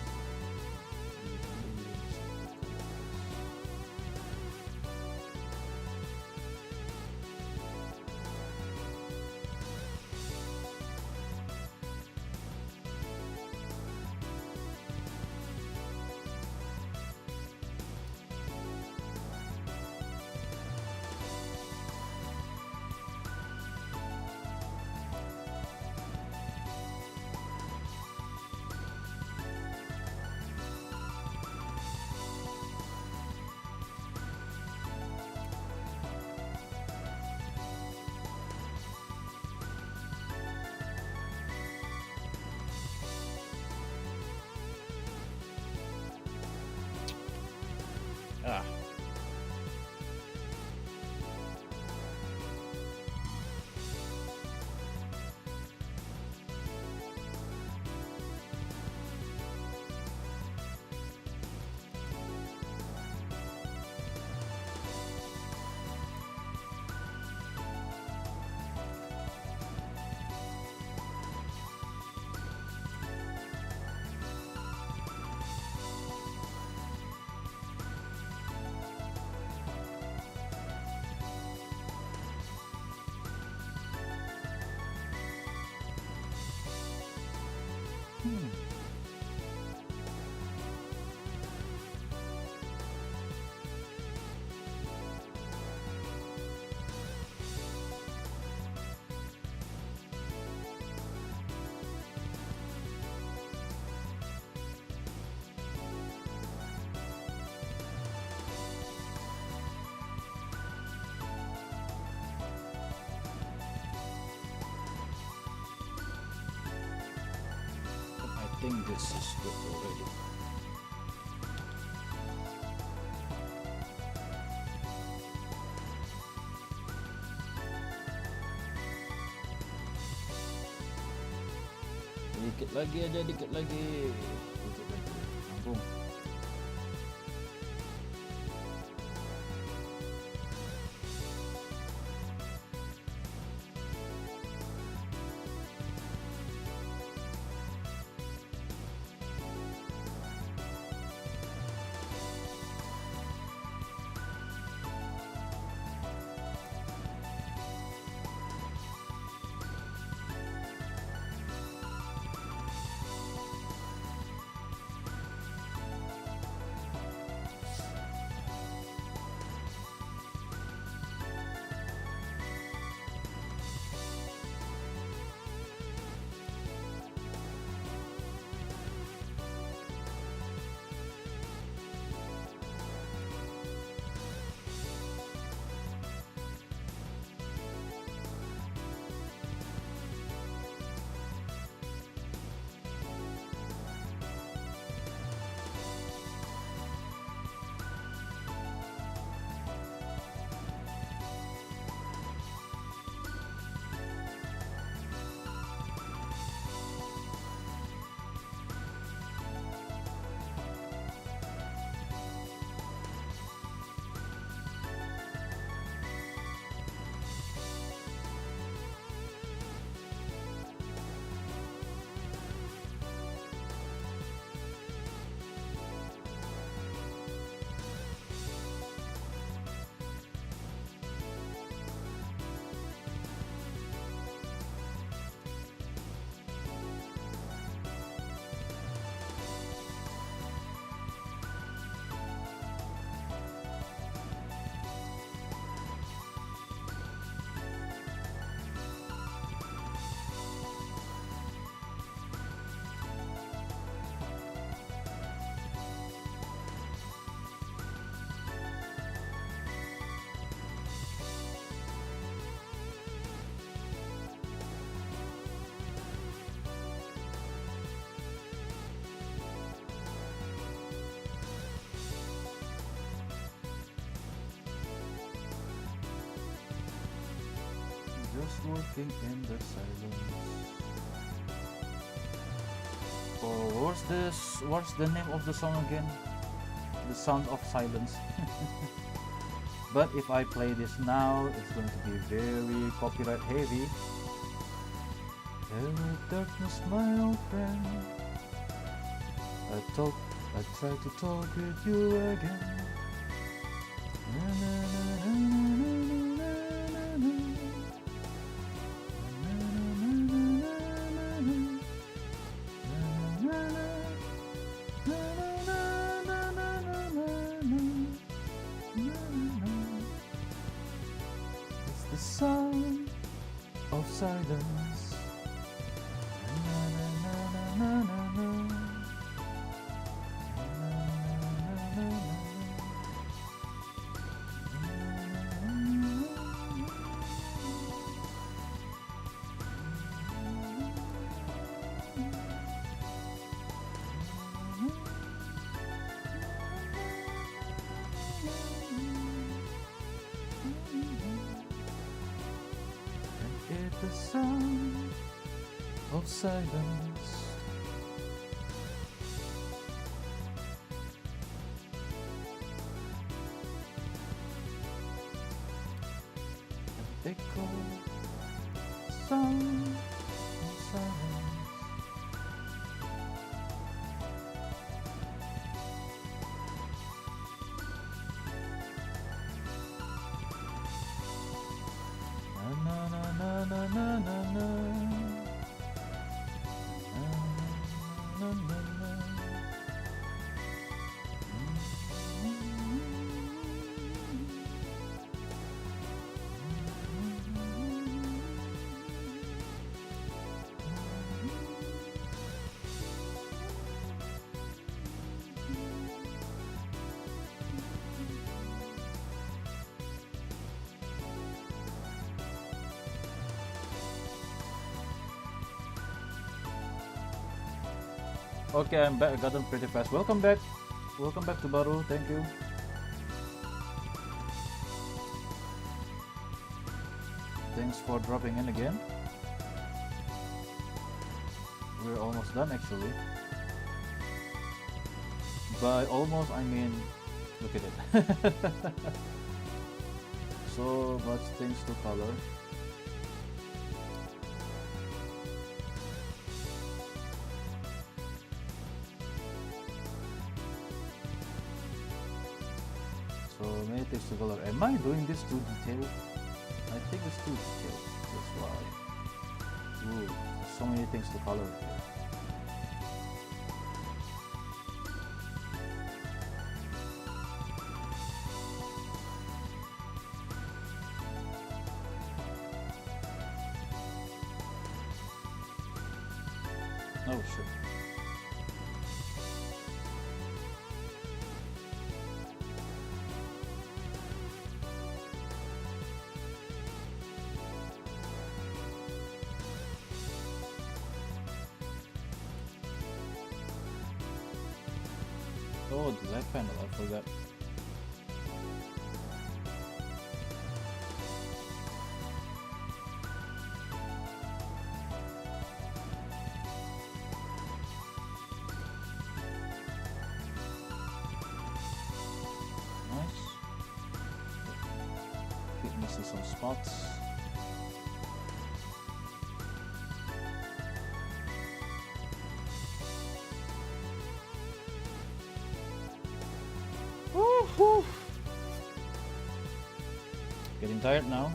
I think this is good already. Dikit lagi aja, dikit lagi. Dikit lagi. Sambung. Just working in the silence. Oh, what's the name of the song again? The Sound of Silence. But if I play this now, it's going to be very copyright heavy. Hello darkness, my old friend. I try to talk with you again. Na, na, na, na, na, na, na, na, na. It's the sound of silence. Na, na, na, na, na, na, na. Na, na, na, na, na. The sound of silence. An echo sound of silence. Na na na na na na na. Na, na, na, Okay, I'm back. I got them pretty fast. Welcome back. Welcome back to Baru. Thank you. Thanks for dropping in again. We're almost done actually. By almost, I mean, look at it. So much things to color. So many things to color. Am I doing this too detailed? I think it's too detailed. That's why. Ooh, so many things to color here. Oh shit. Oh, the left panel, I forgot. Nice. Keep missing some spots. Woo-hoo. Getting tired now.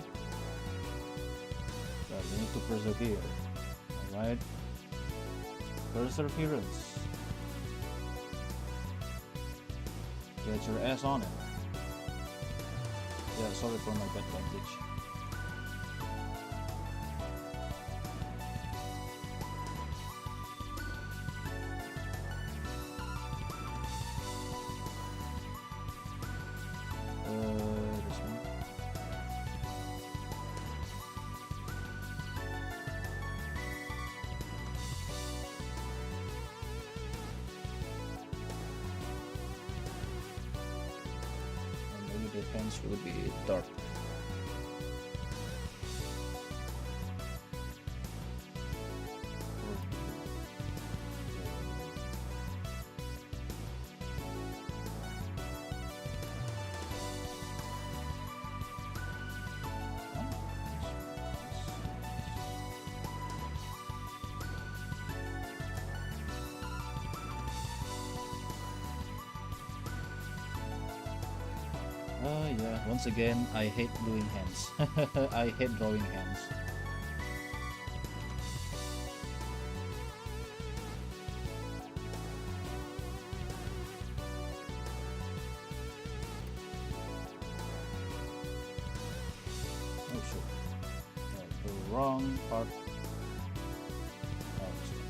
But we need to persevere. Alright. Perseverance. Get your ass on it. Yeah, sorry for my bad language. This one. And maybe the pants will be dark. Yeah, once again, I hate doing hands. I hate drawing hands. Oh shit. The wrong part. Oh, shit.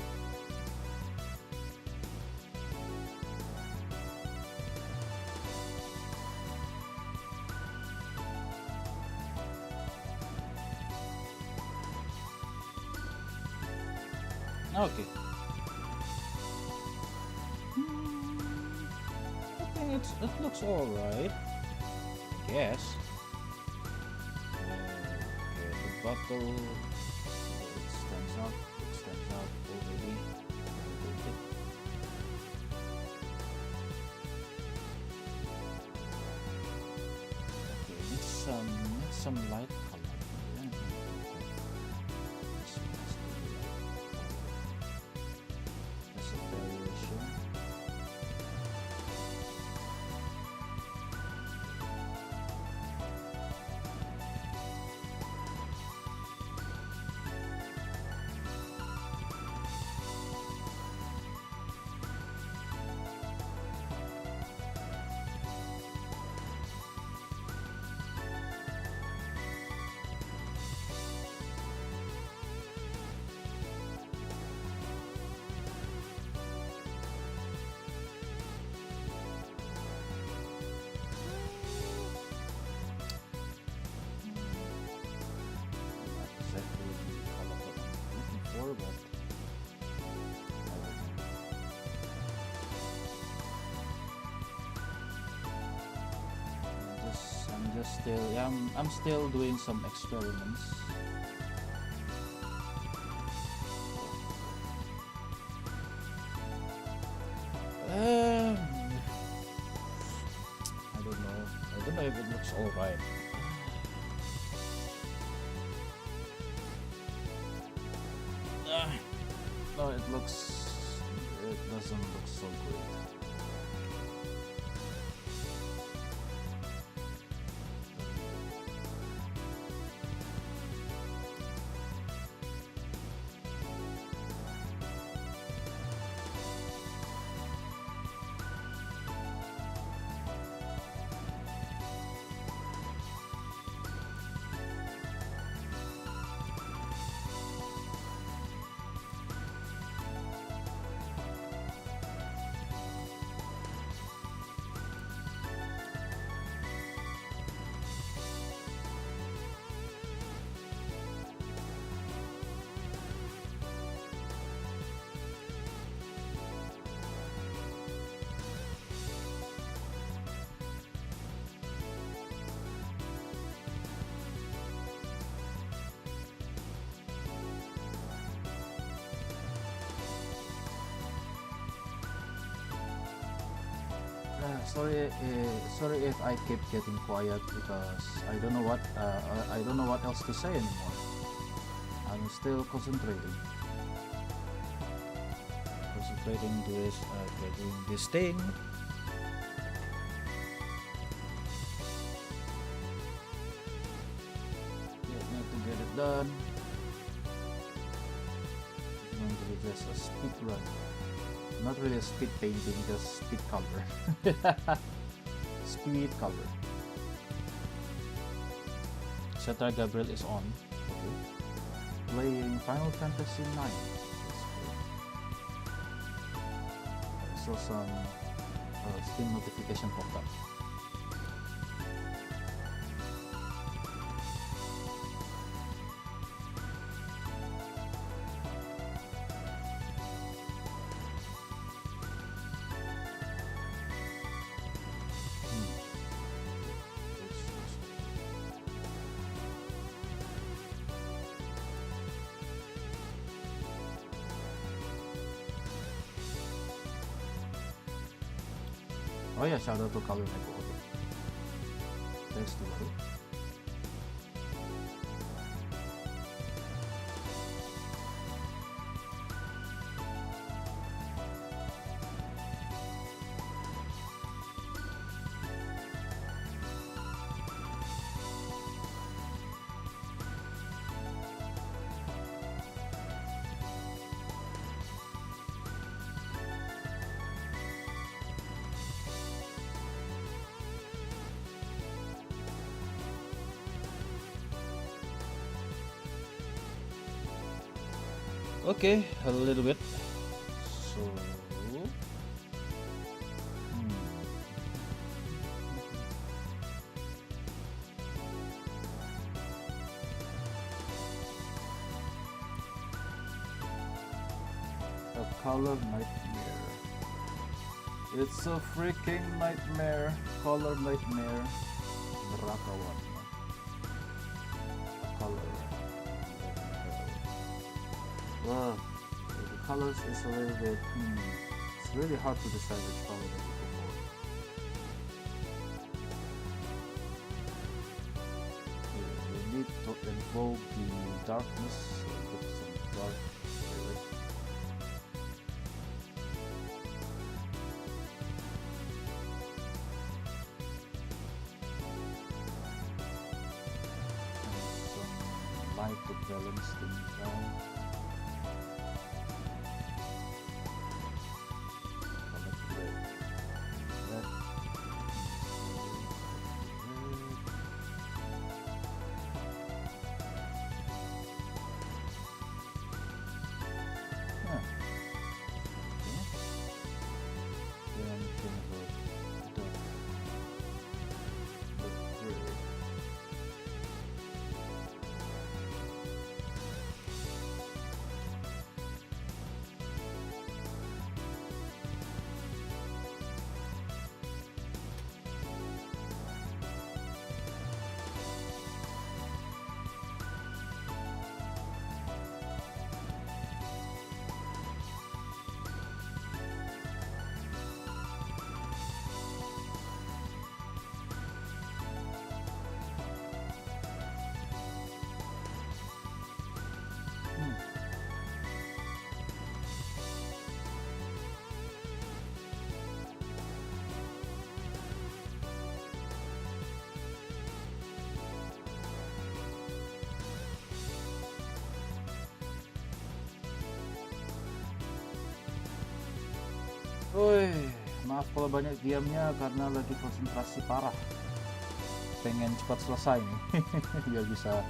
Okay. I think it looks alright. I guess. Okay, the buckle. It stands out. It stands out already. A little bit. Okay, need some light color. Yeah. This has to be light color. That's a variation. still, yeah, I'm still doing some experiments. I don't know if it looks alright. No, it doesn't look so great. Sorry if I keep getting quiet because I don't know what else to say anymore. I'm still concentrating doing this thing. Need to get it done. It's going to be just a speed run. Not really a speed painting, just speed color. Speed color. Shutter Gabriel is on. Okay. Playing Final Fantasy 9. I saw some Steam notification popped up. Oh ya, shout out to Color Neko. Thanks to baru. Okay, a little bit. So, a color nightmare. It's a freaking nightmare. Color nightmare. Berakawan. Color. Well, the colors is a little bit, it's really hard to decide which color to go for. We need to invoke the darkness, so get some dark spirit. And some light to balance things down. Woi, maaf kalau banyak diamnya karena lagi konsentrasi parah. Pengen cepat selesai nih, biar bisa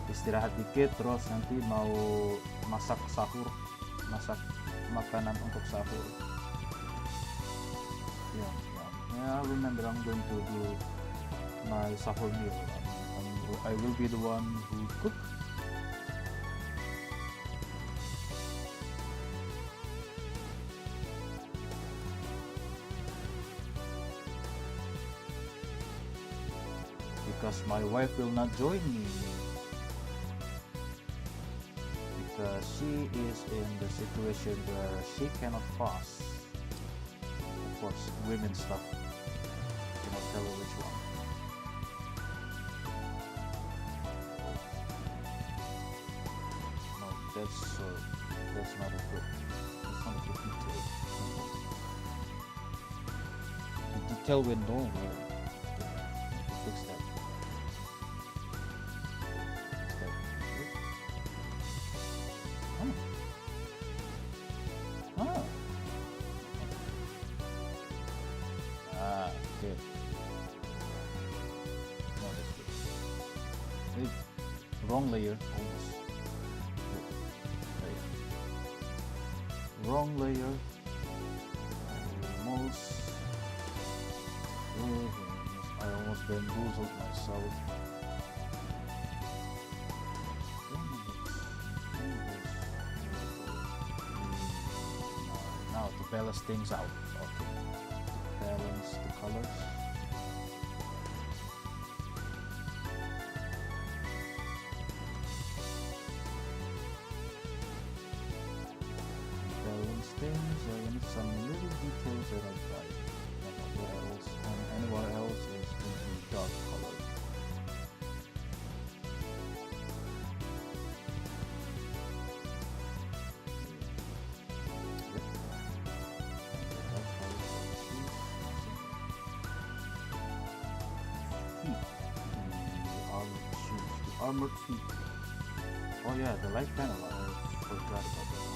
istirahat dikit, terus nanti mau masak sahur, masak makanan untuk sahur. Yeah, remember I'm going to do my sahur meal. I will be the one who cook. Because my wife will not join me, because she is in the situation where she cannot fast. Of course, women stuff. I cannot tell her which one. No, that's not a good. That's not a good detail. The detail we know where to fix that. Okay. No, that's good. Wait, wrong layer, almost. Layer. Wrong layer. Almost. I almost bamboozled myself. Now to balance things out. Okay. Balance the colors. Balance things. I need some little details that I tried. What else? And anywhere else is going to be dark colored. Armored feet. Oh yeah, the light panel. I forgot about that one.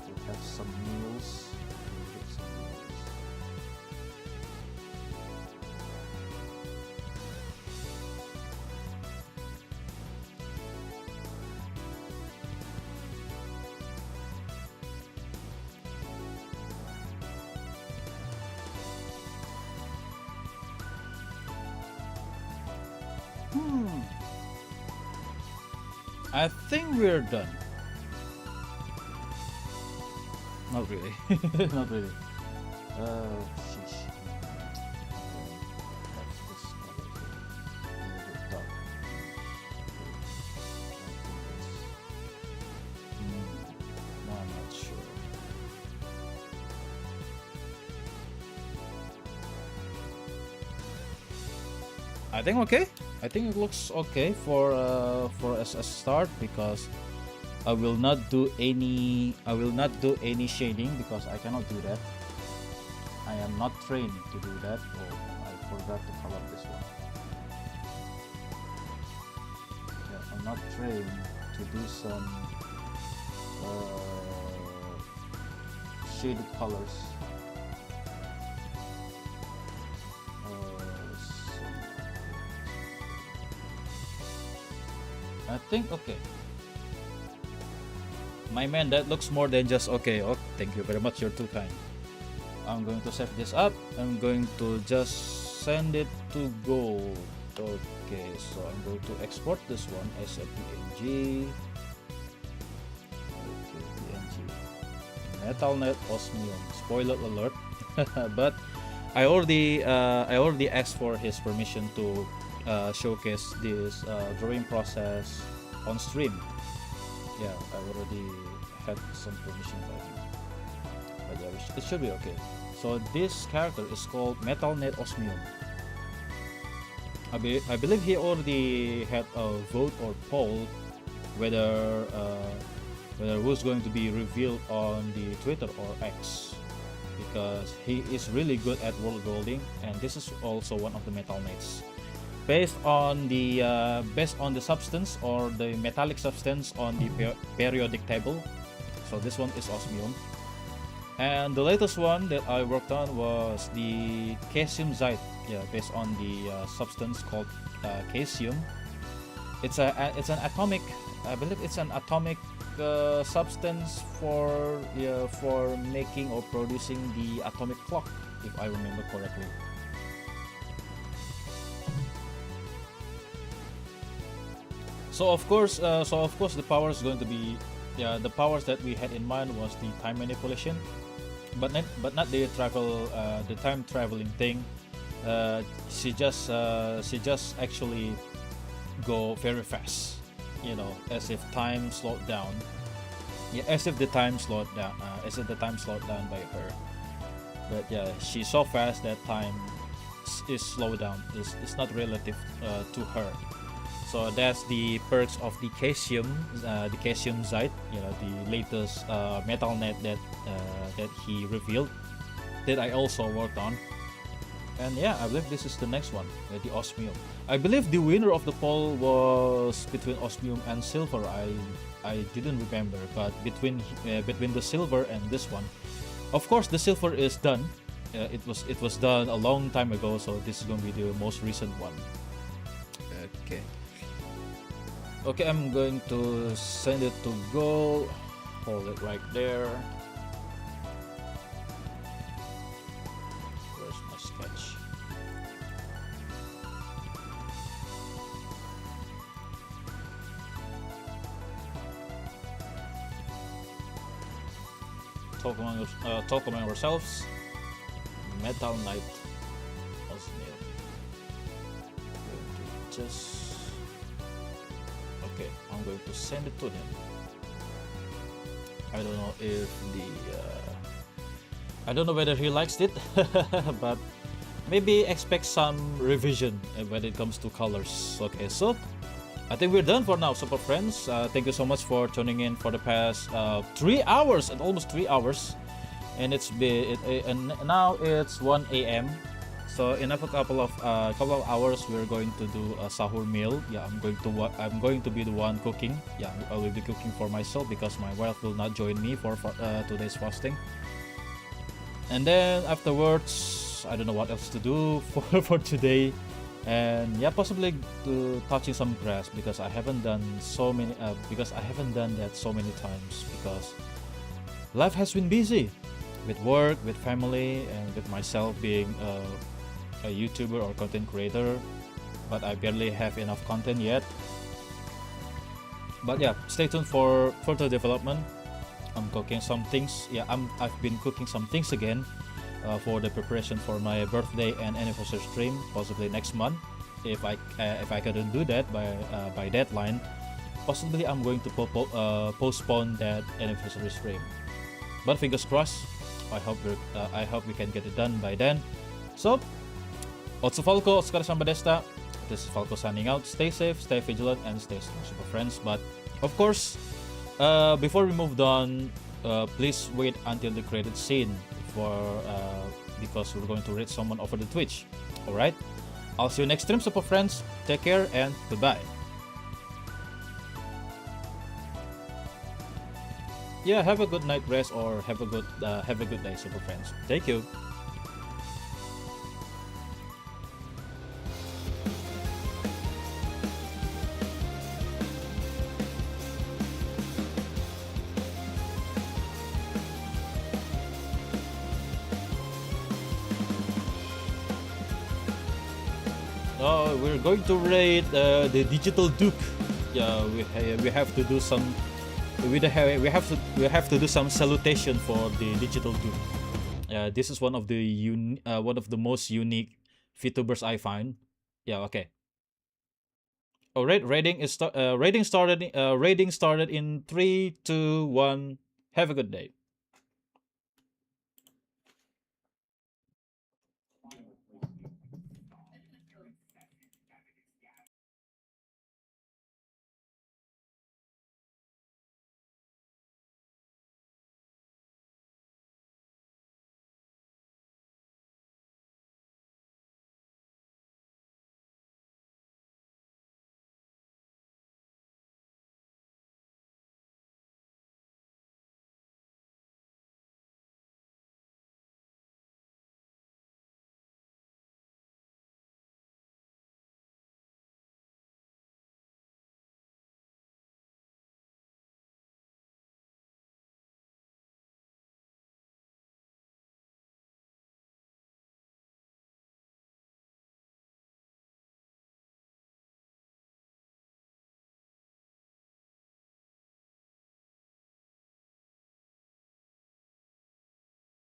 We have some meals. I think we're done. Not really. Not really. Sheesh. That's this color here. A little bit dark. No, I'm not sure. I think okay. I think it looks okay for as a start, because I will not do any shading because I cannot do that. I am not trained to do that. Oh, I forgot to color this one. Yeah, I'm not trained to do some shaded colors. I think okay. My man, that looks more than just okay. Oh, thank you very much. You're too kind. I'm going to save this up. I'm going to just send it to gold. Okay, so I'm going to export this one as a PNG. Okay, PNG. MetalNet Osmium. Spoiler alert. But I already asked for his permission to showcase this drawing process on stream. Yeah, I already had some permission by him. But yeah, it should be okay. So this character is called MetalNet Osmium. I believe he already had a vote or poll whether who's going to be revealed on the Twitter or X. because he is really good at world building, and this is also one of the metal knights. Based on the substance or the metallic substance on the periodic table. So this one is osmium. And the latest one that I worked on was the caesium zite. Yeah, based on the substance called caesium. It's an atomic. I believe it's an atomic substance for making or producing the atomic clock, if I remember correctly. So of course, the power is going to be, the powers that we had in mind was the time manipulation, but not the time traveling thing. She just actually go very fast, as if time slowed down. Yeah, as if the time slowed down, by her. But yeah, she's so fast that time is slowed down. It's not relative to her. So that's the perks of the caesium zite, the latest metal net that he revealed, that I also worked on. And yeah, I believe this is the next one, the osmium. I believe the winner of the poll was between osmium and silver. I didn't remember, but between the silver and this one, of course the silver is done. It was done a long time ago, so this is gonna be the most recent one. Okay, I'm going to send it to gold. Hold it right there. Where's my sketch? Talk among ourselves. Metal Knight Osmium. Okay, I'm going to send it to him. I don't know if I don't know whether he likes it, but maybe expect some revision when it comes to colors. Okay, so I think we're done for now, super friends. Thank you so much for tuning in for the past 3 hours, and almost 3 hours, and and now it's 1 a.m. So in a couple of hours, we're going to do a sahur meal. Yeah, I'm going to be the one cooking. Yeah, I will be cooking for myself because my wife will not join me for today's fasting. And then afterwards, I don't know what else to do for today. And yeah, possibly to touching some grass because I haven't done that so many times because life has been busy with work, with family, and with myself being a YouTuber or content creator, but I barely have enough content yet. But yeah, stay tuned for further development. I'm cooking some things. Yeah, I've been cooking some things again for the preparation for my birthday and anniversary stream, possibly next month. If I couldn't do that by deadline, possibly I'm going to postpone that anniversary stream. But fingers crossed. I hope we can get it done by then. So, Otsu Falco, Otsukare Samba Desta. This is Falco signing out. Stay safe, stay vigilant, and stay strong, super friends. But of course, before we move on, please wait until the credit scene because we're going to read someone over the Twitch. Alright? I'll see you next stream, super friends. Take care and goodbye. Yeah, have a good night rest or have a good day, super friends. Thank you. We're going to raid the Digital Duke. Yeah, we have to do some. We have to do some salutation for the Digital Duke. This is one of the most unique VTubers I find. Yeah, okay. Alright, raiding started in 3, 2, 1. Have a good day.